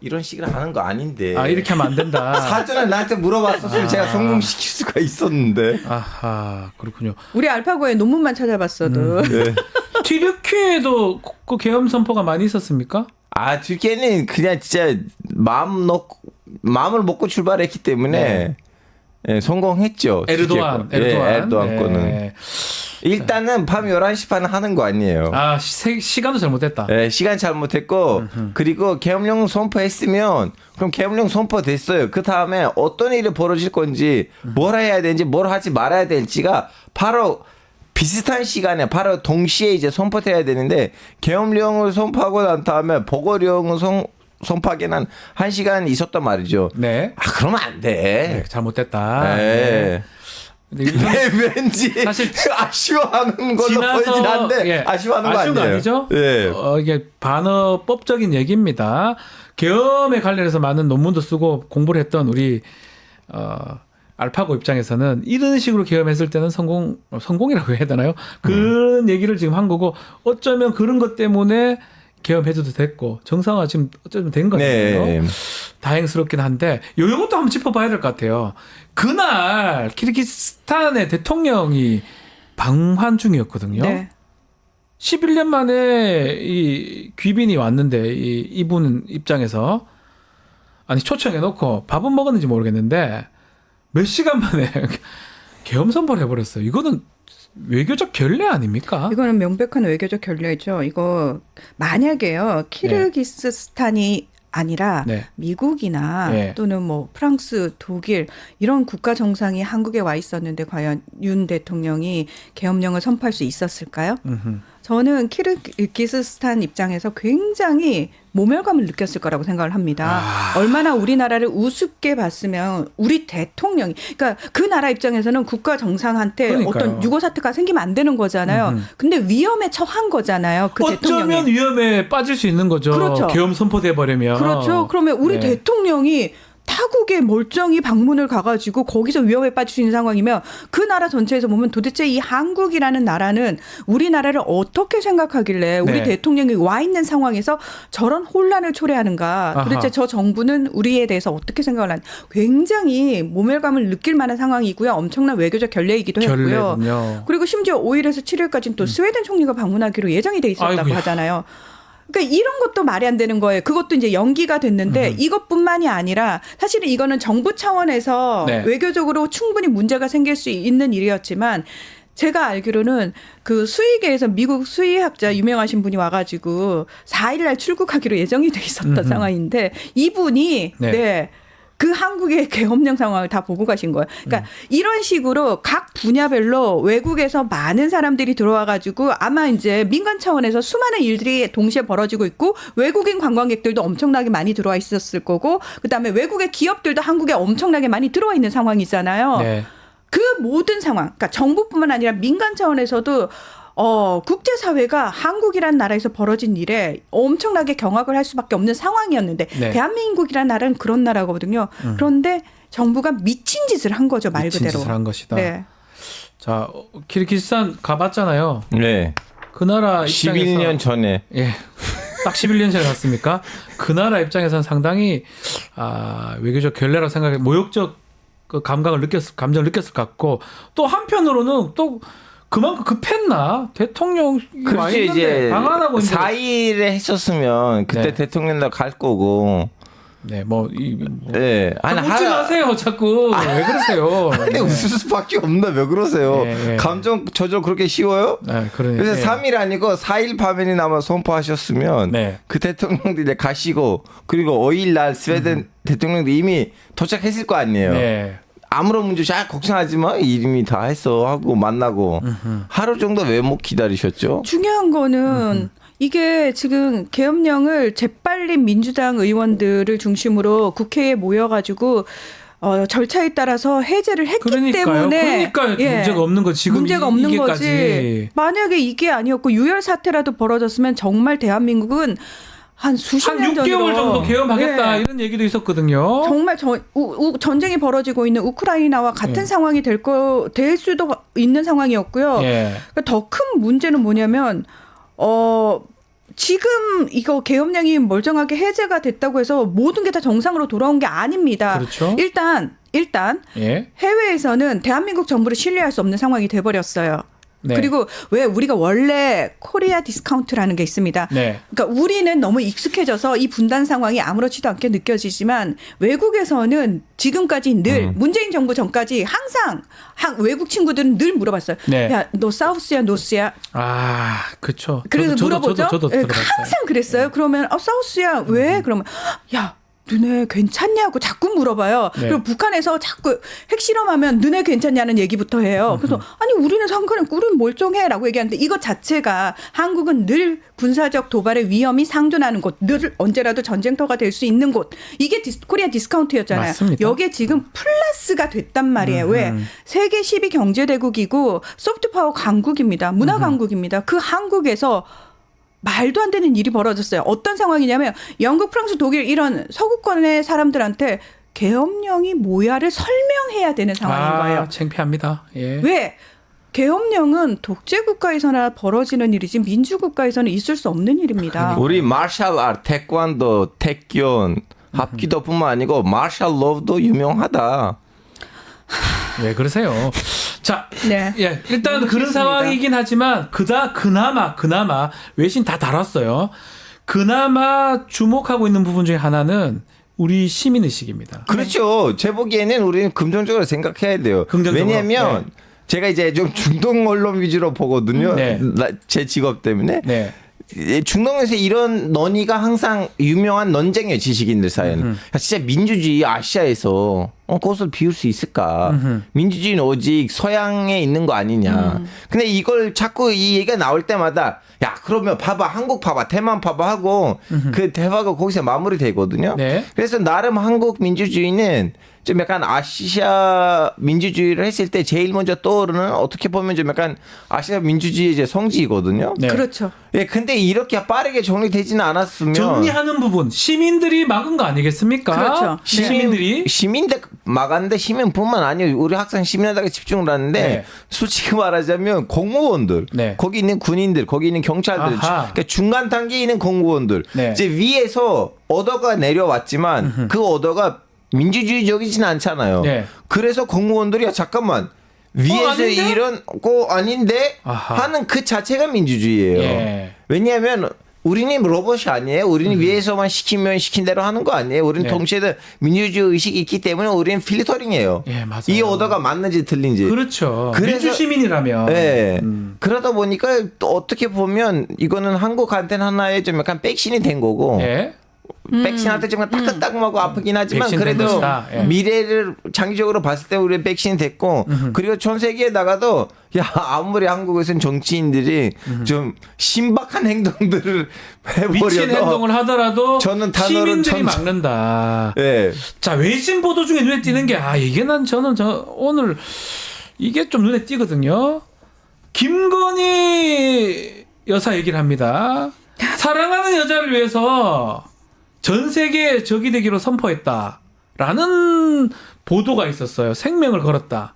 F: 이런 식으로 하는 거 아닌데.
A: 이렇게 하면 안 된다.
F: 사전에 나한테 물어봤었으면 제가 성공시킬 수가 있었는데.
A: 아하, 그렇군요.
G: 우리 알파고의 논문만 찾아봤어도.
F: 네.
A: 튀르키예도 그 계엄 선포가 많이 있었습니까?
F: 뒤에는 그냥 진짜 마음을 먹고 출발했기 때문에 예, 성공했죠.
A: 에르도안.
F: 에르도안 거는.
A: 네.
F: 일단은 밤 11시 반에 하는 거 아니에요.
A: 시간도 잘못됐다.
F: 네, 시간 잘못했고 그리고 계엄령 선포했으면 그럼 계엄령 선포됐어요. 그 다음에 어떤 일이 벌어질 건지 뭘 해야 되는지 뭘 하지 말아야 될지가 바로 비슷한 시간에 바로 동시에 이제 선포돼야 되는데 계엄령을 선포하고 난 다음에 보고령을 선포하기는 한 1시간 있었단 말이죠.
A: 네.
F: 그러면 안 돼.
A: 네, 잘못됐다.
F: 네.
A: 근데 이건
F: 왠지
A: 사실
F: 아쉬워하는 걸로 보이긴 한데
A: 예,
F: 아쉬워하는 거
A: 아쉬운 거
F: 아니에요?
A: 아니죠?
F: 네.
A: 이게 반어법적인 얘기입니다. 계엄에 관련해서 많은 논문도 쓰고 공부를 했던 우리 알파고 입장에서는 이런 식으로 계엄했을 때는 성공이라고 해야 되나요? 그런 얘기를 지금 한 거고 어쩌면 그런 것 때문에 계엄해줘도 됐고 정상화 지금 어쩌면 된 거잖아요.
F: 네.
A: 다행스럽긴 한데 이것도 한번 짚어봐야 될 것 같아요. 그날 키르기스탄의 대통령이 방한 중이었거든요.
G: 네.
A: 11년 만에 이 귀빈이 왔는데 이분 입장에서 초청해놓고 밥은 먹었는지 모르겠는데 몇 시간 만에 계엄 선포를 해버렸어요. 이거는 외교적 결례 아닙니까?
G: 이거는 명백한 외교적 결례죠. 이거 만약에요. 키르기스스탄이 아니라
A: 네.
G: 미국이나
A: 네.
G: 또는 뭐 프랑스, 독일 이런 국가 정상이 한국에 와 있었는데 과연 윤 대통령이 계엄령을 선포할 수 있었을까요? 저는 키르기스스탄 입장에서 굉장히 모멸감을 느꼈을 거라고 생각을 합니다. 얼마나 우리나라를 우습게 봤으면 우리 대통령이 그러니까 그 나라 입장에서는 국가 정상한테
A: 그러니까요.
G: 어떤 유고 사태가 생기면 안 되는 거잖아요. 근데 위험에 처한 거잖아요. 그
A: 어쩌면
G: 대통령이.
A: 위험에 빠질 수 있는 거죠.
G: 그렇죠.
A: 계엄 선포돼 버리면.
G: 그렇죠. 그러면 우리
A: 네.
G: 대통령이 타국에 멀쩡히 방문을 가가지고 거기서 위험에 빠질 수 있는 상황이면 그 나라 전체에서 보면 도대체 이 한국이라는 나라는 우리나라를 어떻게 생각하길래 우리
A: 네.
G: 대통령이 와 있는 상황에서 저런 혼란을 초래하는가.
A: 아하.
G: 도대체 저 정부는 우리에 대해서 어떻게 생각을 하는지 굉장히 모멸감을 느낄 만한 상황이고요. 엄청난 외교적 결례이기도 했고요.
A: 결례군요.
G: 그리고 심지어 5일에서 7일까지는 또 스웨덴 총리가 방문하기로 예정이 돼 있었다고
A: 아이고야.
G: 하잖아요. 그러니까 이런 것도 말이 안 되는 거예요. 그것도 이제 연기가 됐는데 이것뿐만이 아니라 사실은 이거는 정부 차원에서
A: 네.
G: 외교적으로 충분히 문제가 생길 수 있는 일이었지만 제가 알기로는 그 수의계에서 미국 수의학자 유명하신 분이 와가지고 4일날 출국하기로 예정이 돼 있었던 상황인데 이분이
A: 네.
G: 그 한국의 계엄령 상황을 다 보고 가신 거예요. 그러니까 이런 식으로 각 분야별로 외국에서 많은 사람들이 들어와가지고 아마 이제 민간 차원에서 수많은 일들이 동시에 벌어지고 있고 외국인 관광객들도 엄청나게 많이 들어와 있었을 거고 그다음에 외국의 기업들도 한국에 엄청나게 많이 들어와 있는 상황이잖아요.
A: 네.
G: 그 모든 상황, 그러니까 정부뿐만 아니라 민간 차원에서도 국제사회가 한국이라는 나라에서 벌어진 일에 엄청나게 경악을 할 수밖에 없는 상황이었는데
A: 네.
G: 대한민국이라는 나라는 그런 나라거든요. 그런데 정부가 미친 짓을 한 거죠, 말
A: 미친
G: 그대로.
A: 짓을 한 것이다.
G: 네.
A: 자, 키르기스탄 가봤잖아요.
F: 네.
A: 그 나라 입장에서
F: 11년 전에.
A: 예. 딱 11년 전에 갔습니까? 그 나라 입장에서는 상당히 외교적 결례라고 생각해 모욕적 그 감정을 느꼈을 것 같고 또 한편으로는 또 그만큼 급했나? 대통령 와
F: 그렇지
A: 있는데
F: 이제
A: 방한하고 있는데
F: 4일에 했었으면 그때
A: 네.
F: 대통령도 갈 거고.
A: 네,
F: 네.
A: 웃지 마세요, 자꾸. 왜 그러세요?
F: 아니 웃을 수밖에 없나 왜 그러세요?
A: 네.
F: 감정 조절 그렇게 쉬워요?
A: 네, 그러니까.
F: 그래서 3일 아니고 4일 밤에나마 선포하셨으면
A: 네.
F: 그 대통령도 이제 가시고 그리고 5일 날 스웨덴 대통령도 이미 도착했을 거 아니에요.
A: 네.
F: 아무런 문제 없이 걱정하지 마. 이름이 다 했어 하고 만나고 하루 정도 왜 못 기다리셨죠?
G: 중요한 거는 이게 지금 계엄령을 재빨리 민주당 의원들을 중심으로 국회에 모여가지고 절차에 따라서 해제를 했기 때문에
A: 그러니까 문제가 없는 거지. 지금
G: 문제가 없는
A: 이게까지.
G: 거지. 만약에 이게 아니었고 유혈 사태라도 벌어졌으면 정말 대한민국은 한 수십 년 전으로
A: 6개월 정도 계엄하겠다
G: 예.
A: 이런 얘기도 있었거든요.
G: 정말 전쟁이 벌어지고 있는 우크라이나와 같은
A: 예.
G: 상황이 될 수도 있는 상황이었고요.
A: 예.
G: 더 큰 문제는 뭐냐면 지금 이거 계엄령이 멀쩡하게 해제가 됐다고 해서 모든 게 다 정상으로 돌아온 게 아닙니다.
A: 그렇죠.
G: 일단
A: 예.
G: 해외에서는 대한민국 정부를 신뢰할 수 없는 상황이 돼버렸어요.
A: 네.
G: 그리고 왜 우리가 원래 코리아 디스카운트라는 게 있습니다.
A: 네.
G: 그러니까 우리는 너무 익숙해져서 이 분단 상황이 아무렇지도 않게 느껴지지만 외국에서는 지금까지 늘 문재인 정부 전까지 항상 외국 친구들은 늘 물어봤어요.
A: 네.
G: 야, 너 사우스야, 노스야?
A: 아, 그렇죠.
G: 그래서 물어보죠.
A: 저도
G: 예,
A: 들어봤어요.
G: 항상 그랬어요. 그러면 사우스야 왜? 그러면 야. 너네 괜찮냐고 자꾸 물어봐요.
A: 네.
G: 그리고 북한에서 자꾸 핵실험하면 너네 괜찮냐는 얘기부터 해요. 그래서 아니 우리는 상관은 우리는 멀쩡해라고 얘기하는데 이것 자체가 한국은 늘 군사적 도발의 위험이 상존하는 곳, 늘 언제라도 전쟁터가 될 수 있는 곳. 이게 코리아 디스카운트였잖아요.
A: 맞습니다.
G: 여기에 지금 플러스가 됐단 말이에요. 왜? 세계 10위 경제대국이고 소프트파워 강국입니다. 문화 강국입니다. 그 한국에서 말도 안 되는 일이 벌어졌어요. 어떤 상황이냐면 영국, 프랑스, 독일 이런 서구권의 사람들한테 계엄령이 뭐야를 설명해야 되는 상황인 거예요.
A: 창피합니다. 예.
G: 왜? 계엄령은 독재국가에서나 벌어지는 일이지 민주국가에서는 있을 수 없는 일입니다.
F: 우리 마셜 아트, 태권도, 태권, 합기도뿐만 아니고 마셜 러브도 유명하다.
A: 왜 그러세요? 자,
G: 네.
A: 예, 일단 그런
G: 그렇습니다.
A: 상황이긴 하지만 그나마 외신 다 달았어요. 그나마 주목하고 있는 부분 중에 하나는 우리 시민 의식입니다.
F: 그렇죠. 제 보기에는 우리는 긍정적으로 생각해야 돼요.
A: 긍정적으로.
F: 왜냐하면 제가 이제 좀 중동 언론 위주로 보거든요.
A: 네.
F: 제 직업 때문에.
A: 네.
F: 중동에서 이런 논의가 항상 유명한 논쟁이에요. 지식인들 사이에는. 야, 진짜 민주주의 아시아에서 그것을 비울 수 있을까? 민주주의는 오직 서양에 있는 거 아니냐. 근데 이걸 자꾸 이 얘기가 나올 때마다 야 그러면 봐봐 한국 봐봐 대만 봐봐 하고 그 대화가 거기서 마무리되거든요.
A: 네.
F: 그래서 나름 한국 민주주의는 좀 약간 아시아 민주주의를 했을 때 제일 먼저 떠오르는 어떻게 보면 좀 약간 아시아 민주주의의 이제 성지이거든요.
A: 네.
G: 그렇죠.
F: 예, 근데 이렇게 빠르게 정리되지는 않았으면
A: 정리하는 부분 시민들이 막은 거 아니겠습니까?
G: 그렇죠.
A: 시민들이
F: 시민들 막았는데 시민뿐만 아니에요. 우리 학생 시민에다가 집중을 하는데
A: 네.
F: 솔직히 말하자면 공무원들,
A: 네.
F: 거기 있는 군인들, 거기 있는 경찰들,
A: 아하.
F: 그러니까 중간 단계에 있는 공무원들,
A: 네.
F: 이제 위에서 오더가 내려왔지만 그 오더가 민주주의적이진 않잖아요.
A: 네.
F: 그래서 공무원들이 잠깐만 위에서
A: 아닌데?
F: 이런 거 아닌데
A: 아하.
F: 하는 그 자체가 민주주의예요.
A: 예.
F: 왜냐하면 우리는 로봇이 아니에요. 우리는 위에서만 시키면 시킨 대로 하는 거 아니에요. 우리는
A: 네.
F: 동시에 의식이 있기 때문에 우리는 필터링이에요.
A: 예, 맞아요.
F: 이 오더가 맞는지 틀린지.
A: 그렇죠.
F: 그래서-
A: 민주 시민이라면
F: 네. 그러다 보니까 또 어떻게 보면 이거는 한국한테는 하나의 좀 약간 백신이 된 거고
A: 예.
F: 백신할 때 좀 따끔따끔하고 아프긴 하지만
A: 백신 된
F: 그래도
A: 것이다. 예.
F: 미래를 장기적으로 봤을 때 우리 백신이 됐고 그리고 전 세계에 나가도 야 아무리 한국에서는 정치인들이 좀 신박한 행동들을
A: 미친
F: 해버려도
A: 행동을 하더라도
F: 저는 단어를
A: 시민들이 막는다.
F: 예.
A: 자, 외신 보도 중에 눈에 띄는 게 이게 저는 오늘 이게 좀 눈에 띄거든요. 김건희 여사 얘기를 합니다. 사랑하는 여자를 위해서 전 세계에 적이 되기로 선포했다라는 보도가 있었어요. 생명을 걸었다.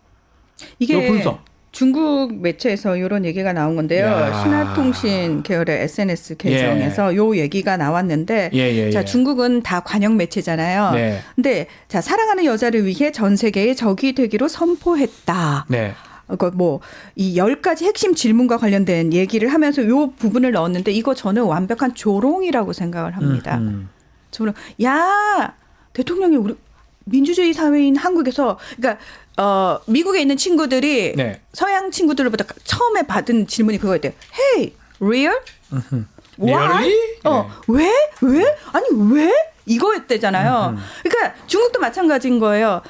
G: 이게
A: 요 분석.
G: 중국 매체에서 이런 얘기가 나온 건데요.
A: 야.
G: 신화통신 계열의 SNS 계정에서 요 얘기가 나왔는데
A: 예.
G: 자, 중국은 다 관영 매체잖아요.
A: 네.
G: 근데 자, 사랑하는 여자를 위해 전 세계에 적이 되기로 선포했다.
A: 네.
G: 이 10가지 핵심 질문과 관련된 얘기를 하면서 요 부분을 넣었는데 이거 저는 완벽한 조롱이라고 생각을 합니다. 조롱. 야, 대통령이 우리 민주주의 사회인 한국에서 그러니까 미국에 있는 친구들이
A: 네.
G: 서양 친구들보다 처음에 받은 질문이 그거였대요. Hey, real? Why?
A: Really?
G: 왜? 아니 왜? 이거였대잖아요. 그러니까 중국도 마찬가지인 거예요.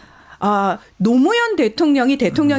G: 노무현 대통령이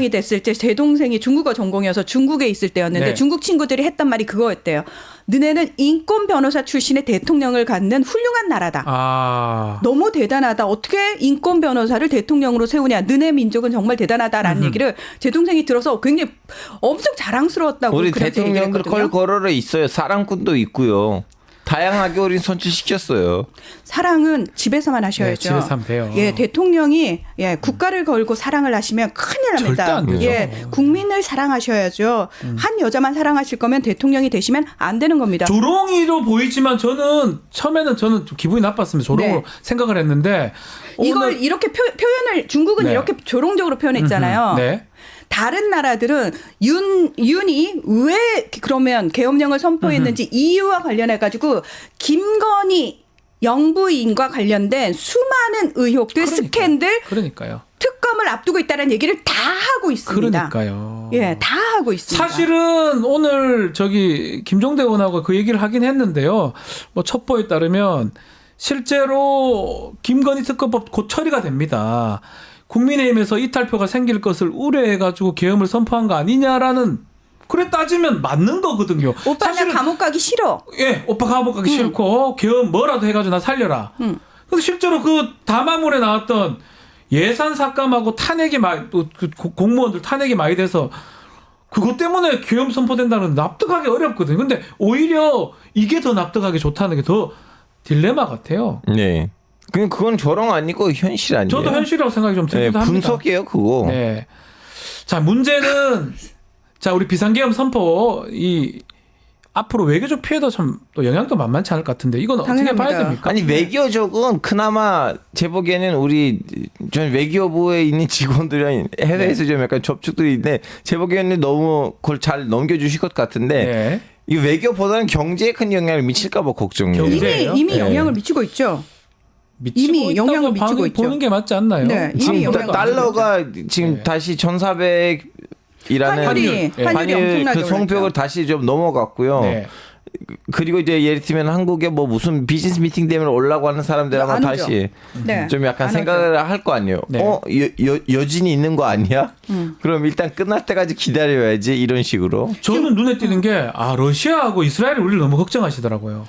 G: 됐을 때 제 동생이 중국어 전공이어서 중국에 있을 때였는데
A: 네.
G: 중국 친구들이 했단 말이 그거였대요. 너네는 인권 변호사 출신의 대통령을 갖는 훌륭한 나라다.
A: 아.
G: 너무 대단하다. 어떻게 인권 변호사를 대통령으로 세우냐. 너네 민족은 정말 대단하다라는 얘기를 제 동생이 들어서 굉장히 엄청 자랑스러웠다고
F: 우리
G: 그렇게 얘기를
F: 대통령들
G: 했거든요.
F: 걸걸어로 있어요. 사랑꾼도 있고요. 다양하게 우린 선출시켰어요.
G: 사랑은 집에서만 하셔야죠.
A: 네, 집에서 하면 돼요.
G: 예, 대통령이 국가를 걸고 사랑을 하시면 큰일 납니다.
A: 절대 안 되죠.
G: 예, 국민을 사랑하셔야죠. 한 여자만 사랑하실 거면 대통령이 되시면 안 되는 겁니다.
A: 조롱이로 보이지만 저는 처음에는 저는 좀 기분이 나빴습니다. 조롱으로
G: 네.
A: 생각을 했는데
G: 이걸
A: 오늘-
G: 이렇게 표현을 중국은
A: 네.
G: 이렇게 조롱적으로 표현했잖아요.
A: 네.
G: 다른 나라들은 윤이 왜 그러면 계엄령을 선포했는지 이유와 관련해 가지고 김건희 영부인과 관련된 수많은 의혹들, 스캔들,
A: 그러니까요.
G: 특검을 앞두고 있다는 얘기를 다 하고 있습니다.
A: 그러니까요.
G: 예, 다 하고 있습니다.
A: 사실은 오늘 저기 김종대 의원하고 그 얘기를 하긴 했는데요. 뭐 첩보에 따르면 실제로 김건희 특검법 곧 처리가 됩니다. 국민의힘에서 이탈표가 생길 것을 우려해가지고 계엄을 선포한 거 아니냐라는 그래 따지면 맞는 거거든요.
G: 오빠 나 감옥 가기 싫어.
A: 예, 오빠 감옥 가기 싫고 계엄 뭐라도 해가지고 나 살려라. 근데 실제로 그 담화문에 나왔던 예산 삭감하고 탄핵이 그 공무원들 탄핵이 많이 돼서 그것 때문에 계엄 선포된다는 납득하기 어렵거든요. 근데 오히려 이게 더 납득하기 좋다는 게 더 딜레마 같아요.
F: 네. 그건 조롱 아니고 현실 아니에요.
A: 저도 현실이라고 생각이 좀
F: 네,
A: 들기도 합니다.
F: 분석이에요, 그거.
A: 네. 자, 문제는 자, 우리 비상계엄 선포 이 앞으로 외교적 피해도 참 또 영향도 만만치 않을 것 같은데 이건 어떻게
G: 당연합니다.
A: 봐야 됩니까?
F: 아니 외교적은 그나마 제 보기에는 우리 전 외교부에 있는 직원들이랑 해외에서 좀 약간 접촉들이 있는데 제 보기에는 너무 그걸 잘 넘겨주실 것 같은데
A: 네.
F: 이 외교보다는 경제에 큰 영향을 미칠까 봐 걱정이에요.
A: 경제.
G: 이미
F: 네.
G: 영향을 미치고 있죠.
A: 미치고
G: 이미
A: 있다고
G: 영향을 미치고
A: 방금
G: 있죠.
A: 보는 게 맞지 않나요?
G: 네, 이미
F: 지금
G: 영향을
F: 달러가 지금
A: 네.
F: 다시 1,400이라는
G: 환율이
F: 환율
G: 엄청나게
F: 그 성벽을
G: 올랐죠.
F: 다시 좀 넘어갔고요.
A: 네.
F: 그리고 이제 예를 들면 한국에 뭐 무슨 비즈니스 미팅 때문에 올라고 하는 사람들 아마
G: 안 오죠.
F: 다시
G: 네.
F: 좀 약간
G: 안
F: 생각을 할 거 아니에요.
A: 네.
F: 여진이 있는 거 아니야? 그럼 일단 끝날 때까지 기다려야지 이런 식으로.
A: 저는 눈에 띄는 게 러시아하고 이스라엘이 우리를 너무 걱정하시더라고요.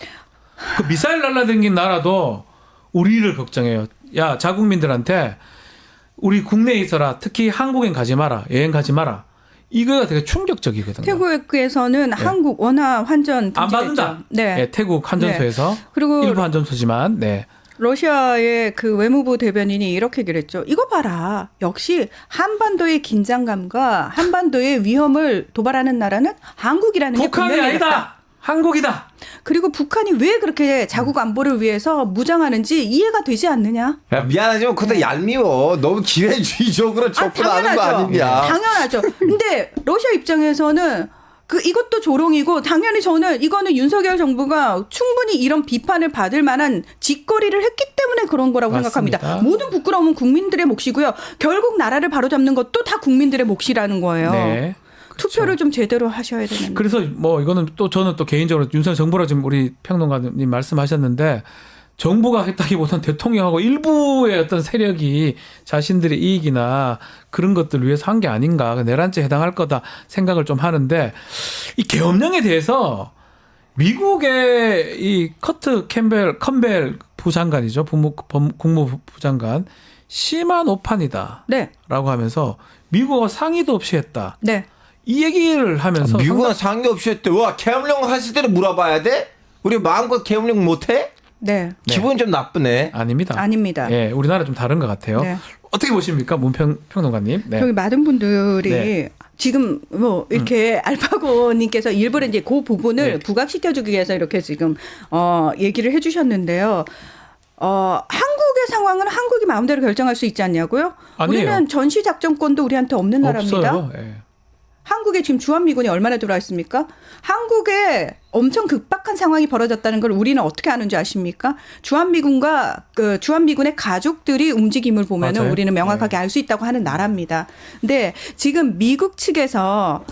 A: 그 미사일 날라다닌 나라도 우리를 걱정해요. 야, 자국민들한테 우리 국내에 있어라. 특히 한국엔 가지 마라. 여행 가지 마라. 이거가 되게 충격적이거든요.
G: 태국에서는 한국 원화 환전
A: 안
G: 금지됐죠.
A: 받는다.
G: 네.
A: 네, 태국 환전소에서
G: 그리고
A: 일부 환전소지만 네.
G: 러시아의 그 외무부 대변인이 이렇게 얘기를 했죠. 이거 봐라. 역시 한반도의 긴장감과 한반도의 위험을 도발하는 나라는 한국이라는 게
A: 북한이
G: 분명히
A: 아니다.
G: 있다.
A: 한국이다.
G: 그리고 북한이 왜 그렇게 자국 안보를 위해서 무장하는지 이해가 되지 않느냐?
F: 야, 미안하지만 그것도 얄미워. 너무 기회주의적으로 접근하는 거 아니냐.
G: 당연하죠. 근데 러시아 입장에서는 이것도 조롱이고 당연히 저는 이거는 윤석열 정부가 충분히 이런 비판을 받을 만한 짓거리를 했기 때문에 그런 거라고
A: 맞습니다.
G: 생각합니다. 모든 부끄러움은 국민들의 몫이고요. 결국 나라를 바로잡는 것도 다 국민들의 몫이라는 거예요.
A: 네.
G: 투표를 좀 제대로 하셔야 되는데.
A: 그래서 뭐 이거는 또 저는 또 개인적으로 윤석열 정부라 지금 우리 평론가님 말씀하셨는데 정부가 했다기보다는 대통령하고 일부의 어떤 세력이 자신들의 이익이나 그런 것들을 위해서 한 게 아닌가 내란죄에 해당할 거다 생각을 좀 하는데 이 계엄령에 대해서 미국의 이 커트 컴벨 부장관이죠. 국무부 장관 심한 오판이다.
G: 네.
A: 라고 하면서 미국과 상의도 없이 했다.
G: 네.
A: 이 얘기를 하면서
F: 미국은 상의 없이 했대. 와, 계엄령 하실 때는 물어봐야 돼? 우리 마음껏 계엄령 못 해?
G: 네.
F: 기분 좀 나쁘네.
A: 아닙니다.
G: 아닙니다.
A: 예, 우리나라 좀 다른 것 같아요.
G: 네.
A: 어떻게 보십니까, 문평론가님? 네.
G: 저기 많은 분들이
A: 네.
G: 지금 뭐 이렇게 알파고님께서 일부러 이제 그 부분을
A: 네.
G: 부각시켜주기 위해서 이렇게 지금 얘기를 해주셨는데요. 한국의 상황은 한국이 마음대로 결정할 수 있지 않냐고요?
A: 아니에요.
G: 우리는 전시 작전권도 우리한테 없는 나라입니다.
A: 없어요. 예.
G: 한국에 지금 주한미군이 얼마나 들어와 있습니까? 한국에 엄청 급박한 상황이 벌어졌다는 걸 우리는 어떻게 아는지 아십니까? 주한미군과 그 주한미군의 가족들이 움직임을 보면은
A: 맞아요.
G: 우리는 명확하게 알 수 있다고 하는 나라입니다. 근데 지금 미국 측에서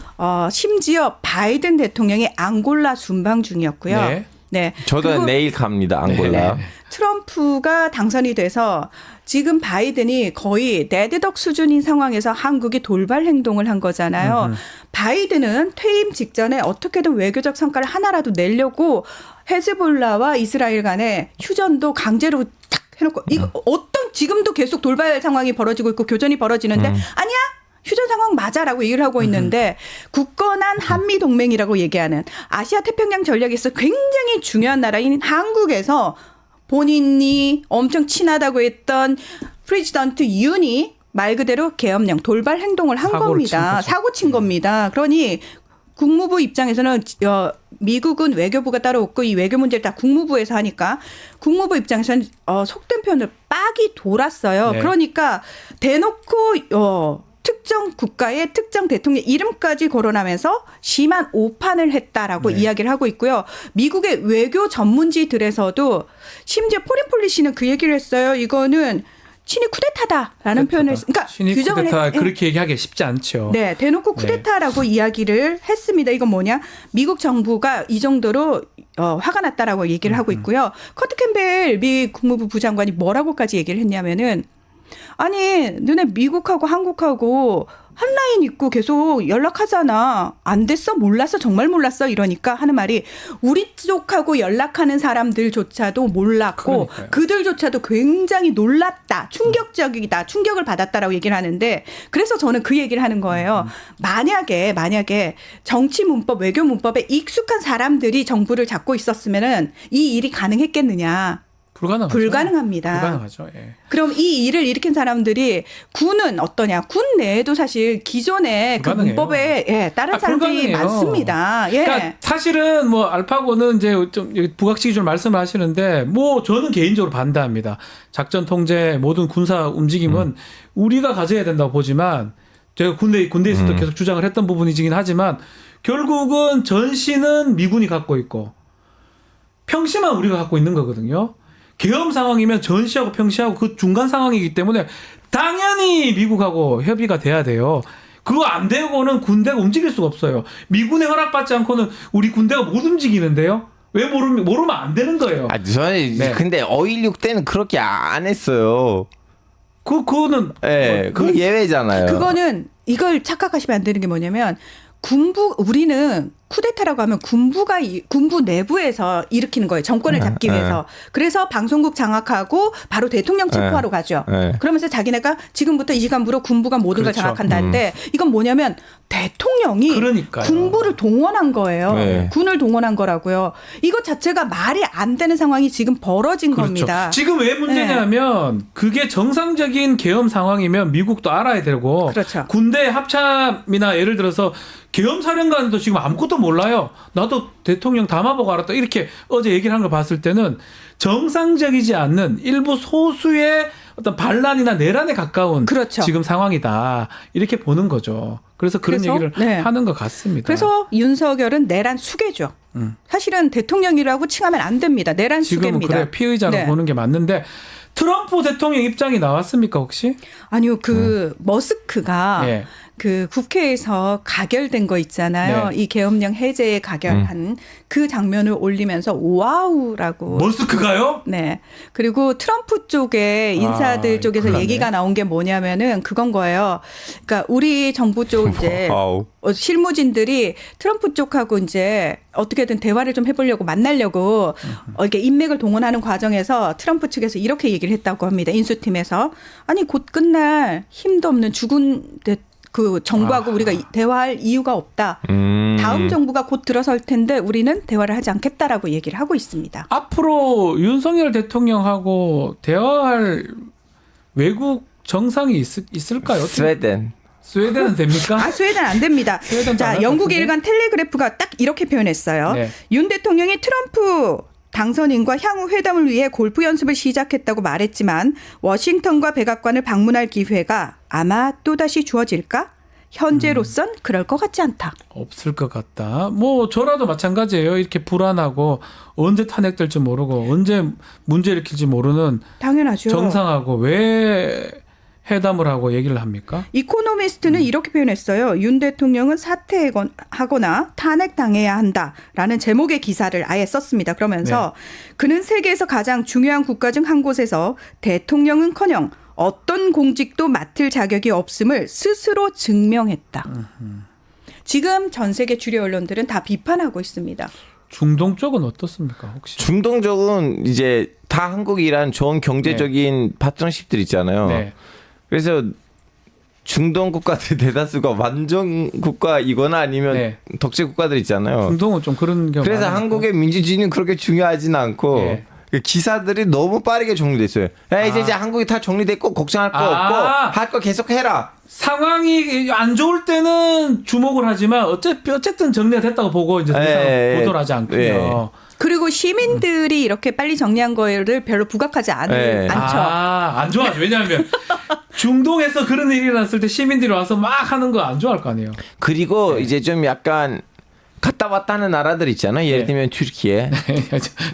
G: 심지어 바이든 대통령이 앙골라 순방 중이었고요.
A: 네.
G: 네.
F: 저도
G: 그리고
F: 내일 갑니다, 앙골라.
A: 네.
G: 트럼프가 당선이 돼서 지금 바이든이 거의 네드덕 수준인 상황에서 한국이 돌발 행동을 한 거잖아요. 바이든은 퇴임 직전에 어떻게든 외교적 성과를 하나라도 내려고 헤즈볼라와 이스라엘 간의 휴전도 강제로 탁 해놓고 이거 어떤 지금도 계속 돌발 상황이 벌어지고 있고 교전이 벌어지는데 아니야. 휴전 상황 맞아라고 얘기를 하고 있는데 굳건한 한미 동맹이라고 얘기하는 아시아 태평양 전략에서 굉장히 중요한 나라인 한국에서 본인이 엄청 친하다고 했던 프레지던트 윤이 말 그대로 계엄령 돌발 행동을 한 겁니다. 사고 친 겁니다. 그러니 국무부 입장에서는 미국은 외교부가 따로 없고 이 외교 문제를 다 국무부에서 하니까 국무부 입장에서는 속된 표현을 빡이 돌았어요.
A: 네.
G: 그러니까 대놓고 특정 국가의 특정 대통령 이름까지 거론하면서 심한 오판을 했다라고
A: 네.
G: 이야기를 하고 있고요. 미국의 외교 전문지들에서도 심지어 포린 폴리시는 그 얘기를 했어요. 이거는 친위 쿠데타다라는 표현을 그러니까
A: 신이
G: 규정을
A: 쿠데타 그렇게 얘기하기 쉽지 않죠.
G: 네, 대놓고 쿠데타라고 이야기를 했습니다. 이건 뭐냐? 미국 정부가 이 정도로 화가 났다라고 얘기를 하고 있고요. 커트 캠벨 미 국무부 부장관이 뭐라고까지 얘기를 했냐면은 아니, 너네 미국하고 한국하고 한 라인 있고 계속 연락하잖아. 안 됐어? 몰랐어? 정말 몰랐어? 이러니까 하는 말이 우리 쪽하고 연락하는 사람들조차도 몰랐고
A: 그러니까요.
G: 그들조차도 굉장히 놀랐다. 충격적이다. 충격을 받았다라고 얘기를 하는데 그래서 저는 그 얘기를 하는 거예요. 만약에 정치 문법, 외교 문법에 익숙한 사람들이 정부를 잡고 있었으면은 이 일이 가능했겠느냐.
A: 불가능하죠.
G: 불가능합니다.
A: 불가능하죠. 예.
G: 그럼 이 일을 일으킨 사람들이 군은 어떠냐? 군 내에도 사실 기존의 그
A: 불가능해요.
G: 문법에 따른 사람들이
A: 불가능해요.
G: 많습니다. 예.
A: 그러니까 사실은 뭐 알파고는 이제 좀 부각시키 좀 말씀을 하시는데 뭐 저는 개인적으로 반대합니다. 작전 통제 모든 군사 움직임은 우리가 가져야 된다고 보지만 제가 군대에서도 계속 주장을 했던 부분이긴 하지만 결국은 전시는 미군이 갖고 있고 평시만 우리가 갖고 있는 거거든요. 계엄 상황이면 전시하고 평시하고 그 중간 상황이기 때문에 당연히 미국하고 협의가 돼야 돼요. 그거 안 되고는 군대가 움직일 수가 없어요. 미군의 허락받지 않고는 우리 군대가 못 움직이는데요. 왜 모르면 안 되는 거예요.
F: 저는
A: 네.
F: 근데 5.16 때는 그렇게 안 했어요.
A: 그거는
F: 예, 그 예외잖아요.
G: 그거는 이걸 착각하시면 안 되는 게 뭐냐면 우리는 쿠데타라고 하면 군부 내부에서 일으키는 거예요. 정권을 잡기 위해서. 그래서 방송국 장악하고 바로 대통령 체포하러 가죠. 그러면서 자기네가 지금부터 이 시간부로 군부가 모든 걸
A: 그렇죠.
G: 장악한다는데 이건 뭐냐면 대통령이
A: 그러니까요.
G: 군부를 동원한 거예요.
F: 네.
G: 군을 동원한 거라고요. 이것 자체가 말이 안 되는 상황이 지금 벌어진
A: 그렇죠.
G: 겁니다.
A: 지금 왜 문제냐면 그게 정상적인 계엄 상황이면 미국도 알아야 되고
G: 그렇죠.
A: 군대 합참이나 예를 들어서 계엄 사령관도 지금 아무것도 몰라요. 나도 대통령 담화보고 알았다. 이렇게 어제 얘기를 한 걸 봤을 때는 정상적이지 않는 일부 소수의 어떤 반란이나 내란에 가까운
G: 그렇죠.
A: 지금 상황이다. 이렇게 보는 거죠. 그래서 그런
G: 그래서,
A: 얘기를
G: 네.
A: 하는 것 같습니다.
G: 그래서 윤석열은 내란 수괴죠. 사실은 대통령이라고 칭하면 안 됩니다. 내란
A: 지금은
G: 수괴입니다.
A: 그래 피의자로
G: 네.
A: 보는 게 맞는데 트럼프 대통령 입장이 나왔습니까 혹시?
G: 아니요, 머스크가
A: 예.
G: 그 국회에서 가결된 거 있잖아요.
A: 네.
G: 이 계엄령 해제에 가결한 그 장면을 올리면서 와우라고.
A: 머스크가요?
G: 네. 그리고 트럼프 쪽에 인사들 쪽에서
A: 큰일 났네.
G: 얘기가 나온 게 뭐냐면은 그건 거예요. 그러니까 우리 정부 쪽 이제
F: 와우.
G: 실무진들이 트럼프 쪽하고 이제 어떻게든 대화를 좀 해보려고 만나려고 이렇게 인맥을 동원하는 과정에서 트럼프 측에서 이렇게 얘기를 했다고 합니다. 인수팀에서. 아니 곧 끝날 힘도 없는 죽은 그 정부하고 우리가 대화할 이유가 없다. 다음 정부가 곧 들어설 텐데 우리는 대화를 하지 않겠다라고 얘기를 하고 있습니다.
A: 앞으로 윤석열 대통령하고 대화할 외국 정상이 있을까요? 스웨덴은 됩니까?
G: 스웨덴 안 됩니다.
A: 스웨덴도 안
G: 자,
A: 할
G: 영국
A: 것 같은데?
G: 일간 텔레그래프가 딱 이렇게 표현했어요.
A: 네.
G: 윤 대통령이 트럼프 당선인과 향후 회담을 위해 골프 연습을 시작했다고 말했지만 워싱턴과 백악관을 방문할 기회가 아마 또다시 주어질까? 현재로선 그럴 것 같지 않다.
A: 없을 것 같다. 뭐 저라도 마찬가지예요. 이렇게 불안하고 언제 탄핵될지 모르고 언제 문제 일으킬지 모르는
G: 당연하죠.
A: 정상하고 왜 회담을 하고 얘기를 합니까?
G: 이코노미스트는 이렇게 표현했어요. 윤 대통령은 사퇴하거나 탄핵당해야 한다라는 제목의 기사를 아예 썼습니다. 그러면서 그는 세계에서 가장 중요한 국가 중 한 곳에서 대통령은커녕 어떤 공직도 맡을 자격이 없음을 스스로 증명했다. 지금 전 세계 주류 언론들은 다 비판하고 있습니다.
A: 중동 쪽은 어떻습니까? 혹시?
F: 중동 쪽은 이제 다 한국이란 좋은 경제적인 파트너십들 있잖아요.
A: 네.
F: 그래서 중동 국가들 대다수가 완전 국가이거나 아니면
A: 네.
F: 독재 국가들 있잖아요.
A: 중동은 좀 그런 경우
F: 그래서
A: 많으니까.
F: 한국의 민주주의는 그렇게 중요하진 않고
A: 네.
F: 기사들이 너무 빠르게 정리됐어요. 야, 이제 한국이 다 정리됐고 걱정할 거 없고 할 거 계속 해라.
A: 상황이 안 좋을 때는 주목을 하지만 어쨌든 정리가 됐다고 보고 이제 더 이상 보도를 하지 않군요.
G: 그리고 시민들이 이렇게 빨리 정리한 거를 별로 부각하지 않죠.
A: 안 좋아하죠. 왜냐하면 중동에서 그런 일이 일어났을 때 시민들이 와서 막 하는 거 안 좋아할 거 아니에요.
F: 그리고 이제 좀 약간 갔다 왔다 하는 나라들 있잖아요. 예를 들면 튀르키예,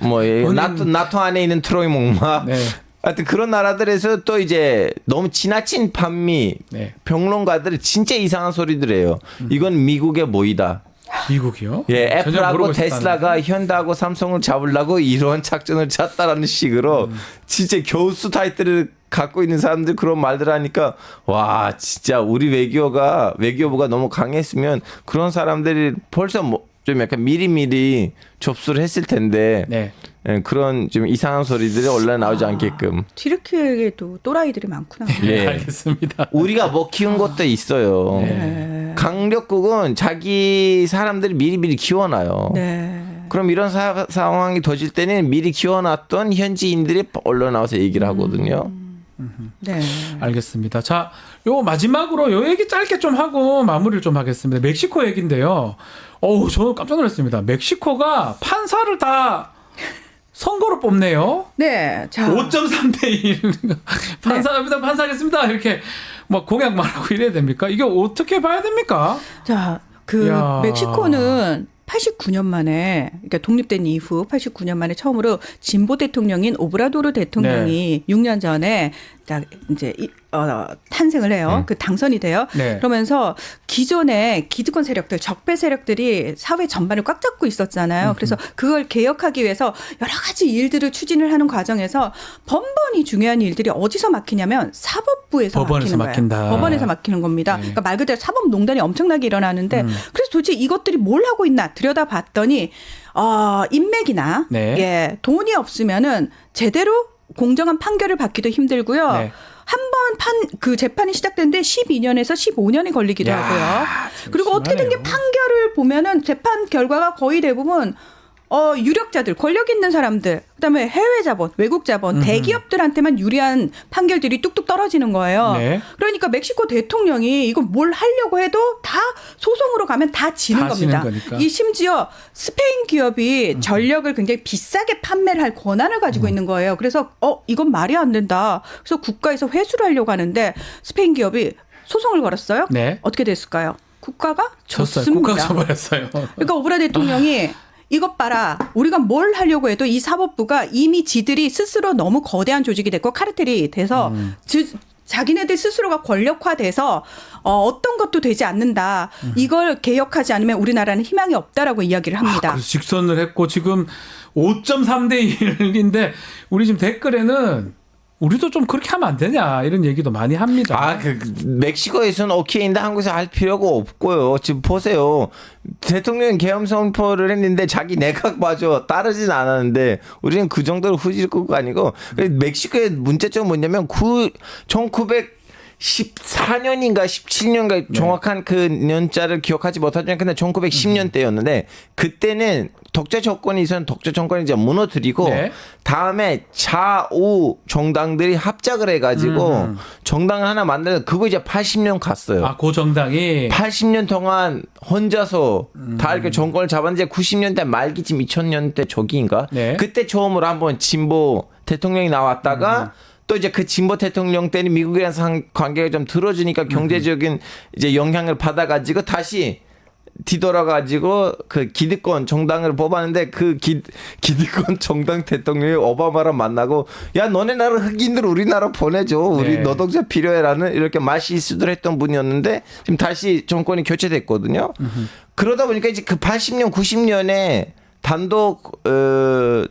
F: 뭐 나토 안에 있는 트로이 목마.
A: 네.
F: 하여튼 그런 나라들에서 또 이제 너무 지나친 반미
A: 네.
F: 평론가들이 진짜 이상한 소리들 해요. 이건 미국의 뭐이다.
A: 미국이요?
F: 예,
A: 전혀
F: 애플하고
A: 모르고
F: 테슬라가 현대하고 삼성을 잡으려고 이런 작전을 짰다라는 식으로 진짜 교수 타이틀을 갖고 있는 사람들 그런 말들 하니까 와 진짜 우리 외교부가 너무 강했으면 그런 사람들이 벌써 뭐 좀 약간 미리미리 접수를 했을 텐데
A: 네.
F: 예, 그런 좀 이상한 소리들이 언론에 나오지 않게끔.
G: 튀르키예에도 또라이들이 많구나.
F: 예.
A: 알겠습니다.
F: 우리가 뭐 키운 것도 있어요.
G: 네.
F: 강력국은 자기 사람들이 미리미리 키워놔요.
G: 네.
F: 그럼 이런 상황이 터질 때는 미리 키워놨던 현지인들이 언론에 나와서 얘기를 하거든요.
G: 네.
A: 알겠습니다. 자, 요 마지막으로 요 얘기 짧게 좀 하고 마무리를 좀 하겠습니다. 멕시코 얘기인데요. 저 깜짝 놀랐습니다. 멕시코가 판사를 다 선거로 뽑네요.
G: 네. 자.
A: 5.3대 1. 판사하겠습니다. 이렇게 막 공약만 하고 이래야 됩니까? 이게 어떻게 봐야 됩니까?
G: 자, 멕시코는 89년 만에, 그러니까 독립된 이후 89년 만에 처음으로 진보 대통령인 오브라도르 대통령이 6년 전에 딱 이제 탄생을 해요. 그 당선이 돼요.
A: 네.
G: 그러면서 기존의 기득권 세력들, 적폐 세력들이 사회 전반을 꽉 잡고 있었잖아요. 그래서 그걸 개혁하기 위해서 여러 가지 일들을 추진을 하는 과정에서 번번이 중요한 일들이 어디서 막히냐면 사법부에서
A: 법원에서
G: 막히는 거예요.
A: 막힌다.
G: 법원에서 막히는 겁니다.
A: 네.
G: 그러니까 말 그대로 사법농단이 엄청나게 일어나는데 그래서 도대체 이것들이 뭘 하고 있나 들여다봤더니 인맥이나
A: 네.
G: 돈이 없으면은 제대로 공정한 판결을 받기도 힘들고요.
A: 네.
G: 한번 그 재판이 시작됐는데 12년에서 15년이 걸리기도 하고요. 그리고 어떻게 된 게 판결을 보면은 재판 결과가 거의 대부분 유력자들, 권력 있는 사람들, 그다음에 해외 자본, 외국 자본, 대기업들한테만 유리한 판결들이 뚝뚝 떨어지는 거예요.
A: 네.
G: 그러니까 멕시코 대통령이 이거 뭘 하려고 해도 다 소송으로 가면 다 지는 겁니다.
A: 거니까.
G: 이 심지어 스페인 기업이 전력을 굉장히 비싸게 판매를 할 권한을 가지고 있는 거예요. 그래서 이건 말이 안 된다. 그래서 국가에서 회수를 하려고 하는데 스페인 기업이 소송을 걸었어요.
A: 네.
G: 어떻게 됐을까요? 국가가
A: 졌어요.
G: 졌습니다.
A: 국가가 져버렸어요.
G: 그러니까 오브라 대통령이 이것 봐라. 우리가 뭘 하려고 해도 이 사법부가 이미 지들이 스스로 너무 거대한 조직이 됐고 카르텔이 돼서 자기네들 스스로가 권력화돼서 어떤 것도 되지 않는다. 이걸 개혁하지 않으면 우리나라는 희망이 없다라고 이야기를 합니다.
A: 그래서 직선을 했고 지금 5.3대 1인데 우리 지금 댓글에는 우리도 좀 그렇게 하면 안 되냐 이런 얘기도 많이 합니다.
F: 멕시코에서는 오케이인데 한국에서 할 필요가 없고요. 지금 보세요. 대통령 계엄 선포를 했는데 자기 내각마저 따르진 않았는데 우리는 그 정도로 후질국가 아니고 멕시코의 문제점은 뭐냐면 1914년인가 17년인가 정확한 그 년짜를 기억하지 못하지만 근데 1910년 때였는데 그때는 독재 정권이 있었는 독재 정권이 이제 무너뜨리고 다음에 좌우 정당들이 합작을 해가지고 정당을 하나 만들어서 그거 이제 80년 갔어요.
A: 그 정당이
F: 80년 동안 혼자서 다 이렇게 정권을 잡았는데 90년대 말기쯤 2000년대 초기인가 그때 처음으로 한번 진보 대통령이 나왔다가 또 이제 그 진보 대통령 때는 미국이랑 관계가 좀 틀어지니까 경제적인 이제 영향을 받아가지고 다시 뒤돌아가지고 그 기득권 정당을 뽑았는데 그 기득권 정당 대통령이 오바마랑 만나고 야 너네 나라 흑인들 우리나라 보내줘 우리
A: 네.
F: 노동자 필요해라는 이렇게 말실수를 했던 분이었는데 지금 다시 정권이 교체됐거든요. 그러다 보니까 이제 그 80년 90년에 단독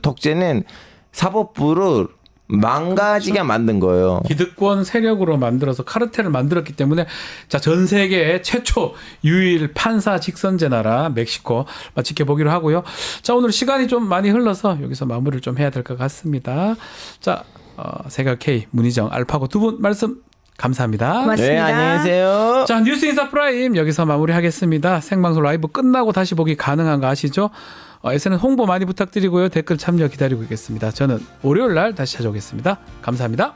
F: 독재는 사법부를 망가지게 만든 거예요.
A: 기득권 세력으로 만들어서 카르텔을 만들었기 때문에 자, 전 세계 최초 유일 판사 직선제 나라 멕시코 지켜보기로 하고요. 자, 오늘 시간이 좀 많이 흘러서 여기서 마무리를 좀 해야 될 것 같습니다. 자, 세가 K 문희정 알파고 두 분 말씀 감사합니다.
G: 고맙습니다.
F: 네, 안녕히 계세요.
A: 자, 뉴스 인사 프라임 여기서 마무리하겠습니다. 생방송 라이브 끝나고 다시 보기 가능한 거 아시죠? SNS 홍보 많이 부탁드리고요. 댓글 참여 기다리고 있겠습니다. 저는 월요일 날 다시 찾아오겠습니다. 감사합니다.